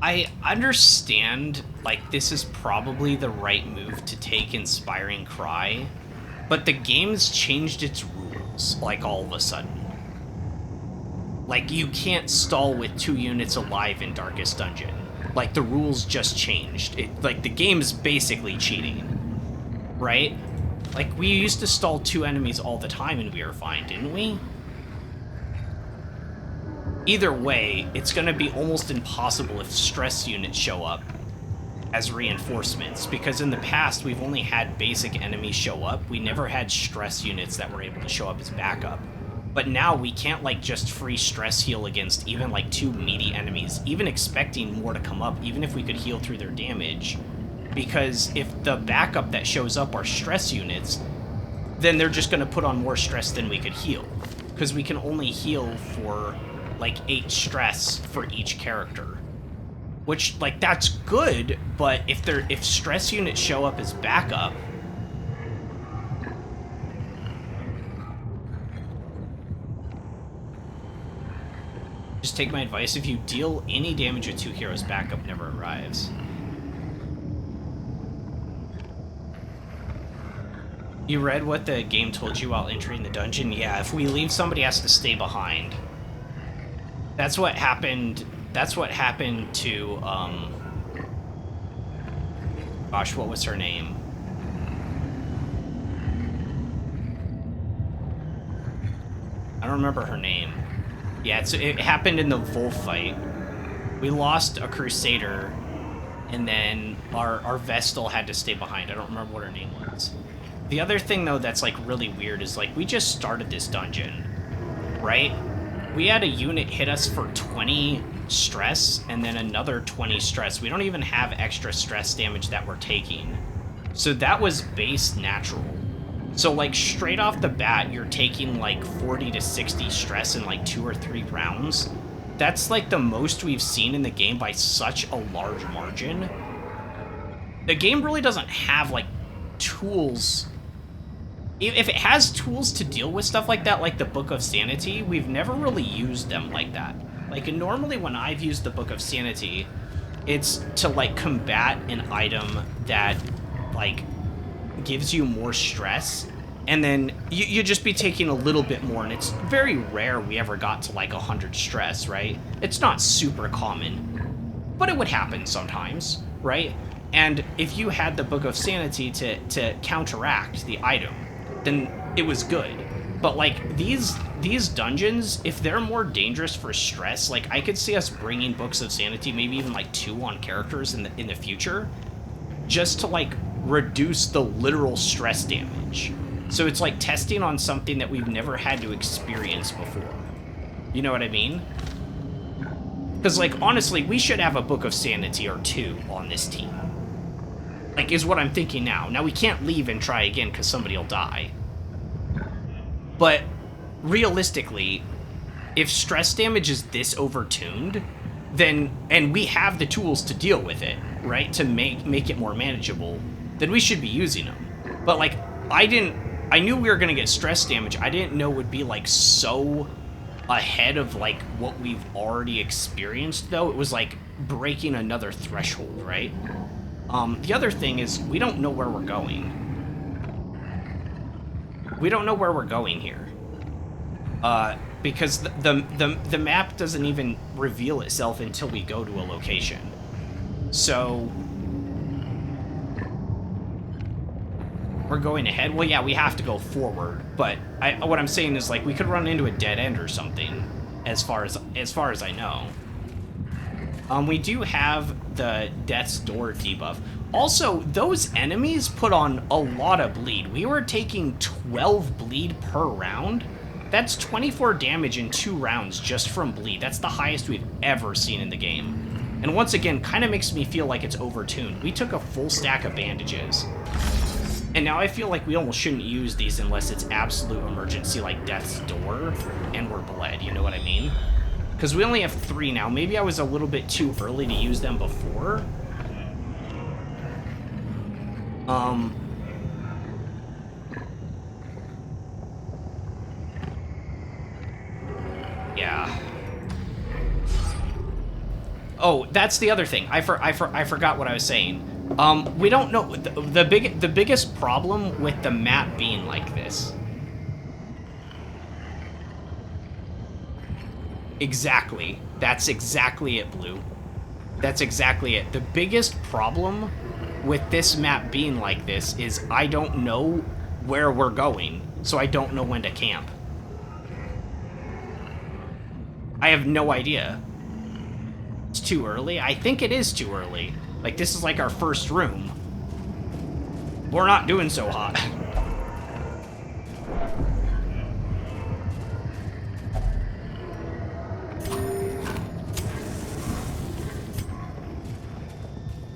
A: I understand, like, this is probably the right move to take Inspiring Cry, but the game's changed its rules, like, all of a sudden. Like, you can't stall with 2 units alive in Darkest Dungeon. Like, the rules just changed. Like, the game's basically cheating, right? Like, we used to stall 2 enemies all the time and we were fine, didn't we? Either way, it's going to be almost impossible if stress units show up as reinforcements, because in the past we've only had basic enemies show up. We never had stress units that were able to show up as backup. But now we can't, like, just free stress heal against even, like, 2 meaty enemies, even expecting more to come up, even if we could heal through their damage. Because if the backup that shows up are stress units, then they're just going to put on more stress than we could heal. Because we can only heal for, like, 8 stress for each character. Which, like, that's good, but if stress units show up as backup, just take my advice, if you deal any damage with 2 heroes, backup never arrives. You read what the game told you while entering the dungeon? Yeah, if we leave, somebody has to stay behind. That's what happened. That's what happened to, gosh, what was her name? I don't remember her name. Yeah, it happened in the Wolf fight. We lost a Crusader, and then our Vestal had to stay behind. I don't remember what her name was. The other thing, though, that's, like, really weird is, like, we just started this dungeon, right? We had a unit hit us for 20 stress, and then another 20 stress. We don't even have extra stress damage that we're taking. So that was base natural. So, like, straight off the bat, you're taking, like, 40 to 60 stress in, like, 2 or 3 rounds. That's, like, the most we've seen in the game by such a large margin. The game really doesn't have, like, tools. If it has tools to deal with stuff like that, like the Book of Sanity, we've never really used them like that. Like, normally when I've used the Book of Sanity, it's to, like, combat an item that, like, gives you more stress, and then you just be taking a little bit more, and it's very rare we ever got to, like, 100 stress, right? It's not super common, but it would happen sometimes, right? And if you had the Book of Sanity to counteract the item, then it was good. But, like, these dungeons, if they're more dangerous for stress, like, I could see us bringing Books of Sanity, maybe even, like, 2 on characters in the future, just to, like, reduce the literal stress damage. So it's like testing on something that we've never had to experience before. You know what I mean? Because, like, honestly, we should have a Book of Sanity or 2 on this team. Like, is what I'm thinking now. Now, we can't leave and try again because somebody will die. But, realistically, if stress damage is this overtuned, then, and we have the tools to deal with it, right, to make it more manageable, then we should be using them. But, like, I knew we were going to get stress damage. I didn't know it would be, like, so ahead of, like, what we've already experienced, though. It was, like, breaking another threshold, right? The other thing is, we don't know where we're going. We don't know where we're going here. Because the map doesn't even reveal itself until we go to a location. So we're going ahead. Well, yeah, we have to go forward, but what I'm saying is, like, we could run into a dead end or something, as far as I know. We do have the Death's Door debuff. Also, those enemies put on a lot of bleed. We were taking 12 bleed per round. That's 24 damage in 2 rounds just from bleed. That's the highest we've ever seen in the game. And once again, kind of makes me feel like it's overtuned. We took a full stack of bandages. And now I feel like we almost shouldn't use these unless it's absolute emergency, like Death's Door, and we're bled, you know what I mean? Because we only have 3 now. Maybe I was a little bit too early to use them before. Yeah. Oh, that's the other thing. I forgot what I was saying. We don't know the biggest problem with the map being like this. Exactly. That's exactly it, Blue. That's exactly it. The biggest problem with this map being like this is I don't know where we're going, so I don't know when to camp. I have no idea. It's too early? I think it is too early. Like, this is like our first room. We're not doing so hot.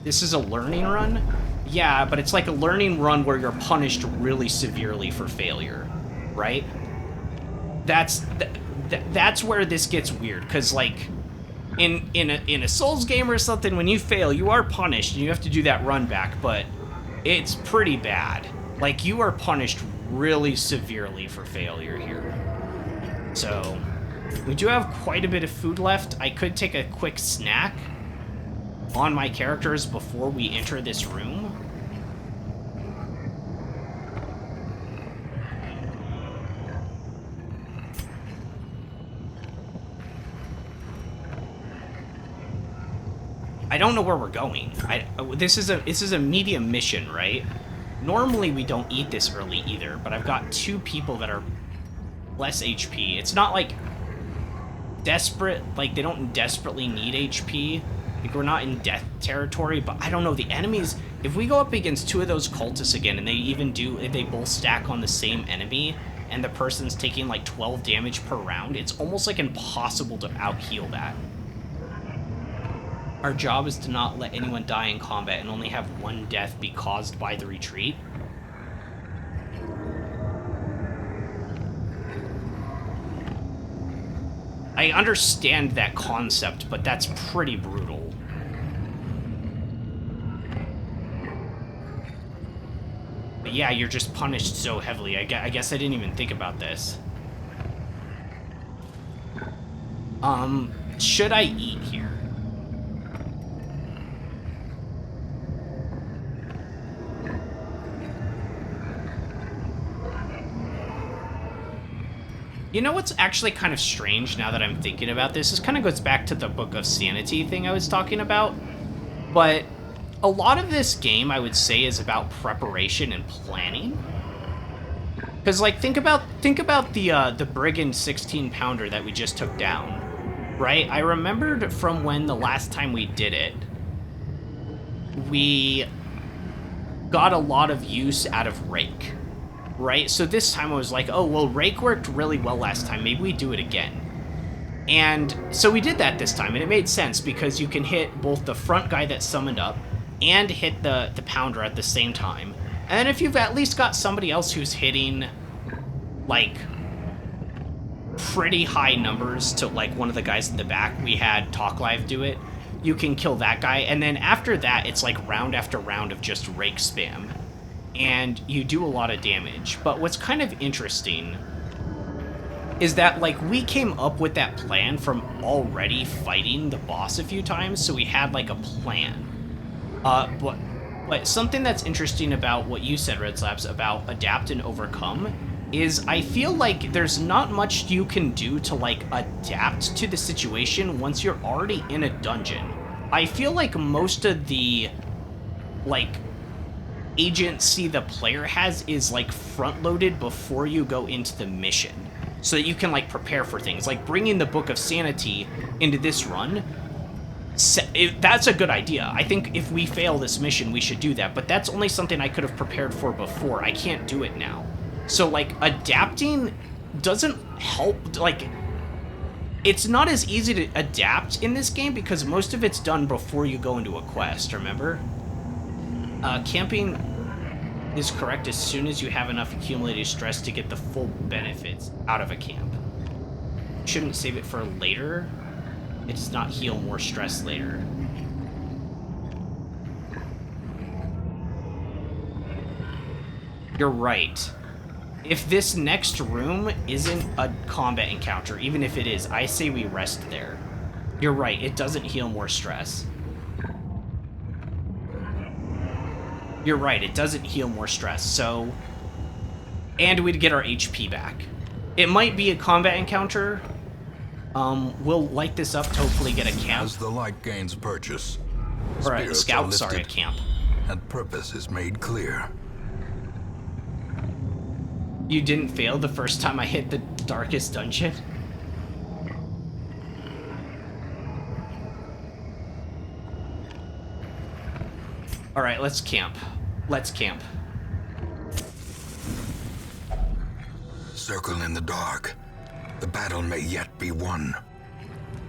A: This is a learning run? Yeah, but it's like a learning run where you're punished really severely for failure, right? That's where this gets weird, because, like, in a Souls game or something, when you fail, you are punished, and you have to do that run back, but it's pretty bad. Like, you are punished really severely for failure here. So, we do have quite a bit of food left. I could take a quick snack on my characters before we enter this room. I don't know where we're going. This is a medium mission, right? Normally we don't eat this early either, but I've got 2 people that are less HP. It's not like desperate, like, they don't desperately need HP. Like, we're not in death territory, but I don't know, the enemies, if we go up against 2 of those cultists again, and if they both stack on the same enemy, and the person's taking, like, 12 damage per round, it's almost, like, impossible to out-heal that. Our job is to not let anyone die in combat and only have 1 death be caused by the retreat. I understand that concept, but that's pretty brutal. But yeah, you're just punished so heavily. I guess I didn't even think about this. Should I eat here? You know what's actually kind of strange now that I'm thinking about this? This kind of goes back to the Book of Sanity thing I was talking about. But a lot of this game, I would say, is about preparation and planning. Because, like, think about the Brigand 16-pounder that we just took down, right? I remembered from when the last time we did it, we got a lot of use out of Rake. Right? So this time I was like, oh, well, Rake worked really well last time. Maybe we do it again. And so we did that this time, and it made sense because you can hit both the front guy that summoned up and hit the pounder at the same time. And then if you've at least got somebody else who's hitting, like, pretty high numbers to, like, one of the guys in the back, we had Talk Live do it, you can kill that guy. And then after that, it's like round after round of just Rake spam. And you do a lot of damage. But what's kind of interesting is that, like, we came up with that plan from already fighting the boss a few times, so we had, like, a plan. But something that's interesting about what you said, Red Slabs, about adapt and overcome, is I feel like there's not much you can do to, like, adapt to the situation once you're already in a dungeon. I feel like most of the, like, agency the player has is, like, front-loaded before you go into the mission, so that you can, like, prepare for things. Like, bringing the Book of Sanity into this run, that's a good idea. I think if we fail this mission, we should do that, but that's only something I could have prepared for before. I can't do it now. So, like, adapting doesn't help, like, it's not as easy to adapt in this game because most of it's done before you go into a quest, remember? Camping is correct as soon as you have enough accumulated stress to get the full benefits out of a camp. Shouldn't save it for later. It does not heal more stress later. You're right. If this next room isn't a combat encounter, even if it is, I say we rest there. You're right, it doesn't heal more stress. You're right, it doesn't heal more stress, so... And we'd get our HP back. It might be a combat encounter. We'll light this up to hopefully get a camp.
C: As the light gains purchase,
A: Or a
C: spirits
A: scout,
C: are
A: sorry, a
C: lifted,
A: camp.
C: and purpose is made clear.
A: You didn't fail the first time I hit the darkest dungeon? Alright, let's camp. Let's camp.
C: Circle in the dark. The battle may yet be won.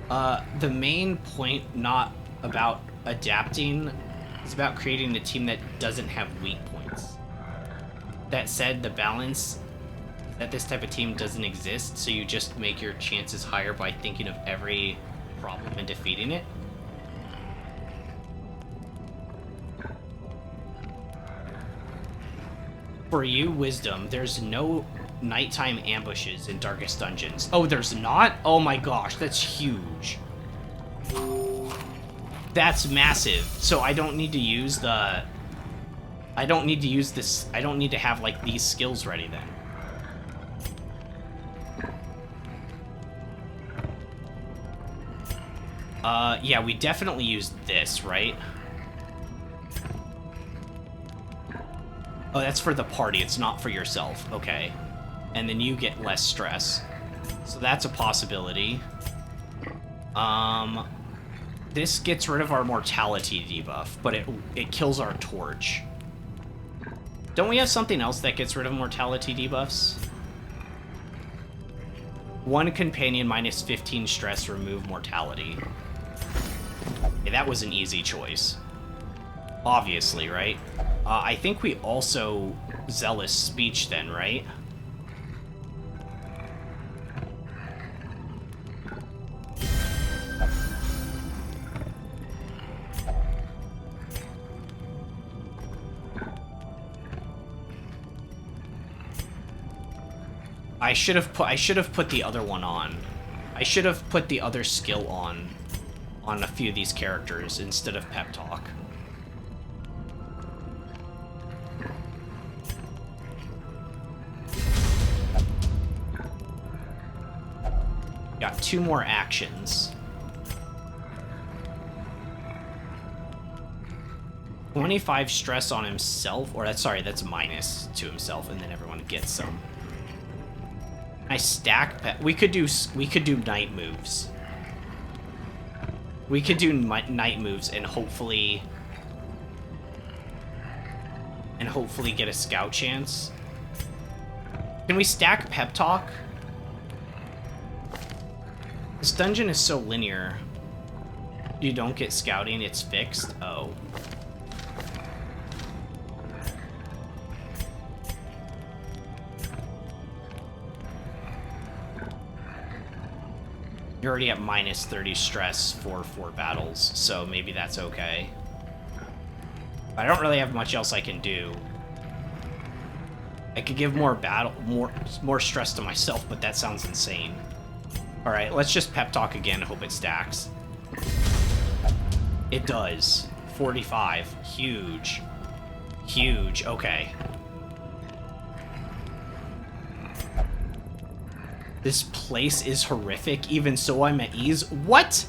A: The main point, not about adapting, is about creating a team that doesn't have weak points. That said, the balance that this type of team doesn't exist, so you just make your chances higher by thinking of every problem and defeating it. For you, Wisdom, there's no nighttime ambushes in Darkest Dungeons. Oh, there's not? Oh my gosh, that's huge. That's massive. So I don't need to use the... I don't need to use this... I don't need to have, like, these skills ready then. Yeah, we definitely use this, right? Oh, that's for the party, it's not for yourself. Okay. And then you get less stress. So that's a possibility. This gets rid of our mortality debuff, but it kills our torch. Don't we have something else that gets rid of mortality debuffs? One companion minus 15 stress, remove mortality. Okay, that was an easy choice. Obviously, right? I think we also zealous speech then, right? I should have put the other one on. I should have put the other skill on a few of these characters instead of pep talk. Got 2 more actions. 25 stress on himself, or that's minus to himself, and then everyone gets some. I stack. We could do night moves. We could do night moves and hopefully get a scout chance. Can we stack pep talk? This dungeon is so linear. You don't get scouting, it's fixed. Oh. You're already at minus 30 stress for 4 battles, so maybe that's okay. But I don't really have much else I can do. I could give more stress to myself, but that sounds insane. Alright, let's just pep talk again, hope it stacks. It does. 45. Huge. Huge. Okay. This place is horrific, even so I'm at ease. What?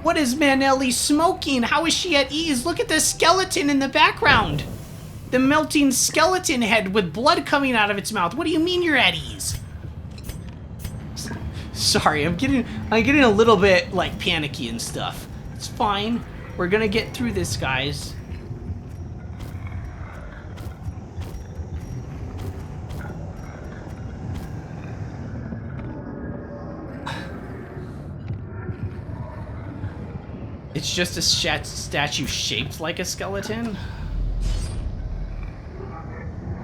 A: What is Manelli smoking? How is she at ease? Look at the skeleton in the background. The melting skeleton head with blood coming out of its mouth. What do you mean you're at ease? Sorry, I'm getting a little bit, like, panicky and stuff. It's fine. We're gonna get through this, guys. It's just a statue shaped like a skeleton.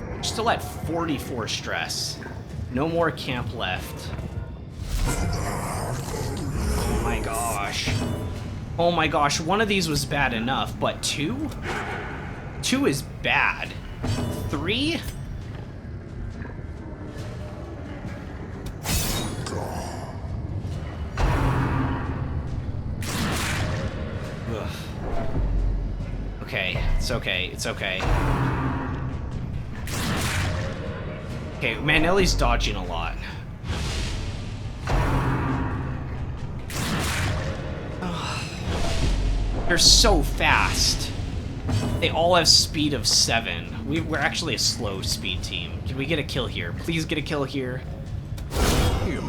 A: We're still at 44 stress. No more camp left. Oh my gosh. Oh my gosh, one of these was bad enough, but 2? 2 is bad. 3? Okay, it's okay, it's okay. Okay, Manelli's dodging a lot. They're so fast. They all have speed of 7. We're actually a slow speed team. Can we get a kill here? Please get a kill here.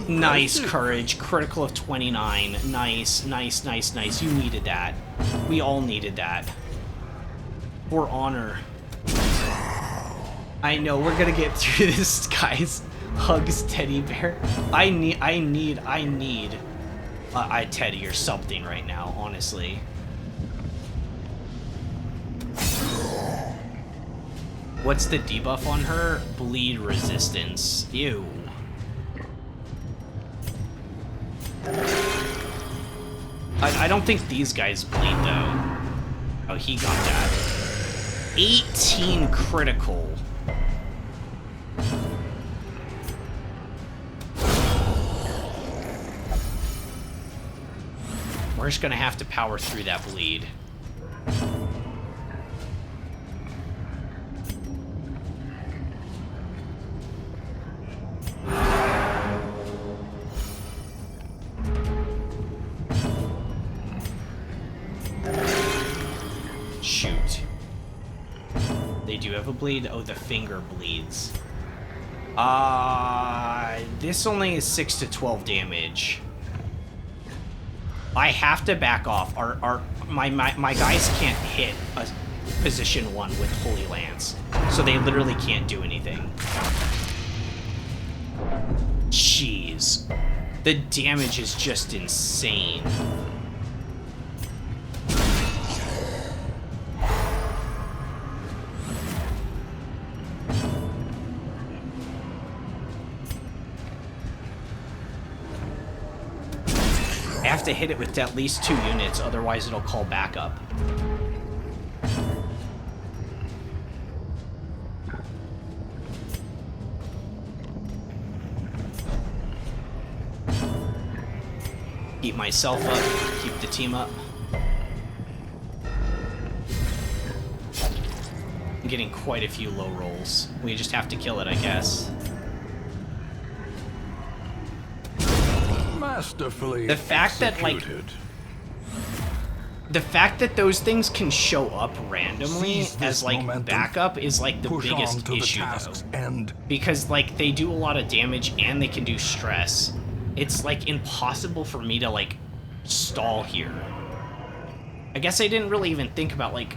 A: Nice courage. Critical of 29. Nice, nice, nice, nice. You needed that. We all needed that. For honor. I know, we're gonna get through this, guys. Hugs teddy bear. I need a teddy or something right now, honestly. What's the debuff on her? Bleed resistance. Ew. I don't think these guys bleed, though. Oh, he got that. 18 critical. We're just gonna have to power through that bleed. Shoot. They do have a bleed? Oh, the finger bleeds. This only is 6 to 12 damage. I have to back off. My guys can't hit a position 1 with Holy Lance, so they literally can't do anything. Jeez. The damage is just insane. I have to hit it with at least 2 units, otherwise it'll call backup. Keep myself up, keep the team up. I'm getting quite a few low rolls. We just have to kill it, I guess.
C: Masterfully
A: The fact that, like, the fact that those things can show up randomly
C: Seize this
A: as, like,
C: momentum.
A: backup is, like, the
C: Push on
A: biggest
C: to the
A: issue,
C: task's
A: though.
C: end.
A: Because, like, they do a lot of damage and they can do stress. It's, like, impossible for me to, like, stall here. I guess I didn't really even think about, like...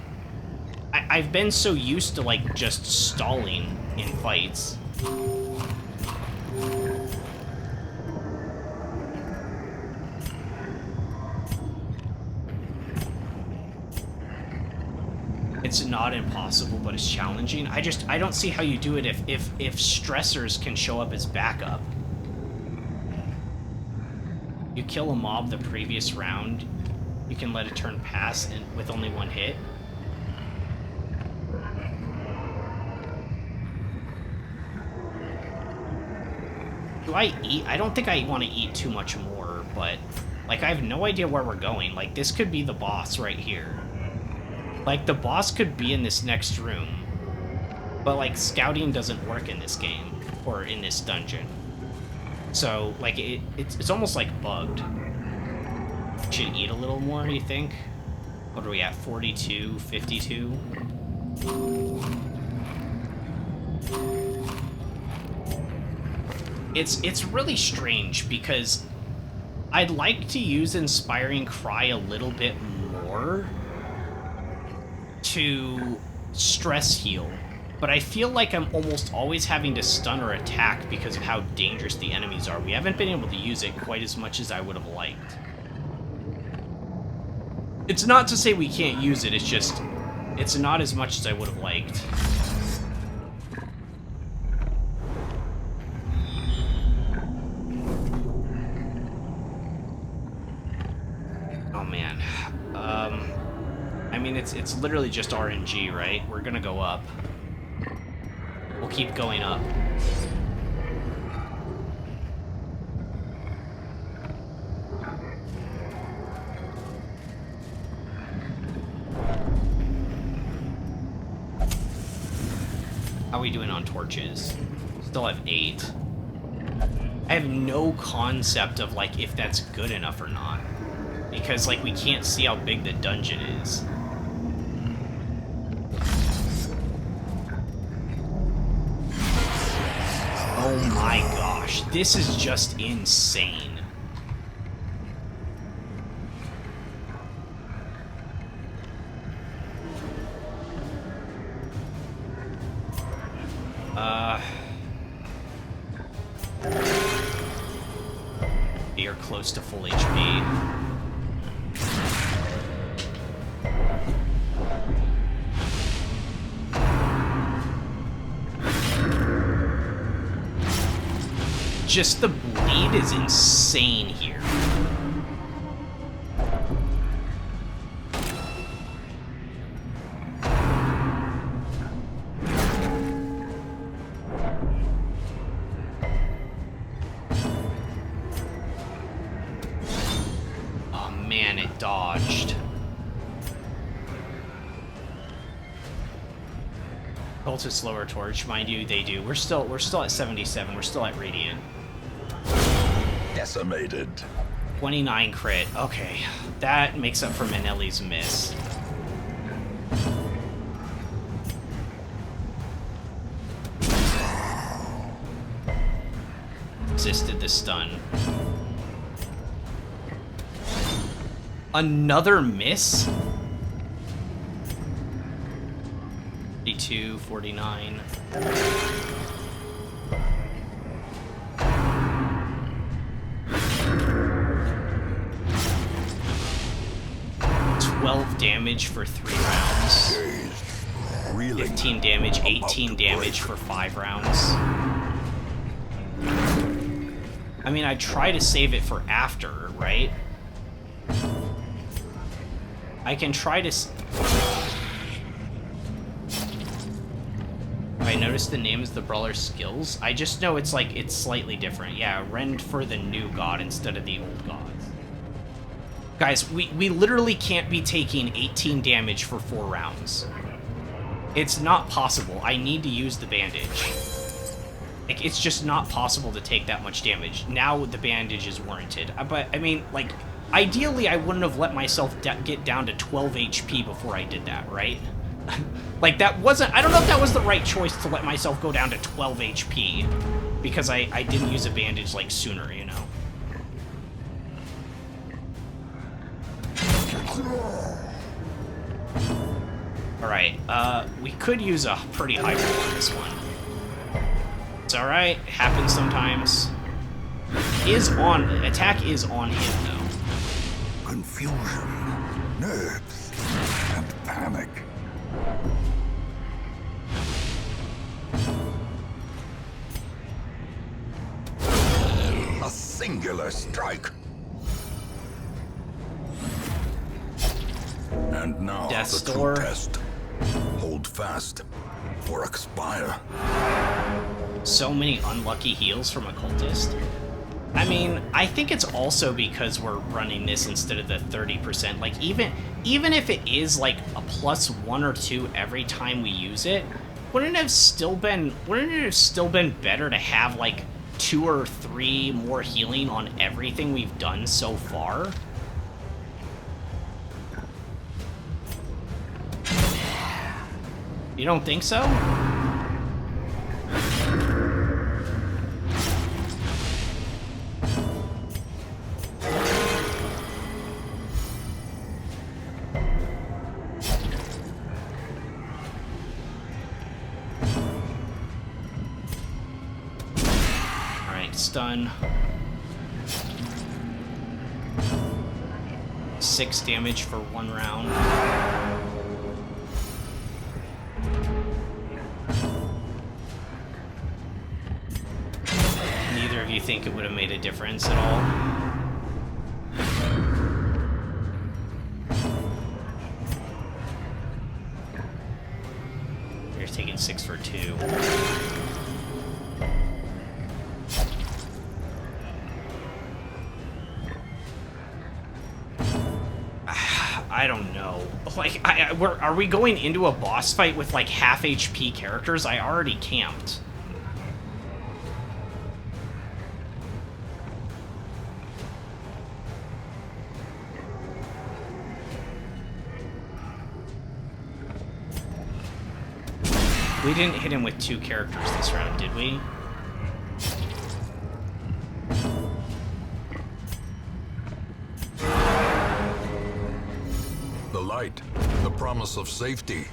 A: I've been so used to, like, just stalling in fights. It's not impossible, but it's challenging. I don't see how you do it if stressors can show up as backup. You kill a mob the previous round, you can let a turn pass and with only 1 hit. Do I eat? I don't think I want to eat too much more, but like I have no idea where we're going. Like this could be the boss right here. Like, the boss could be in this next room, but, like, scouting doesn't work in this game, or in this dungeon. So, like, it's almost, like, bugged. Should eat a little more, you think? What are we at, 42, 52? It's really strange, because I'd like to use Inspiring Cry a little bit more, to stress heal, but I feel like I'm almost always having to stun or attack because of how dangerous the enemies are. We haven't been able to use it quite as much as I would have liked. It's not to say we can't use it, it's just, it's not as much as I would have liked. Oh man. I mean, it's literally just RNG, right? We're gonna go up. We'll keep going up. How are we doing on torches? Still have 8. I have no concept of, like, if that's good enough or not. Because, like, we can't see how big the dungeon is. Oh my gosh, this is just insane. You're close to full HP. Just the bleed is insane here. Oh man, it dodged. Ultra slower torch, mind you, they do. We're still at 77. We're still at Radiant.
C: Decimated.
A: 29 crit. Okay, that makes up for Manelli's miss. Resisted the stun. Another miss? 52, 49. Damage for 3 rounds.
C: Reeling.
A: 15 damage, 18 damage for 5 rounds. I mean, I try to save it for after, right? I can try to... I noticed the name is the Brawler skills. I just know it's like, it's slightly different. Yeah, rend for the new god instead of the old gods. Guys, we literally can't be taking 18 damage for 4 rounds. It's not possible. I need to use the bandage. Like, it's just not possible to take that much damage. Now the bandage is warranted. But, I mean, like, ideally I wouldn't have let myself get down to 12 HP before I did that, right? Like, that wasn't... I don't know if that was the right choice to let myself go down to 12 HP. Because I didn't use a bandage, like, sooner, you know? Alright, we could use a pretty high roll on this one. It's alright, it happens sometimes. Attack is on him, though.
C: Confusion, nerves, and panic. A singular strike. And now
A: Death's
C: the
A: Door.
C: true test. Hold fast or expire.
A: So many unlucky heals from Occultist. I mean, I think it's also because we're running this instead of the 30%. Like, even if it is like a +1 or 2 every time we use it, wouldn't it have still been better to have like 2 or 3 more healing on everything we've done so far? You don't think so? Alright, stun. 6 damage for 1 round. Do you think it would have made a difference at all? You're taking 6 for 2. I don't know. Like, are we going into a boss fight with like half HP characters? I already camped. We didn't hit him with 2 characters this round, did we?
C: The light, the promise of safety.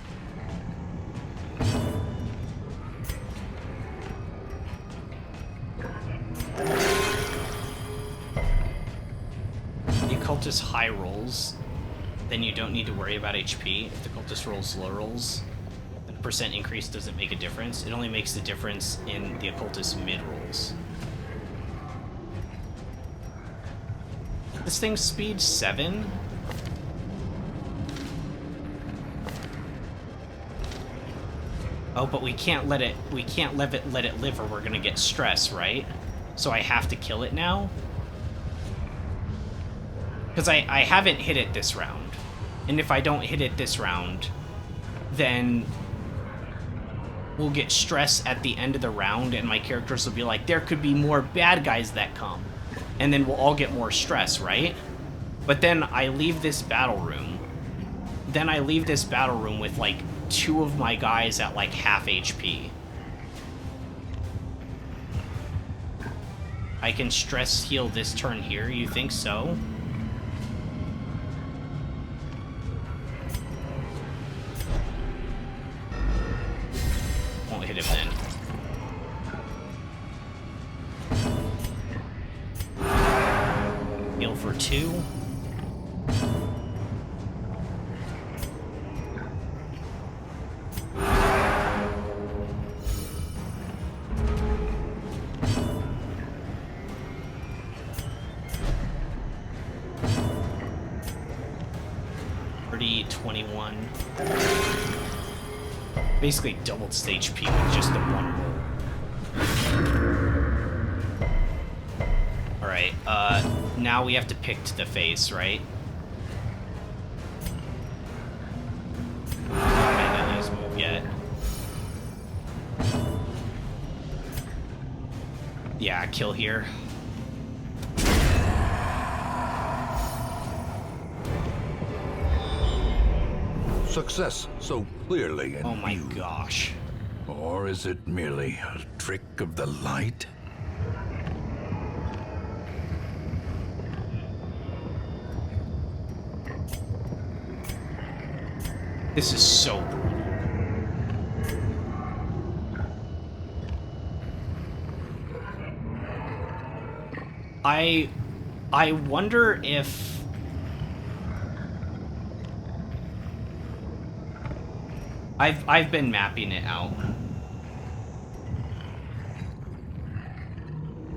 A: The Occultist high rolls, then you don't need to worry about HP. If the Cultist rolls low rolls, the percent increase doesn't make a difference. It only makes the difference in the Occultist mid rolls. This thing's speed 7? Oh, but we can't let it live or we're gonna get stress, right? So I have to kill it now? Because I haven't hit it this round. And if I don't hit it this round, then we'll get stress at the end of the round and my characters will be like, there could be more bad guys that come. And then we'll all get more stress, right? But then I leave this battle room. Then I leave this battle room with like 2 of my guys at like half HP. I can stress heal this turn here, you think so? won't hit him then. Heal for 2. Basically doubled its HP with just the one roll. Alright, now we have to pick to the face, right? Not made his move yet. Yeah, kill here.
C: Success so clearly in
A: Oh my
C: view.
A: gosh.
C: Or is it merely a trick of the light?
A: This is so brutal. I wonder if I've been mapping it out.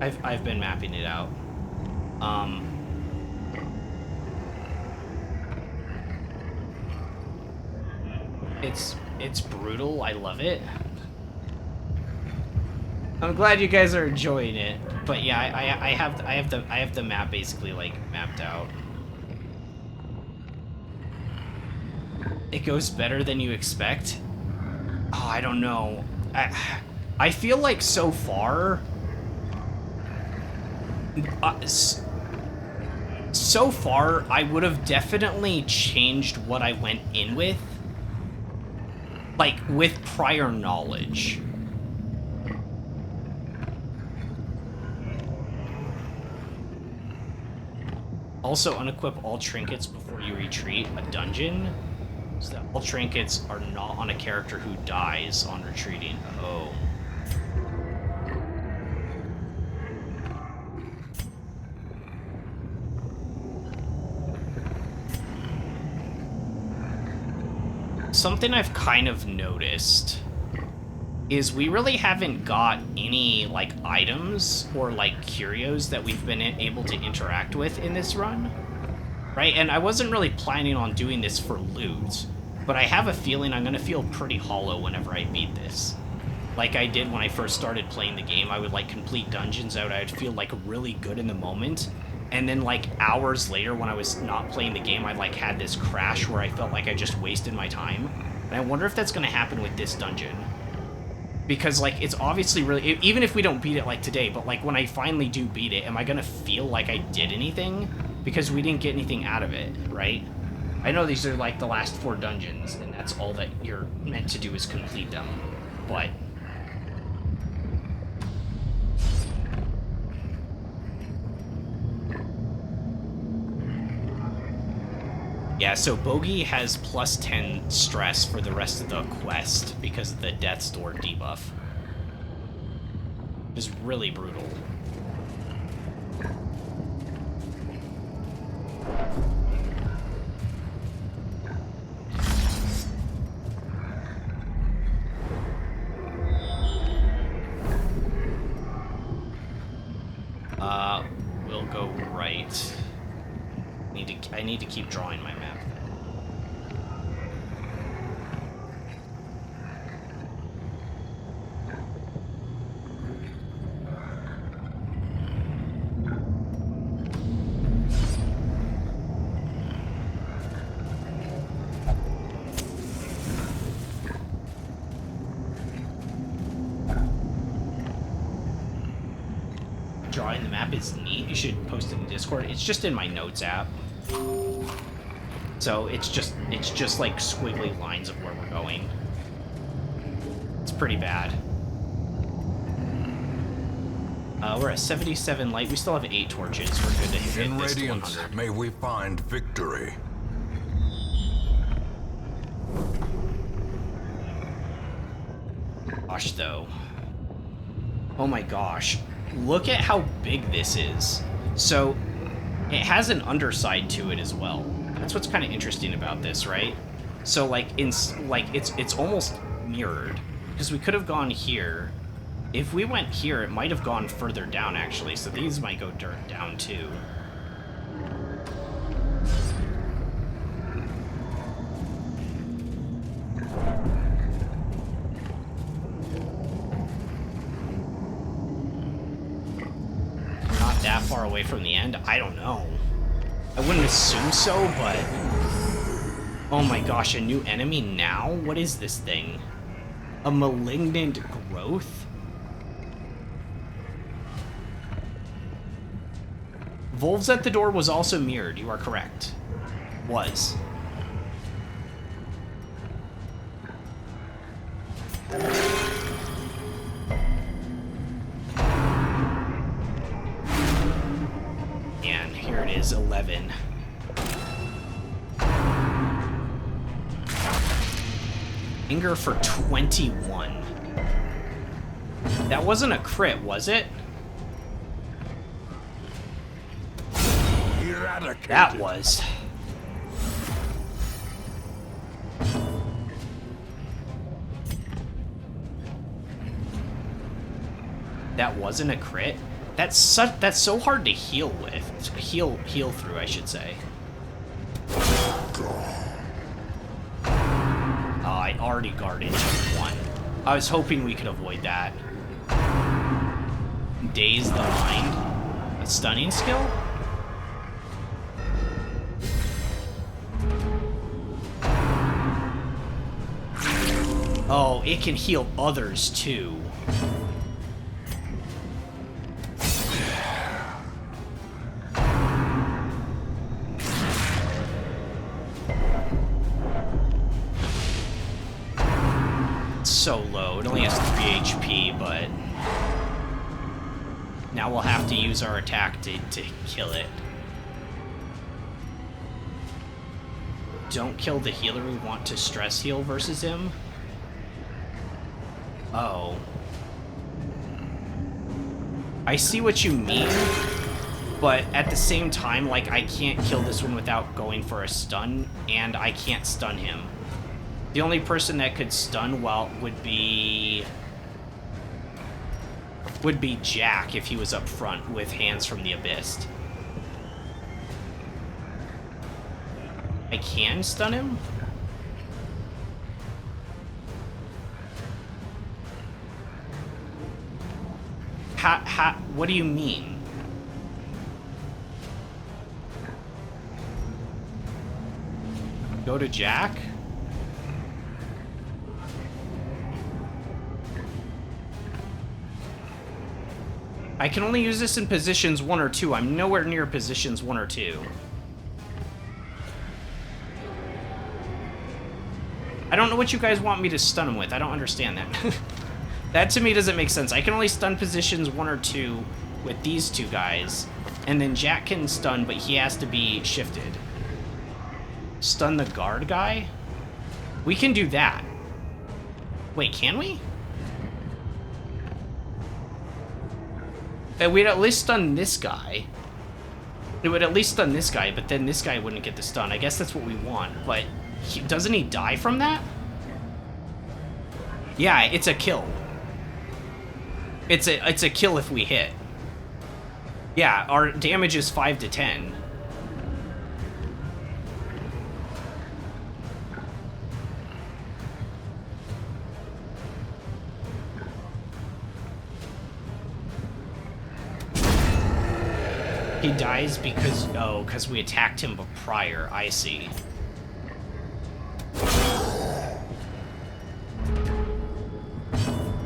A: I've been mapping it out. It's brutal. I love it. I'm glad you guys are enjoying it. But yeah, I have the map basically like mapped out. It goes better than you expect. Oh, I don't know. I feel like so far, I would have definitely changed what I went in with, like with prior knowledge. Also, unequip all trinkets before you retreat a dungeon, so that all trinkets are not on a character who dies on retreating. Oh. Something I've kind of noticed is we really haven't got any, like, items or, like, curios that we've been able to interact with in this run, right? And I wasn't really planning on doing this for loot, but I have a feeling I'm gonna feel pretty hollow whenever I beat this. Like I did when I first started playing the game, I would, like, complete dungeons out, I would feel, like, really good in the moment, and then, like, hours later when I was not playing the game, I, like, had this crash where I felt like I just wasted my time. And I wonder if that's gonna happen with this dungeon. Because, like, it's obviously really... Even if we don't beat it, like, today, but, like, when I finally do beat it, am I gonna feel like I did anything? Because we didn't get anything out of it, right? I know these are, like, the last 4 dungeons, and that's all that you're meant to do is complete them. But... yeah, so Bogey has plus 10 stress for the rest of the quest because of the Death's Door debuff. Which is really brutal. We'll go right. I need to keep drawing my map. Drawing the map is neat. You should post it in Discord. It's just in my notes app. So it's just like squiggly lines of where we're going. It's pretty bad. We're at 77 light. We still have 8 torches. We're good to hit
C: In
A: this to
C: Radiance,
A: 100.
C: may we find victory.
A: Gosh, though. Oh my gosh. Look at how big this is. So, it has an underside to it as well. That's what's kind of interesting about this, right? So, like, it's almost mirrored. Because we could have gone here. If we went here, it might have gone further down, actually. So these might go down, too. Not that far away from the end? I don't know. I wouldn't assume so, but... Oh my gosh, a new enemy now? What is this thing? A malignant growth? Wolves at the Door was also mirrored, you are correct. Was. And here it is, 11. Anger for 21. That wasn't a crit, was it? That was. That wasn't a crit? That's so hard to heal with. Heal through, I should say. I already guarded one. I was hoping we could avoid that. Daze the Mind. A stunning skill? Oh, it can heal others too. It's so low. It only has 3 HP, but now we'll have to use our attack to kill it. Don't kill the healer, we want to stress heal versus him. Oh. I see what you mean, but at the same time, like, I can't kill this one without going for a stun, and I can't stun him. The only person that could stun would be Jack if he was up front with Hands from the Abyss. I can stun him? What do you mean? Go to Jack? I can only use this in positions 1 or 2. I'm nowhere near positions 1 or 2. I don't know what you guys want me to stun him with. I don't understand that. That to me doesn't make sense. I can only stun positions 1 or 2 with these two guys. And then Jack can stun, but he has to be shifted. Stun the guard guy? We can do that. Wait, can we? We'd at least stun this guy. It would at least stun this guy, but then this guy wouldn't get the stun. I guess that's what we want, but doesn't he die from that? Yeah, it's a kill. It's a kill if we hit. Yeah, our damage is 5 to 10. He dies because we attacked him prior. I see.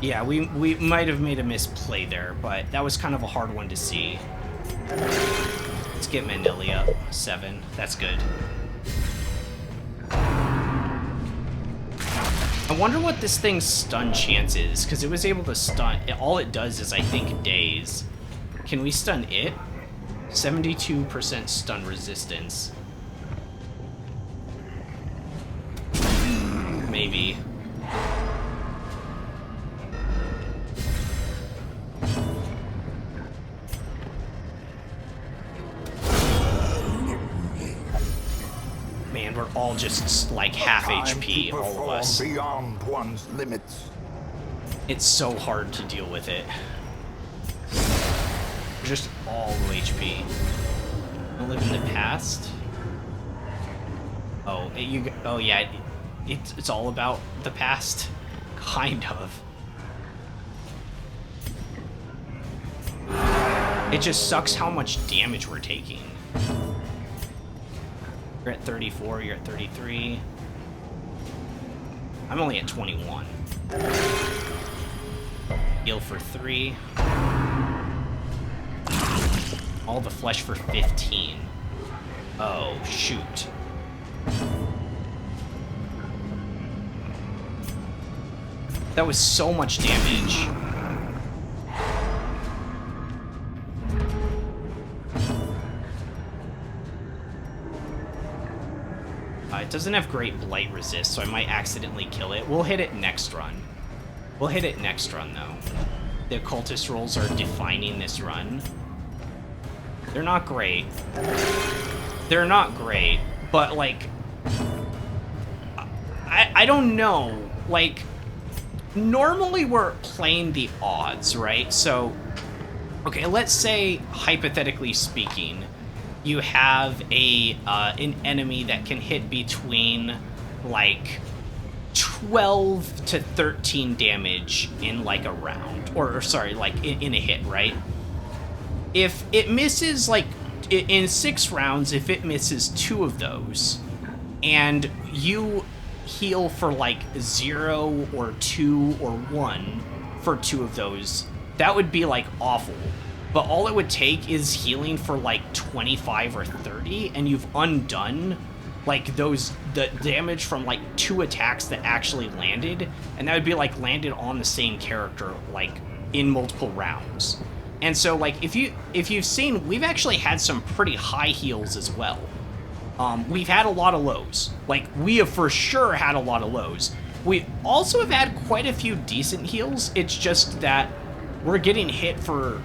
A: Yeah, we might have made a misplay there, but that was kind of a hard one to see. Let's get Manili up. 7. That's good. I wonder what this thing's stun chance is, because it was able to stun. All it does is, I think, daze. Can we stun it? 72% stun resistance. all just like half
B: Time
A: HP,
B: to
A: all of
B: perform
A: us.
B: beyond one's limits.
A: It's so hard to deal with it. We're just all low HP. Don't live in the past. Oh, oh yeah, it's all about the past, kind of. It just sucks how much damage we're taking. You're at 34, you're at 33. I'm only at 21. Heal for 3. All the flesh for 15. Oh, shoot. That was so much damage. It doesn't have great blight resist, so I might accidentally kill it. We'll hit it next run. We'll hit it next run, though. The cultist rolls are defining this run. They're not great. They're not great, but, like... I don't know. Like, normally we're playing the odds, right? So, okay, let's say, hypothetically speaking, you have an enemy that can hit between, like, 12 to 13 damage in, like, a round. Or sorry, like, in a hit, right? If it misses, like, in 6 rounds, if it misses 2 of those, and you heal for, like, 0 or 2 or 1 for 2 of those, that would be, like, awful. But all it would take is healing for like 25 or 30, and you've undone like the damage from like 2 attacks that actually landed, and that would be like landed on the same character like in multiple rounds. And so like if you've seen, we've actually had some pretty high heals as well. We've had a lot of lows. Like we have for sure had a lot of lows. We also have had quite a few decent heals. It's just that we're getting hit for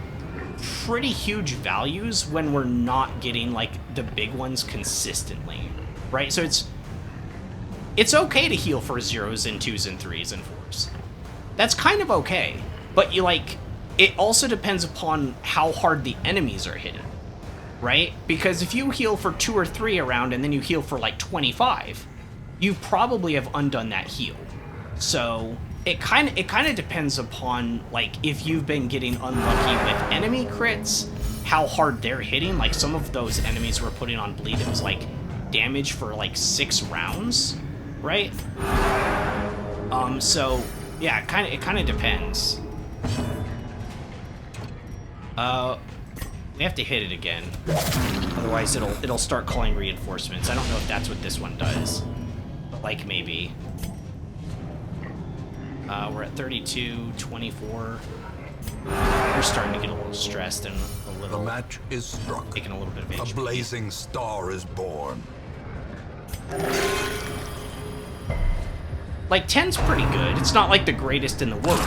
A: pretty huge values when we're not getting like the big ones consistently, right? So it's okay to heal for 0s and 2s and 3s and 4s. That's kind of okay, but you like it also depends upon how hard the enemies are hitting, right? Because if you heal for 2 or 3 around and then you heal for like 25, you probably have undone that heal. So it kind of depends upon like if you've been getting unlucky with enemy crits, how hard they're hitting. Like some of those enemies were putting on bleed. It was like damage for like 6 rounds, right? So yeah, it kind of depends. We have to hit it again, otherwise it'll start calling reinforcements. I don't know if that's what this one does, but like maybe. We're at 32, 24. We're starting to get a little stressed and a little...
C: The match is struck.
A: Taking a little bit of HP.
C: A blazing star is born.
A: Like, 10's pretty good. It's not like the greatest in the world.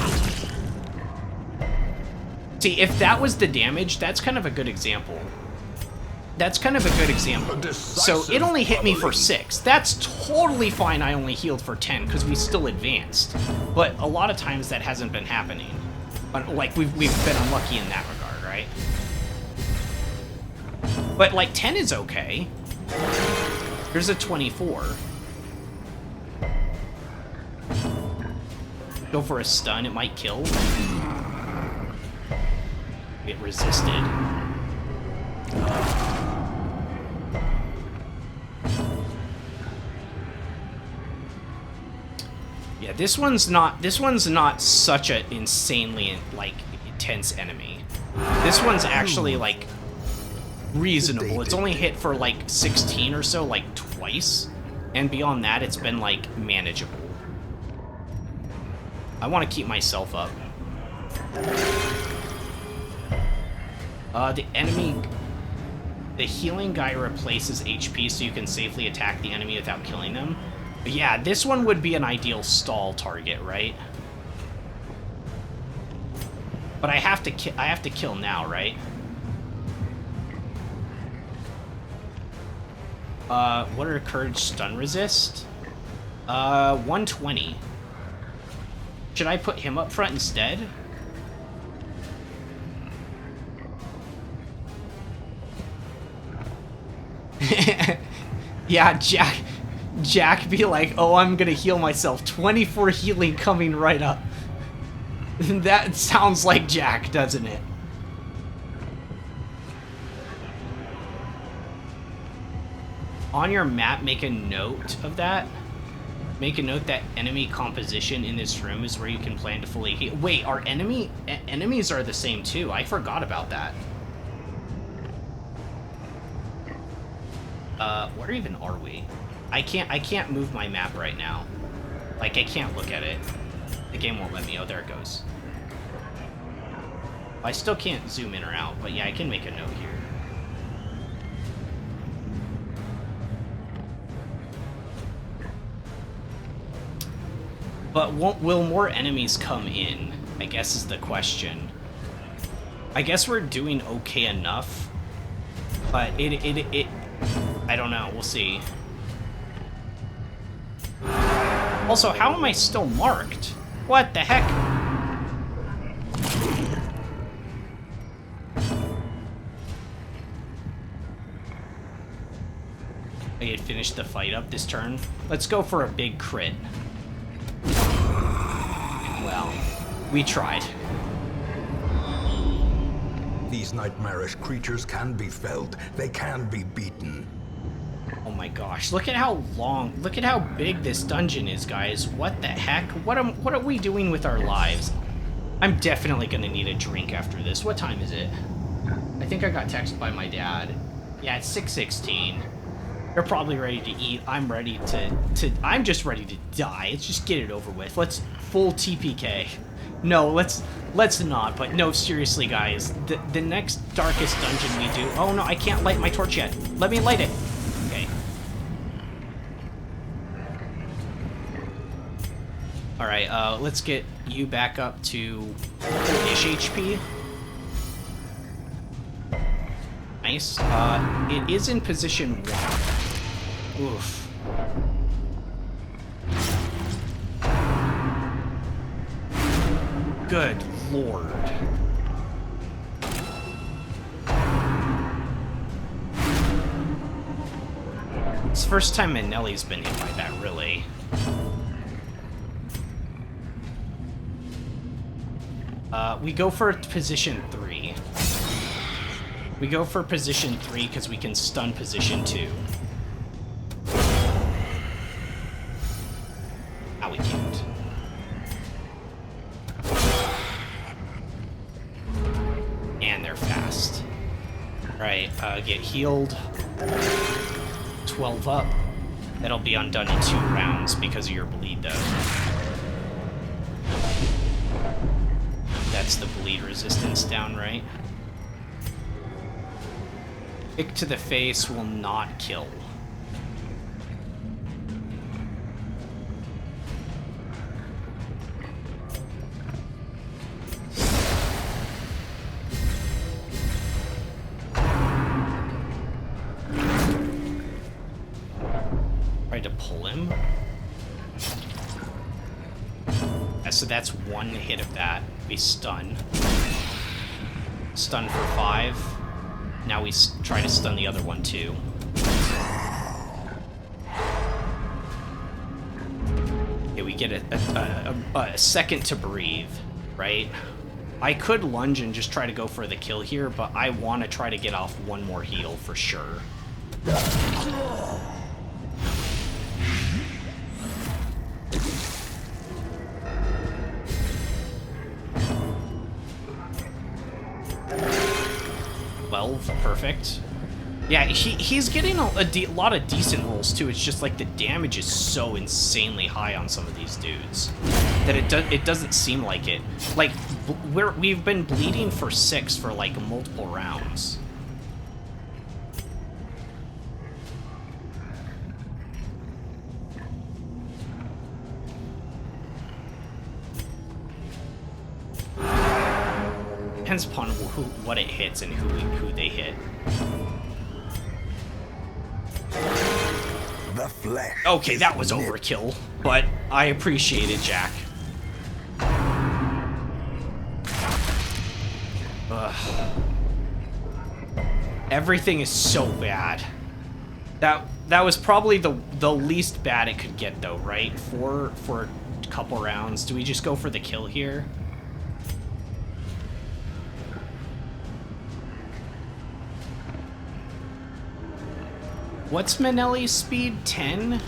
A: See, if that was the damage, that's kind of a good example. That's kind of a good example. So it only hit me for 6. That's totally fine. I only healed for 10 because we still advanced. But a lot of times that hasn't been happening. Like we've been unlucky in that regard, right? But like 10 is okay. Here's a 24. Go for a stun. It might kill. It resisted. Yeah, this one's not such an insanely like intense enemy. This one's actually like reasonable. It's only hit for like 16 or so, like twice, and beyond that it's been like manageable. I want to keep myself up. The healing guy replaces HP so you can safely attack the enemy without killing them. But yeah, this one would be an ideal stall target, right? But I have to kill now, right? What are courage stun resist? 120. Should I put him up front instead? Yeah, Jack be like, oh, I'm gonna heal myself. 24 healing coming right up. That sounds like Jack, doesn't it? On your map, make a note of that. Make a note that enemy composition in this room is where you can plan to fully heal. Wait, our enemies are the same too. I forgot about that. Where even are we? I can't move my map right now. Like, I can't look at it. The game won't let me. Oh, there it goes. I still can't zoom in or out, but yeah, I can make a note here. But will more enemies come in, I guess is the question. I guess we're doing okay enough, but it I don't know, we'll see. Also, how am I still marked? What the heck? I had finished the fight up this turn. Let's go for a big crit. Well, we tried.
C: These nightmarish creatures can be felled. They can be beaten.
A: Oh my gosh, look at how long, look at how big this dungeon is, guys. What the heck? What are we doing with our lives? I'm definitely gonna need a drink after this. What time is it? I think I got texted by my dad. Yeah, it's 6:16. They're probably ready to eat. I'm ready I'm just ready to die. Let's just get it over with. Let's full TPK. No, let's not, but no, seriously, guys. The next darkest dungeon we do... Oh, no, I can't light my torch yet. Let me light it. Okay. Alright, let's get you back up to ish HP. Nice. It is in position 1. Oof. Good lord. It's the first time Manelli's been hit by that, really. We go for position 3. We go for position 3 because we can stun position 2. Ah, we can't. And they're fast. Alright, get healed. 12 up. That'll be undone in 2 rounds because of your bleed, though. That's the bleed resistance down, right? Kick to the face will not kill. Tried to pull him. Yeah, so that's 1 hit of that. We stun. Stun for 5. Now we try to stun the other one too. Okay, we get a second to breathe, right? I could lunge and just try to go for the kill here, but I want to try to get off 1 more heal for sure. Perfect. Yeah, he's getting a lot of decent rolls too. It's just like the damage is so insanely high on some of these dudes that it doesn't seem like it. Like we've been bleeding for 6 for like multiple rounds. Depends upon what it hits and who they hit.
C: the flesh.
A: Okay, that was
C: is
A: overkill, but I appreciate it, Jack. Ugh. Everything is so bad. That was probably the least bad it could get, though, right? For a couple rounds. Do we just go for the kill here? What's Manelli's speed? 10?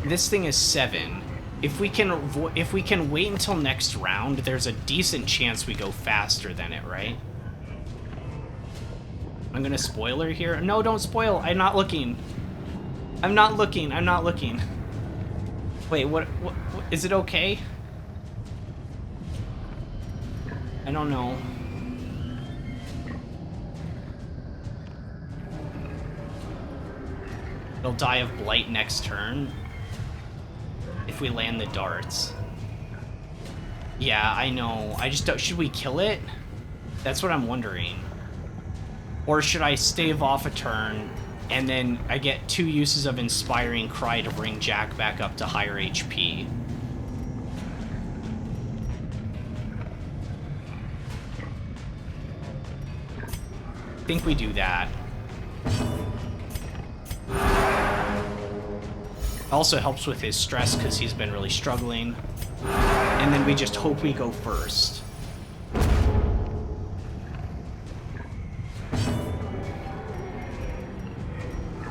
A: This thing is 7. If we can wait until next round, there's a decent chance we go faster than it, right? I'm gonna spoiler here. No, don't spoil. I'm not looking. I'm not looking. I'm not looking. Wait, what is it okay? I don't know. They'll die of blight next turn if we land the darts. Yeah, I know. I just don't... Should we kill it? That's what I'm wondering. Or should I stave off a turn and then I get 2 uses of Inspiring Cry to bring Jack back up to higher HP? I think we do that. Also helps with his stress because he's been really struggling. And then we just hope we go first.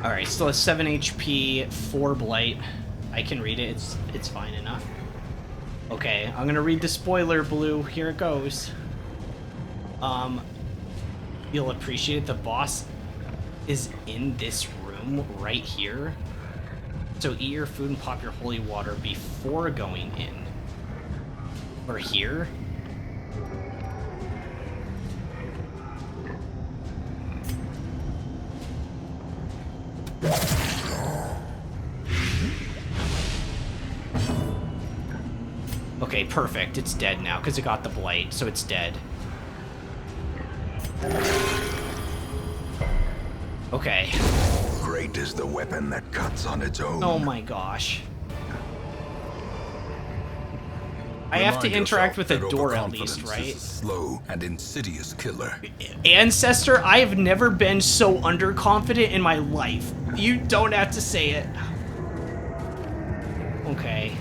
A: Alright, still has 7 HP, 4 blight. I can read it, it's fine enough. Okay, I'm gonna read the spoiler, Blue. Here it goes. You'll appreciate it. The boss is in this room right here. So eat your food and pop your holy water before going in. Or here. Okay, perfect. It's dead now because it got the blight, so it's dead. Okay.
C: Great is the weapon that cuts on its own.
A: Oh my gosh. I have to interact with a door at least, right?
C: Is a slow and insidious killer.
A: Ancestor, I have never been so underconfident in my life. You don't have to say it. Okay.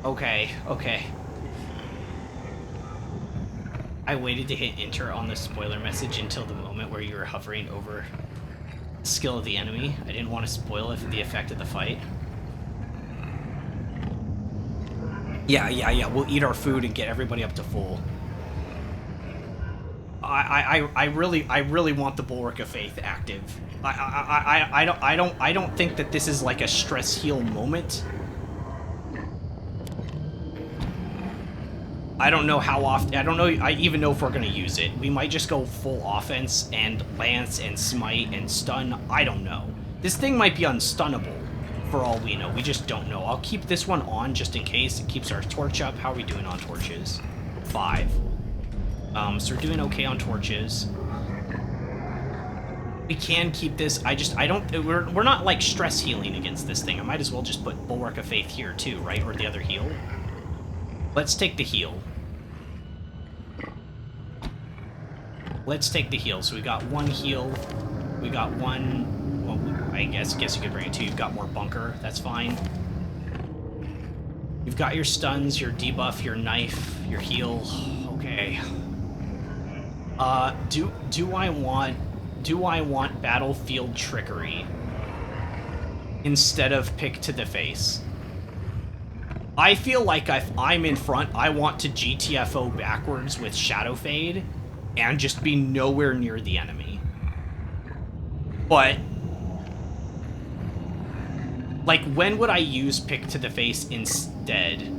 A: Okay, okay. I waited to hit enter on the spoiler message until the moment where you were hovering over the skill of the enemy. I didn't want to spoil it for the effect of the fight. Yeah. We'll eat our food and get everybody up to full. I really want the Bulwark of Faith active. I don't think that this is like a stress heal moment. I don't know how often. I even know if we're gonna use it. We might just go full offense and lance and smite and stun. I don't know. This thing might be unstunnable for all we know. We just don't know. I'll keep this one on just in case. It keeps our torch up. How are we doing on torches? 5. So we're doing okay on torches. We can keep this. We're not like stress healing against this thing. I might as well just put Bulwark of Faith here too, right? Or the other heal. Let's take the heal. Let's take the heal. So we got 1 heal. We got 1. Well, I guess you could bring it 2. You've got more bunker. That's fine. You've got your stuns, your debuff, your knife, your heal. Okay. Do I want Battlefield Trickery instead of Pick to the Face? I feel like if I'm in front, I want to GTFO backwards with Shadow Fade and just be nowhere near the enemy. But, like, when would I use Pick to the Face instead?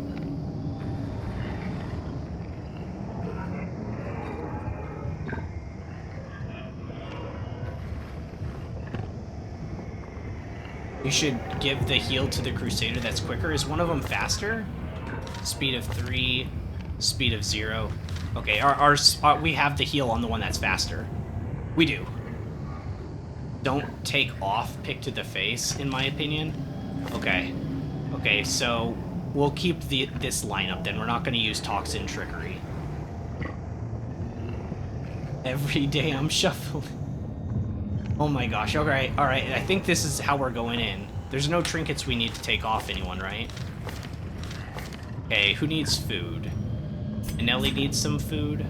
A: You should give the heal to the Crusader that's quicker. Is one of them faster? Speed of 3, speed of 0. Okay, we have the heal on the one that's faster. We do. Don't take off pick to the face, in my opinion. Okay. Okay, so we'll keep this lineup then. We're not going to use Toxin Trickery. Every day I'm shuffling. Oh my gosh, alright, alright. I think this is how we're going in. There's no trinkets we need to take off anyone, right? Okay, who needs food? Anelli needs some food.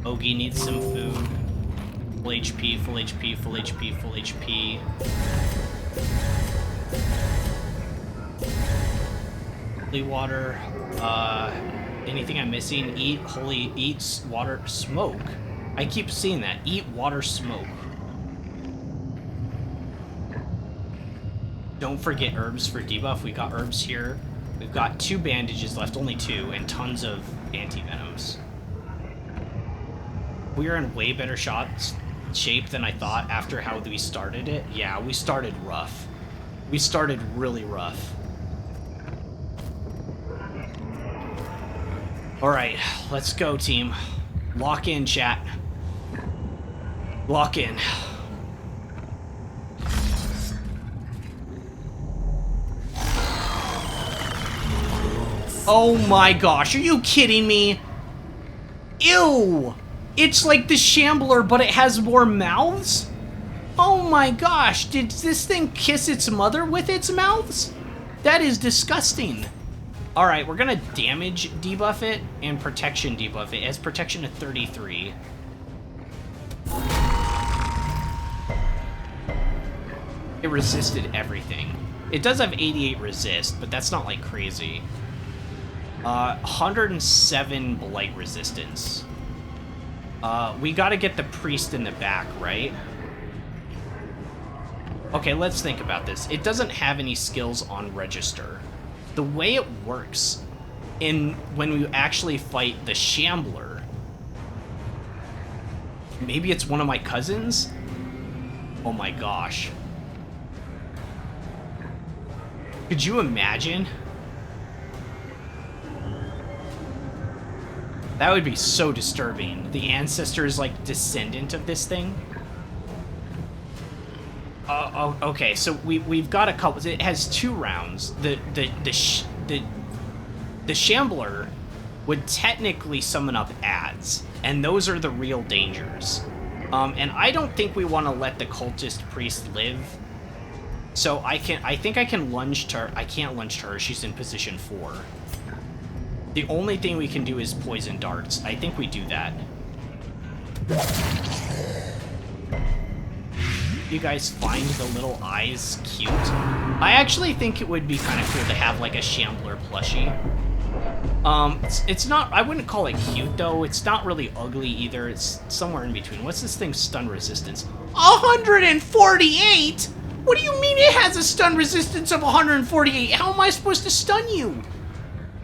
A: Ogie needs some food. Full HP, full HP, full HP, full HP. Holy water. Anything I'm missing? Eat, holy, eat, water, smoke. I keep seeing that. Eat, water, smoke. Don't forget herbs for debuff. We got herbs here. We've got 2 bandages left, only 2, and tons of anti-venoms. We are in way better shape than I thought after how we started it. Yeah, we started rough. We started really rough. Alright, let's go, team. Lock in, chat. Lock in. Oh my gosh, are you kidding me? Ew! It's like the Shambler, but it has more mouths? Oh my gosh, did this thing kiss its mother with its mouths? That is disgusting. Alright, we're gonna damage debuff it and protection debuff it. It has protection of 33. It resisted everything. It does have 88 resist, but that's not like crazy. 107 blight resistance. We gotta get the priest in the back, right? Okay, let's think about this. It doesn't have any skills on register. The way it works when we actually fight the Shambler, maybe it's one of my cousins? Oh my gosh. Could you imagine? That would be so disturbing. The ancestor is like descendant of this thing. Okay, so we've got a couple. It has 2 rounds. The Shambler would technically summon up ads, and those are the real dangers. And I don't think we want to let the cultist priest live. So I think I can lunge to her. I can't lunge to her. She's in position 4. The only thing we can do is poison darts. I think we do that. You guys find the little eyes cute? I actually think it would be kind of cool to have like a Shambler plushie. It's not, I wouldn't call it cute though. It's not really ugly either. It's somewhere in between. What's this thing's stun resistance? 148? What do you mean it has a stun resistance of 148? How am I supposed to stun you?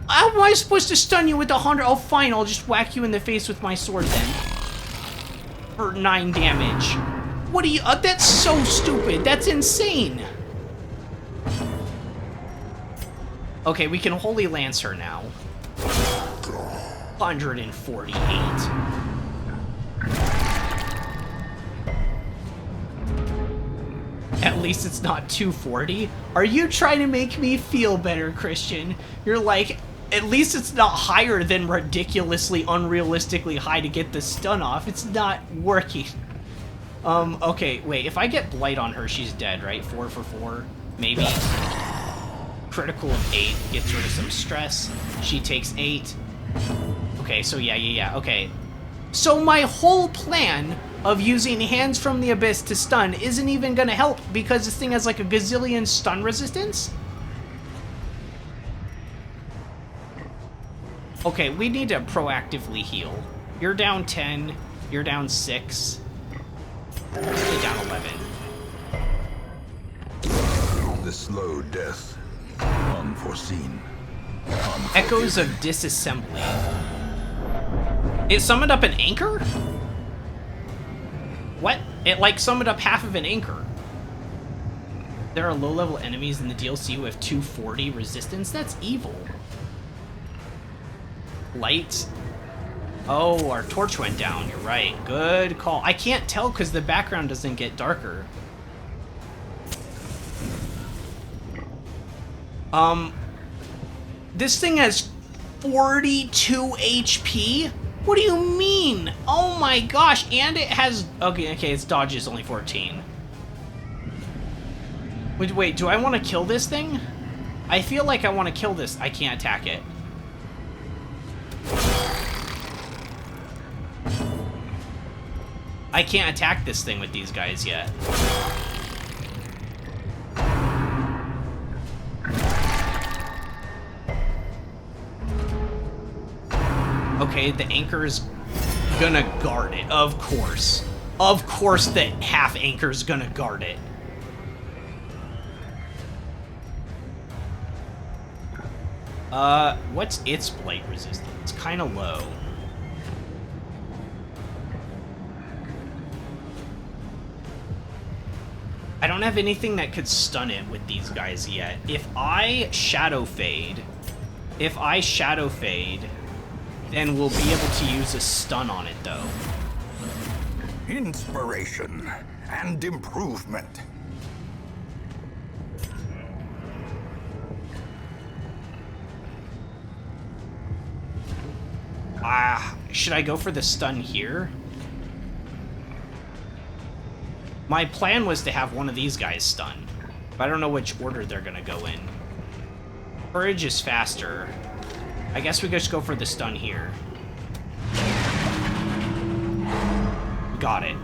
A: How am I supposed to stun you with 100? Oh, fine. I'll just whack you in the face with my sword then. For 9 damage. What are you? That's so stupid. That's insane. Okay, we can Holy Lance her now. 148. At least it's not 240. Are you trying to make me feel better, Christian? You're like, at least it's not higher than ridiculously, unrealistically high to get the stun off. It's not working. Okay, wait, if I get Blight on her, she's dead, right? 4 for 4, maybe. Critical of 8, gets rid of some stress. She takes 8. Okay, so yeah, okay. So my whole plan of using Hands from the Abyss to stun isn't even gonna help because this thing has like a gazillion stun resistance? Okay, we need to proactively heal. You're down 10, you're down 6. You're down 11.
B: The slow death. Unforeseen.
A: Echoes of Disassembly. It summoned up an anchor? What? It like summoned up half of an anchor. There are low-level enemies in the DLC with 240 resistance? That's evil. Light. Oh, our torch went down. You're right. Good call. I can't tell because the background doesn't get darker. This thing has 42 HP? What do you mean? Oh my gosh, and it has... Okay, its dodge is only 14. Wait, do I want to kill this thing? I feel like I want to kill this. I can't attack it. I can't attack this thing with these guys yet. Okay, the anchor's gonna guard it. Of course. Of course the half anchor's gonna guard it. What's its blight resistance? It's kind of low. I don't have anything that could stun it with these guys yet. If I Shadow Fade, then we'll be able to use a stun on it, though.
B: Inspiration and improvement.
A: Should I go for the stun here? My plan was to have one of these guys stun, but I don't know which order they're gonna go in. Courage is faster. I guess we just go for the stun here. We got it.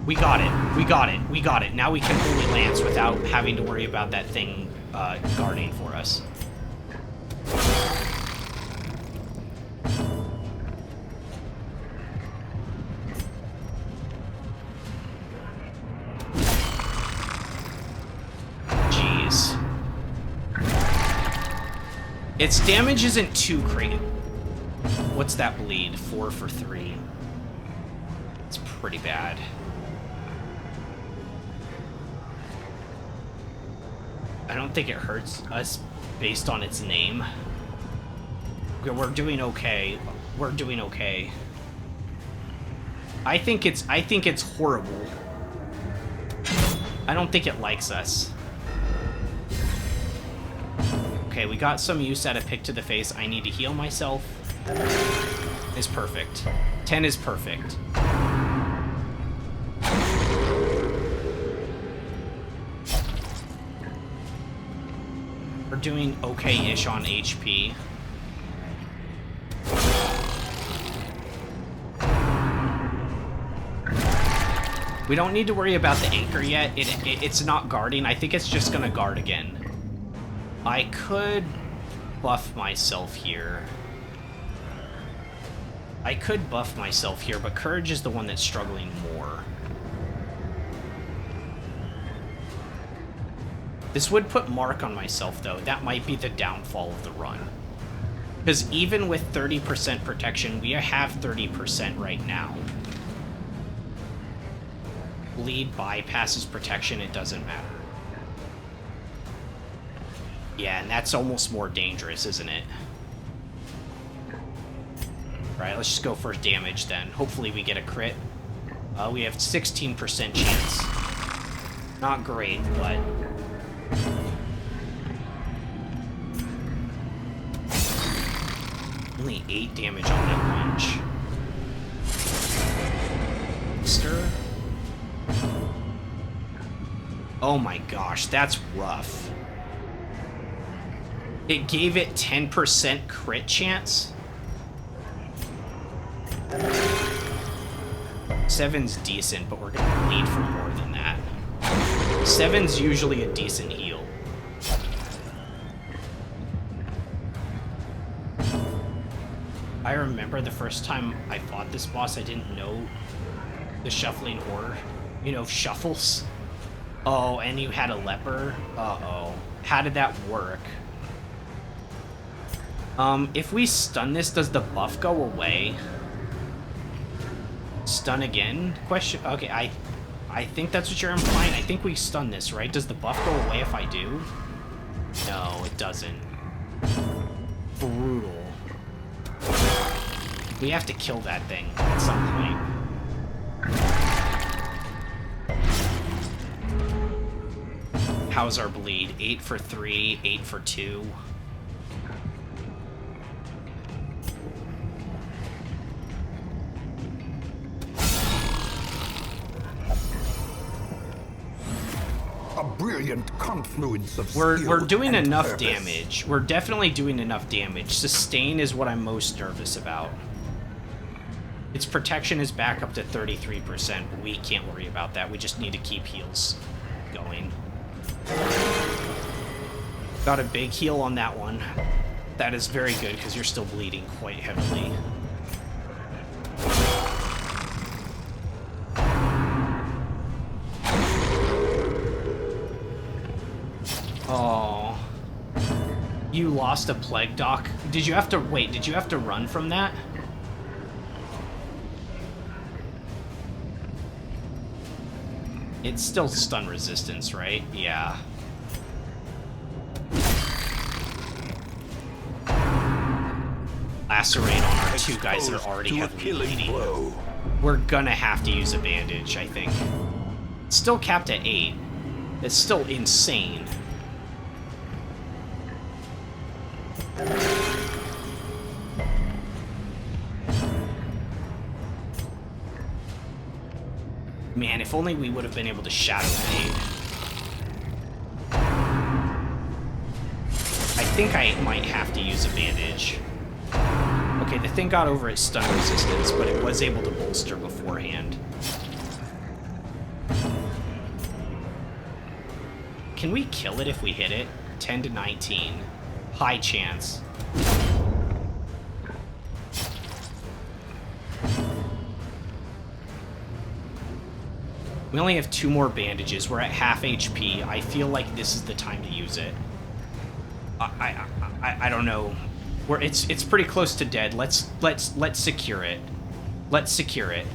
A: We got it. We got it. We got it. Now we can only lance without having to worry about that thing guarding for us. Its damage isn't too great. What's that bleed? 4 for 3. It's pretty bad. I don't think it hurts us based on its name. Okay, we're doing okay. We're doing okay. I think it's horrible. I don't think it likes us. Okay, we got some use out of Pick to the Face. I need to heal myself. Is perfect. 10 is perfect. We're doing okay-ish on HP. We don't need to worry about the anchor yet. It's not guarding. I think it's just gonna guard again. I could buff myself here. But Courage is the one that's struggling more. This would put Mark on myself, though. That might be the downfall of the run. Because even with 30% protection, we have 30% right now. Bleed bypasses protection, it doesn't matter. Yeah, and that's almost more dangerous, isn't it? Right, let's just go for damage then. Hopefully we get a crit. We have 16% chance. Not great, but... Only 8 damage on that lunge. Stir. Oh my gosh, that's rough. It gave it 10% crit chance. 7's decent, but we're gonna bleed for more than that. 7's usually a decent heal. I remember the first time I fought this boss, I didn't know the shuffling horror. You know, shuffles. Oh, and you had a leper? Uh-oh. How did that work? If we stun this, does the buff go away? Stun again? Question. Okay, I think that's what you're implying. I think we stun this, right? Does the buff go away if I do? No, it doesn't. Brutal. We have to kill that thing at some point. How's our bleed? 8 for 3, 8 for 2.
C: A brilliant confluence of
A: We're
C: skill
A: doing
C: and
A: enough
C: purpose.
A: damage. We're definitely doing enough damage. Sustain is what I'm most nervous about. Its protection is back up to 33%, but we can't worry about that. We just need to keep heals going. Got a big heal on that one. That is very good because you're still bleeding quite heavily. Oh. You lost a plague doc. Did you have to wait? Did you have to run from that? It's still stun resistance, right? Yeah. Lacerate on our two guys that are already
C: To a
A: heavily
C: killing
A: bleeding.
C: blow.
A: We're gonna have to use a bandage, I think. It's still capped at 8. It's still insane. Man, if only we would have been able to Shadow Blade. I think I might have to use a bandage. Okay, the thing got over its stun resistance, but it was able to bolster beforehand. Can we kill it if we hit it? 10 to 19. High chance. We only have 2 more bandages. We're at half HP. I feel like this is the time to use it. I don't know. It's pretty close to dead. Let's secure it. Let's secure it.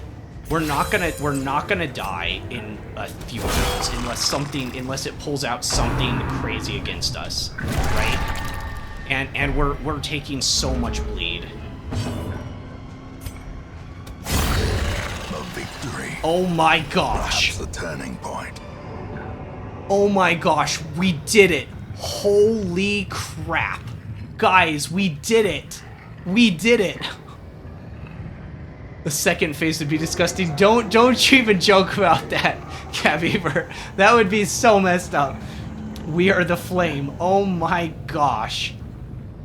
A: We're not gonna die in a few rounds unless it pulls out something crazy against us, right? And we're taking so much bleed.
C: A victory.
A: Oh my gosh.
C: Perhaps the turning point.
A: Oh my gosh, we did it. Holy crap. Guys, we did it. We did it. The second phase would be disgusting. Don't you even joke about that, Cabeaver. That would be so messed up. We are the flame. Oh my gosh.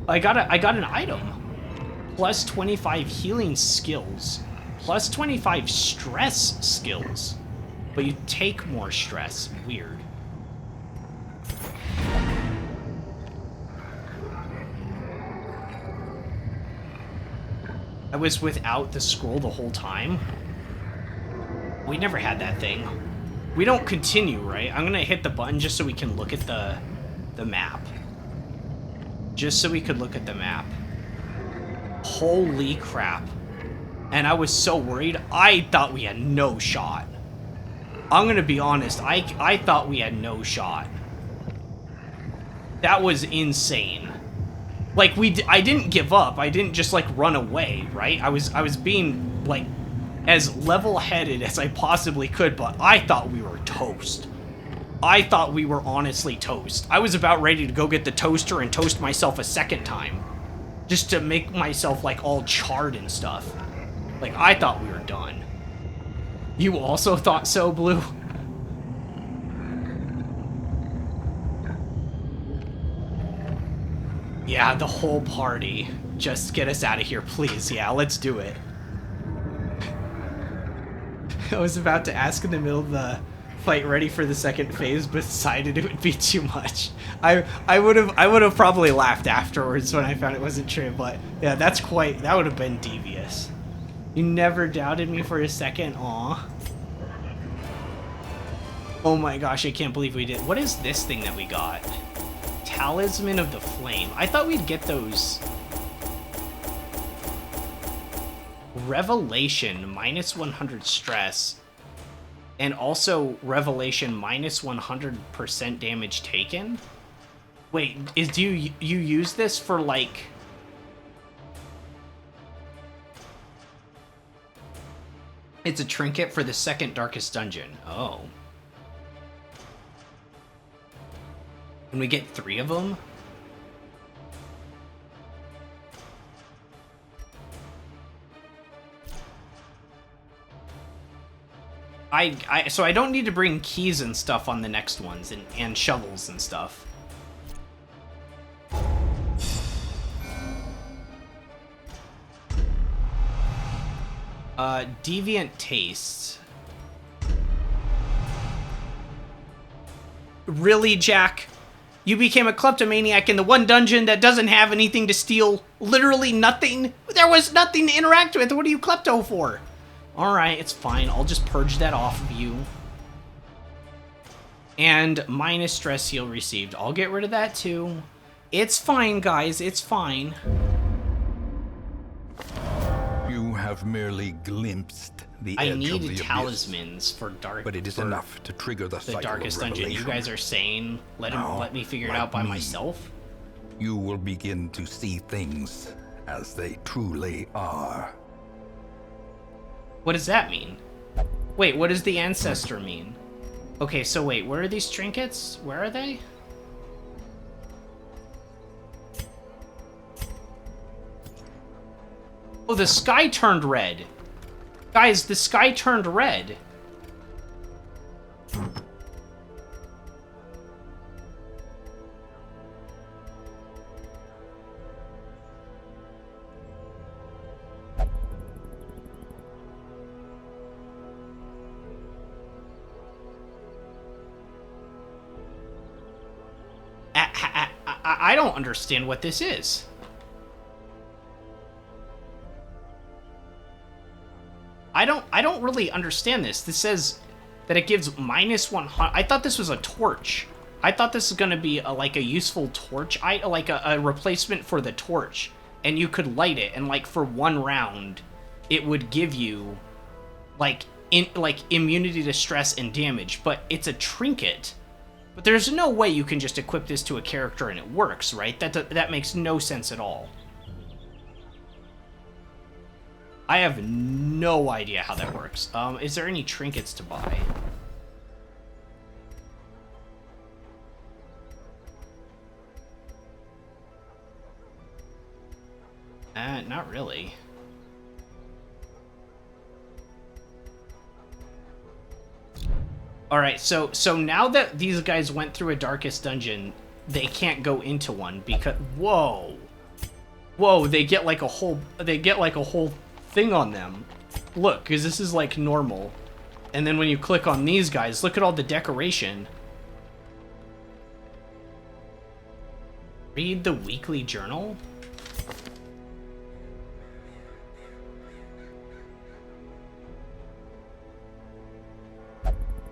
A: I got an item. Plus 25 healing skills. Plus 25 stress skills. But you take more stress. Weird. I was without the scroll the whole time. We never had that thing. We don't continue, right? I'm gonna hit the button just so we can look at the map. Just so we could look at the map. Holy crap. And I was so worried. I thought we had no shot. I'm gonna be honest. I thought we had no shot. That was insane. Like, I didn't give up. I didn't just, like, run away, right? I was being, like, as level-headed as I possibly could, but I thought we were toast. I thought we were honestly toast. I was about ready to go get the toaster and toast myself a second time. Just to make myself, like, all charred and stuff. Like, I thought we were done. You also thought so, Blue? Yeah, the whole party. Just get us out of here, please. Yeah, let's do it. I was about to ask in the middle of the fight, ready for the second phase, but decided it would be too much. I would have probably laughed afterwards when I found it wasn't true, but yeah, that would have been devious. You never doubted me for a second, aw. Oh my gosh, I can't believe we did. What is this thing that we got? Talisman of the Flame. I thought we'd get those. Revelation, minus 100 stress. And also Revelation, minus 100% damage taken? Wait, do you use this for, like... It's a trinket for the second darkest dungeon. Oh. Can we get 3 of them? So I don't need to bring keys and stuff on the next ones, and shovels and stuff. Deviant tastes. Really, Jack? You became a kleptomaniac in the one dungeon that doesn't have anything to steal? Literally nothing? There was nothing to interact with. What are you klepto for? Alright, it's fine. I'll just purge that off of you. And minus stress heal received. I'll get rid of that too. It's fine, guys. It's fine.
B: You have merely glimpsed the
A: I
B: edge of the
A: need
B: abyss,
A: talismans for dark.
B: but it is
A: for
B: enough to trigger the
A: the
B: cycle
A: darkest
B: of
A: dungeon. You
B: revelation.
A: guys are saying
B: Now,
A: let me figure it
B: like
A: out by
B: me,
A: myself?
B: You will begin to see things as they truly are.
A: What does that mean? Wait, what does the ancestor mean? Okay, so wait, where are these trinkets? Where are they? Oh, the sky turned red. Guys, the sky turned red. I don't understand what this is. I don't really understand this. This says that it gives minus 100. I thought this was a torch. I thought this was going to be like a useful torch, like a replacement for the torch, and you could light it, and like for 1 round, it would give you like immunity to stress and damage. But it's a trinket. But there's no way you can just equip this to a character and it works, right? That makes no sense at all. I have no idea how that works. Is there any trinkets to buy? Not really. Alright, so now that these guys went through a darkest dungeon, they can't go into one because... Whoa! Whoa, they get like a whole thing on them. Look, because this is like normal. And then when you click on these guys, look at all the decoration. Read the weekly journal?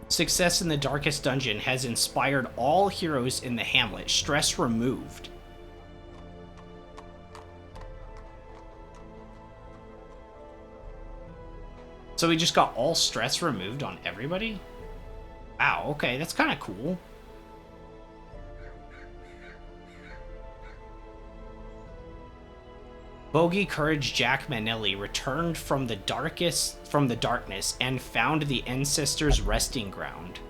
A: Success in the darkest dungeon has inspired all heroes in the hamlet. Stress removed. So we just got all stress removed on everybody? Wow, okay, that's kind of cool. Bogey Courage Jack Manelli returned from the darkness and found the ancestors' resting ground.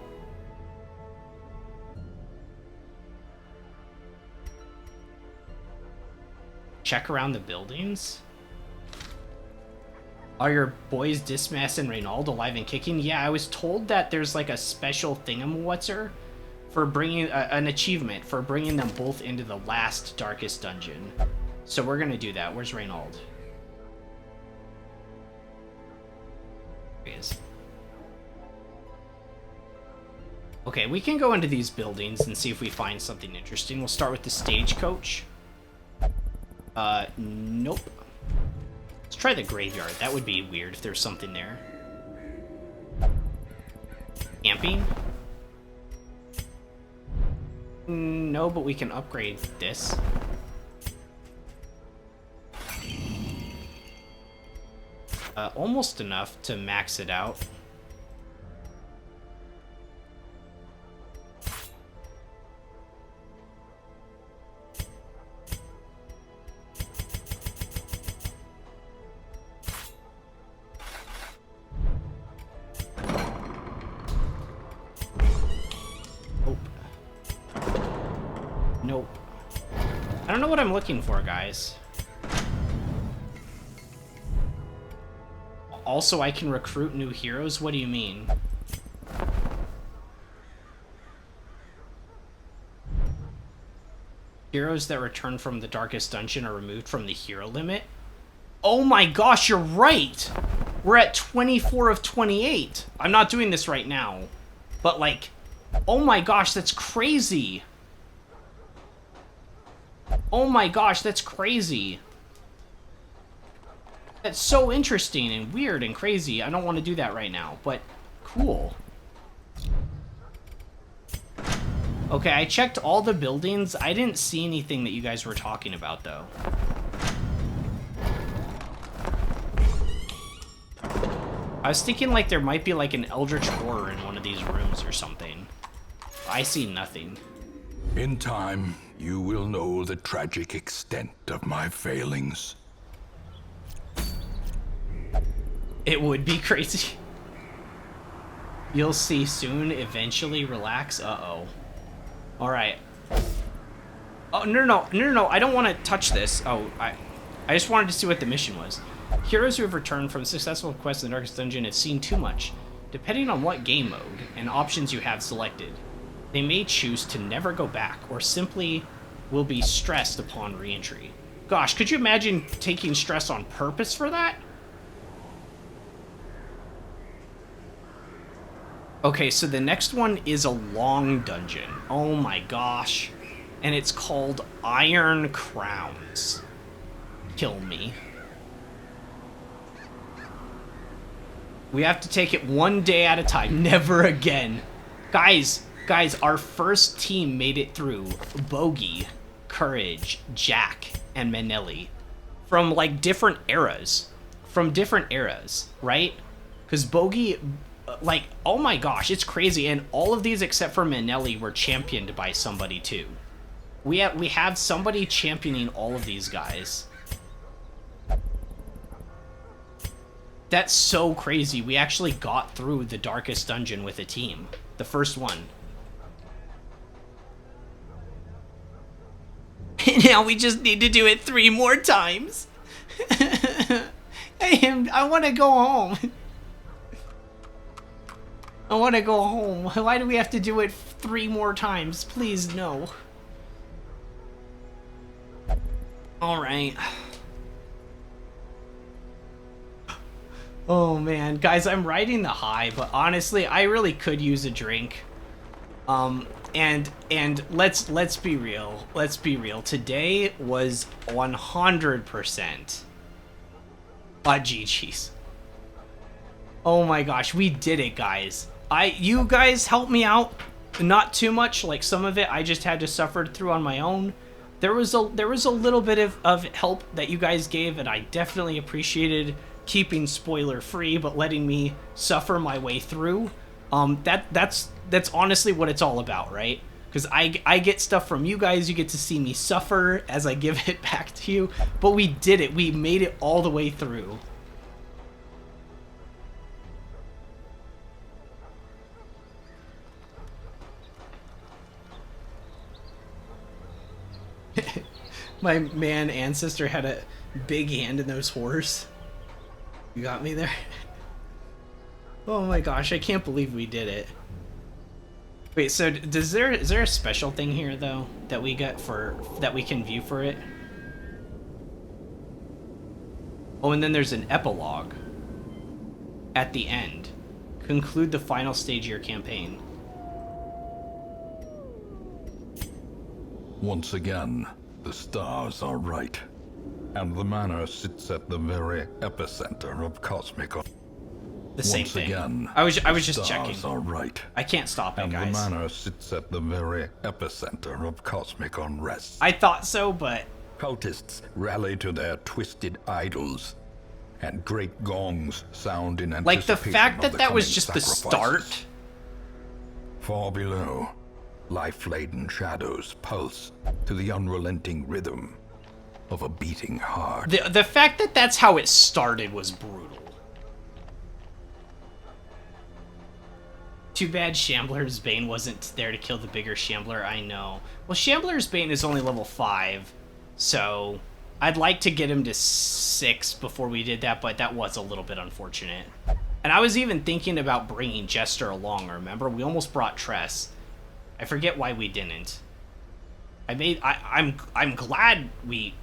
A: Check around the buildings. Are your boys Dismas and Reynald alive and kicking? Yeah, I was told that there's like a special thingamwhatser for bringing an achievement for bringing them both into the last darkest dungeon. So we're gonna do that. Where's Reynald? There he is. Okay, we can go into these buildings and see if we find something interesting. We'll start with the stagecoach. Nope. Let's try the graveyard. That would be weird if there's something there. Camping? No, but we can upgrade this. Almost enough to max it out. don't know what I'm looking for, guys. Also, I can recruit new heroes? What do you mean? Heroes that return from the Darkest Dungeon are removed from the hero limit? Oh my gosh, you're right! We're at 24 of 28. I'm not doing this right now. But like, oh my gosh, that's crazy. Oh my gosh, that's crazy. That's so interesting and weird and crazy. I don't want to do that right now, but cool. Okay, I checked all the buildings. I didn't see anything that you guys were talking about, though. I was thinking like there might be like an Eldritch Horror in one of these rooms or something. I see nothing.
C: In time, you will know the tragic extent of my failings.
A: It would be crazy. You'll see soon, eventually, relax. Uh-oh. Alright. Oh, no, I don't want to touch this. Oh, I just wanted to see what the mission was. Heroes who have returned from successful quests in the Darkest Dungeon have seen too much. Depending on what game mode and options you have selected, they may choose to never go back, or simply will be stressed upon re-entry. Gosh, could you imagine taking stress on purpose for that? Okay, so the next one is a long dungeon. Oh my gosh. And it's called Iron Crowns. Kill me. We have to take it one day at a time. Never again. Guys, our first team made it through. Bogey, Courage, Jack, and Manelli. From, like, different eras. Right? Because Bogey... Like, oh my gosh, it's crazy. And all of these except for Manelli were championed by somebody too. We have somebody championing all of these guys. That's so crazy. We actually got through the Darkest Dungeon with a team. The first one. Now we just need to do it 3 more times. I want to go home. I want to go home. Why do we have to do it 3 more times? Please, no. Alright. Oh, man. Guys, I'm riding the high, but honestly, I really could use a drink. And let's be real. Let's be real. Today was 100% a GG's. Oh my gosh, we did it, guys. You guys helped me out, not too much. Like, some of it I just had to suffer through on my own. There was a little bit of help that you guys gave, and I definitely appreciated keeping spoiler free, but letting me suffer my way through. That's honestly what it's all about, right? Because I get stuff from you guys. You get to see me suffer as I give it back to you. But we did it. We made it all the way through. My man ancestor had a big hand in those whores. You got me there? Oh my gosh, I can't believe we did it. Wait, so is there a special thing here though that we got that we can view for it? Oh, and then there's an epilogue at the end. Conclude the final stage of your campaign.
C: Once again, the stars are right, and the manor sits at the very epicenter of cosmic.
A: The same
C: Once
A: thing.
C: Again,
A: I was just checking.
C: Stars are right,
A: I can't stop it,
C: and
A: guys.
C: the manor sits at the very epicenter of cosmic unrest.
A: I thought so, but
C: Cultists rally to their twisted idols, and great gongs sound in
A: like the
C: anticipation
A: fact
C: of
A: that that was
C: coming
A: just the
C: sacrifices.
A: start.
C: Far below, life-laden shadows pulse to the unrelenting rhythm of a beating heart.
A: The fact that that's how it started was brutal. Too bad Shambler's Bane wasn't there to kill the bigger Shambler. I know. Well, Shambler's Bane is only level 5, So I'd like to get him to 6 before we did that, but that was a little bit unfortunate. And I was even thinking about bringing Jester along, remember? We almost brought Tress. I forget why we didn't. I'm glad we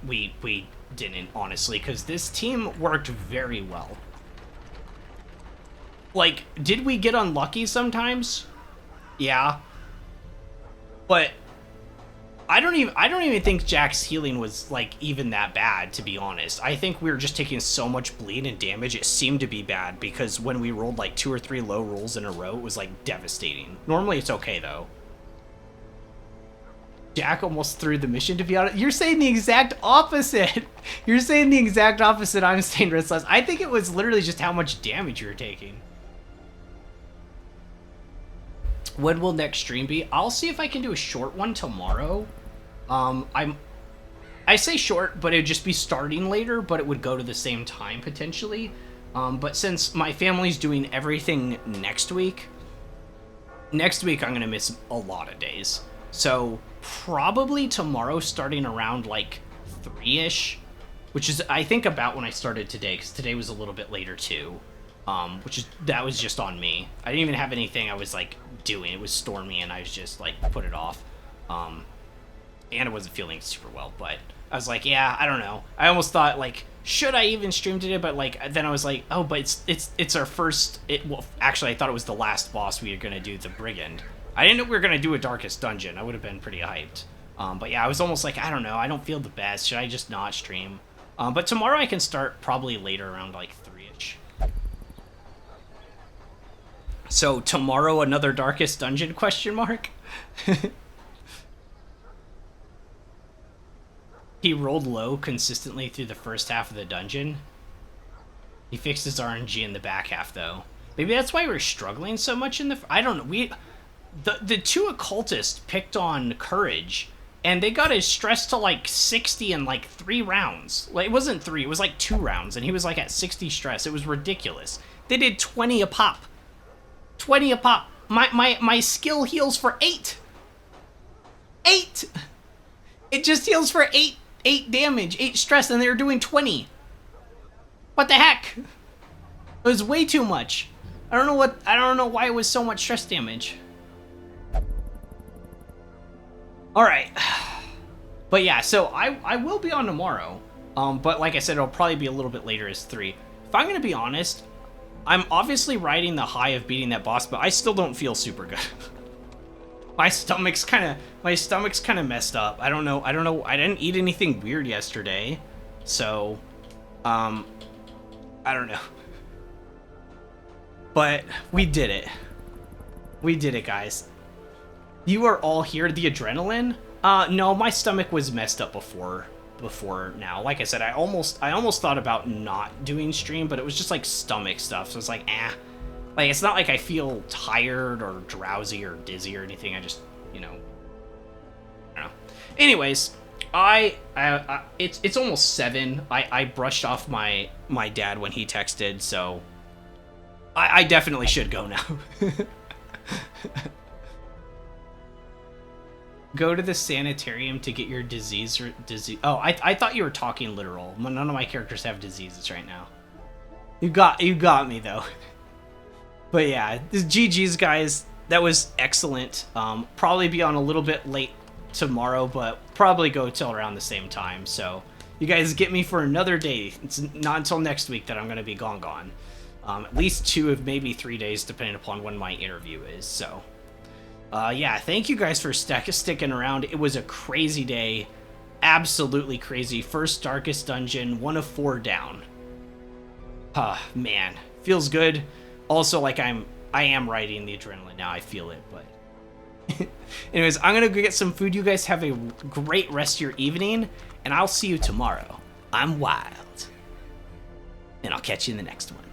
A: didn't, honestly, because this team worked very well. Like, did we get unlucky sometimes? Yeah. But I don't even think Jack's healing was, like, even that bad, to be honest. I think we were just taking so much bleed and damage, it seemed to be bad, because when we rolled, like, 2 or 3 low rolls in a row, it was, like, devastating. Normally, it's okay, though. Jack almost threw the mission, to be honest. You're saying the exact opposite. You're saying the exact opposite I'm saying, Restless. I think it was literally just how much damage you were taking. When will next stream be? I'll see if I can do a short one tomorrow. I say short, but it'd just be starting later, but it would go to the same time potentially. But since my family's doing everything next week I'm gonna miss a lot of days. So probably tomorrow, starting around like 3-ish, which is I think about when I started today, because today was a little bit later too. That was just on me. I didn't even have anything I was like doing. It was stormy and I was just like put it off. And I wasn't feeling super well, but I was like, yeah, I don't know. I almost thought like, should I even stream today? But like, then I was like, oh, but it's our first. Well, actually, I thought it was the last boss we were gonna do, the Brigand. I didn't know we were gonna do a Darkest Dungeon. I would have been pretty hyped. But yeah, I was almost like, I don't know. I don't feel the best. Should I just not stream? But tomorrow I can start probably later around like 3-ish. So tomorrow another Darkest Dungeon question mark? He rolled low consistently through the first half of the dungeon. He fixed his RNG in the back half though. Maybe that's why we're struggling so much in the... I don't know. The 2 occultists picked on Courage, and they got his stress to like 60 in like 3 rounds. Like, it wasn't 3, it was like 2 rounds, and he was like at 60 stress. It was ridiculous. They did 20 a pop. 20 a pop. My skill heals for 8. 8! It just heals for 8 damage, 8 stress, and they were doing 20. What the heck? It was way too much. I don't know why it was so much stress damage. Alright. But yeah, so I will be on tomorrow. But like I said, it'll probably be a little bit later as 3. If I'm gonna be honest, I'm obviously riding the high of beating that boss, but I still don't feel super good. My stomach's kind of messed up. I don't know. I didn't eat anything weird yesterday. So, I don't know. But we did it. We did it, guys. You are all here. The adrenaline? No, my stomach was messed up before now. Like I said, I almost thought about not doing stream, but it was just like stomach stuff. So it's like, like, it's not like I feel tired or drowsy or dizzy or anything. I just, you know, I don't know. Anyways, it's almost 7. I brushed off my dad when he texted, so I definitely should go now. Go to the sanitarium to get your disease. Oh, I thought you were talking literal. None of my characters have diseases right now. You got me though. But yeah, this GG's, guys. That was excellent. Probably be on a little bit late tomorrow, but probably go till around the same time. So you guys get me for another day. It's not until next week that I'm gonna be gone. At least 2 of maybe 3 days, depending upon when my interview is. So yeah, thank you guys for sticking around. It was a crazy day, absolutely crazy. First Darkest Dungeon, 1 of 4 down. Man, feels good. Also, like I am riding the adrenaline now. I feel it, but anyways, I'm gonna go get some food. You guys have a great rest of your evening, and I'll see you tomorrow. I'm Wild, and I'll catch you in the next one.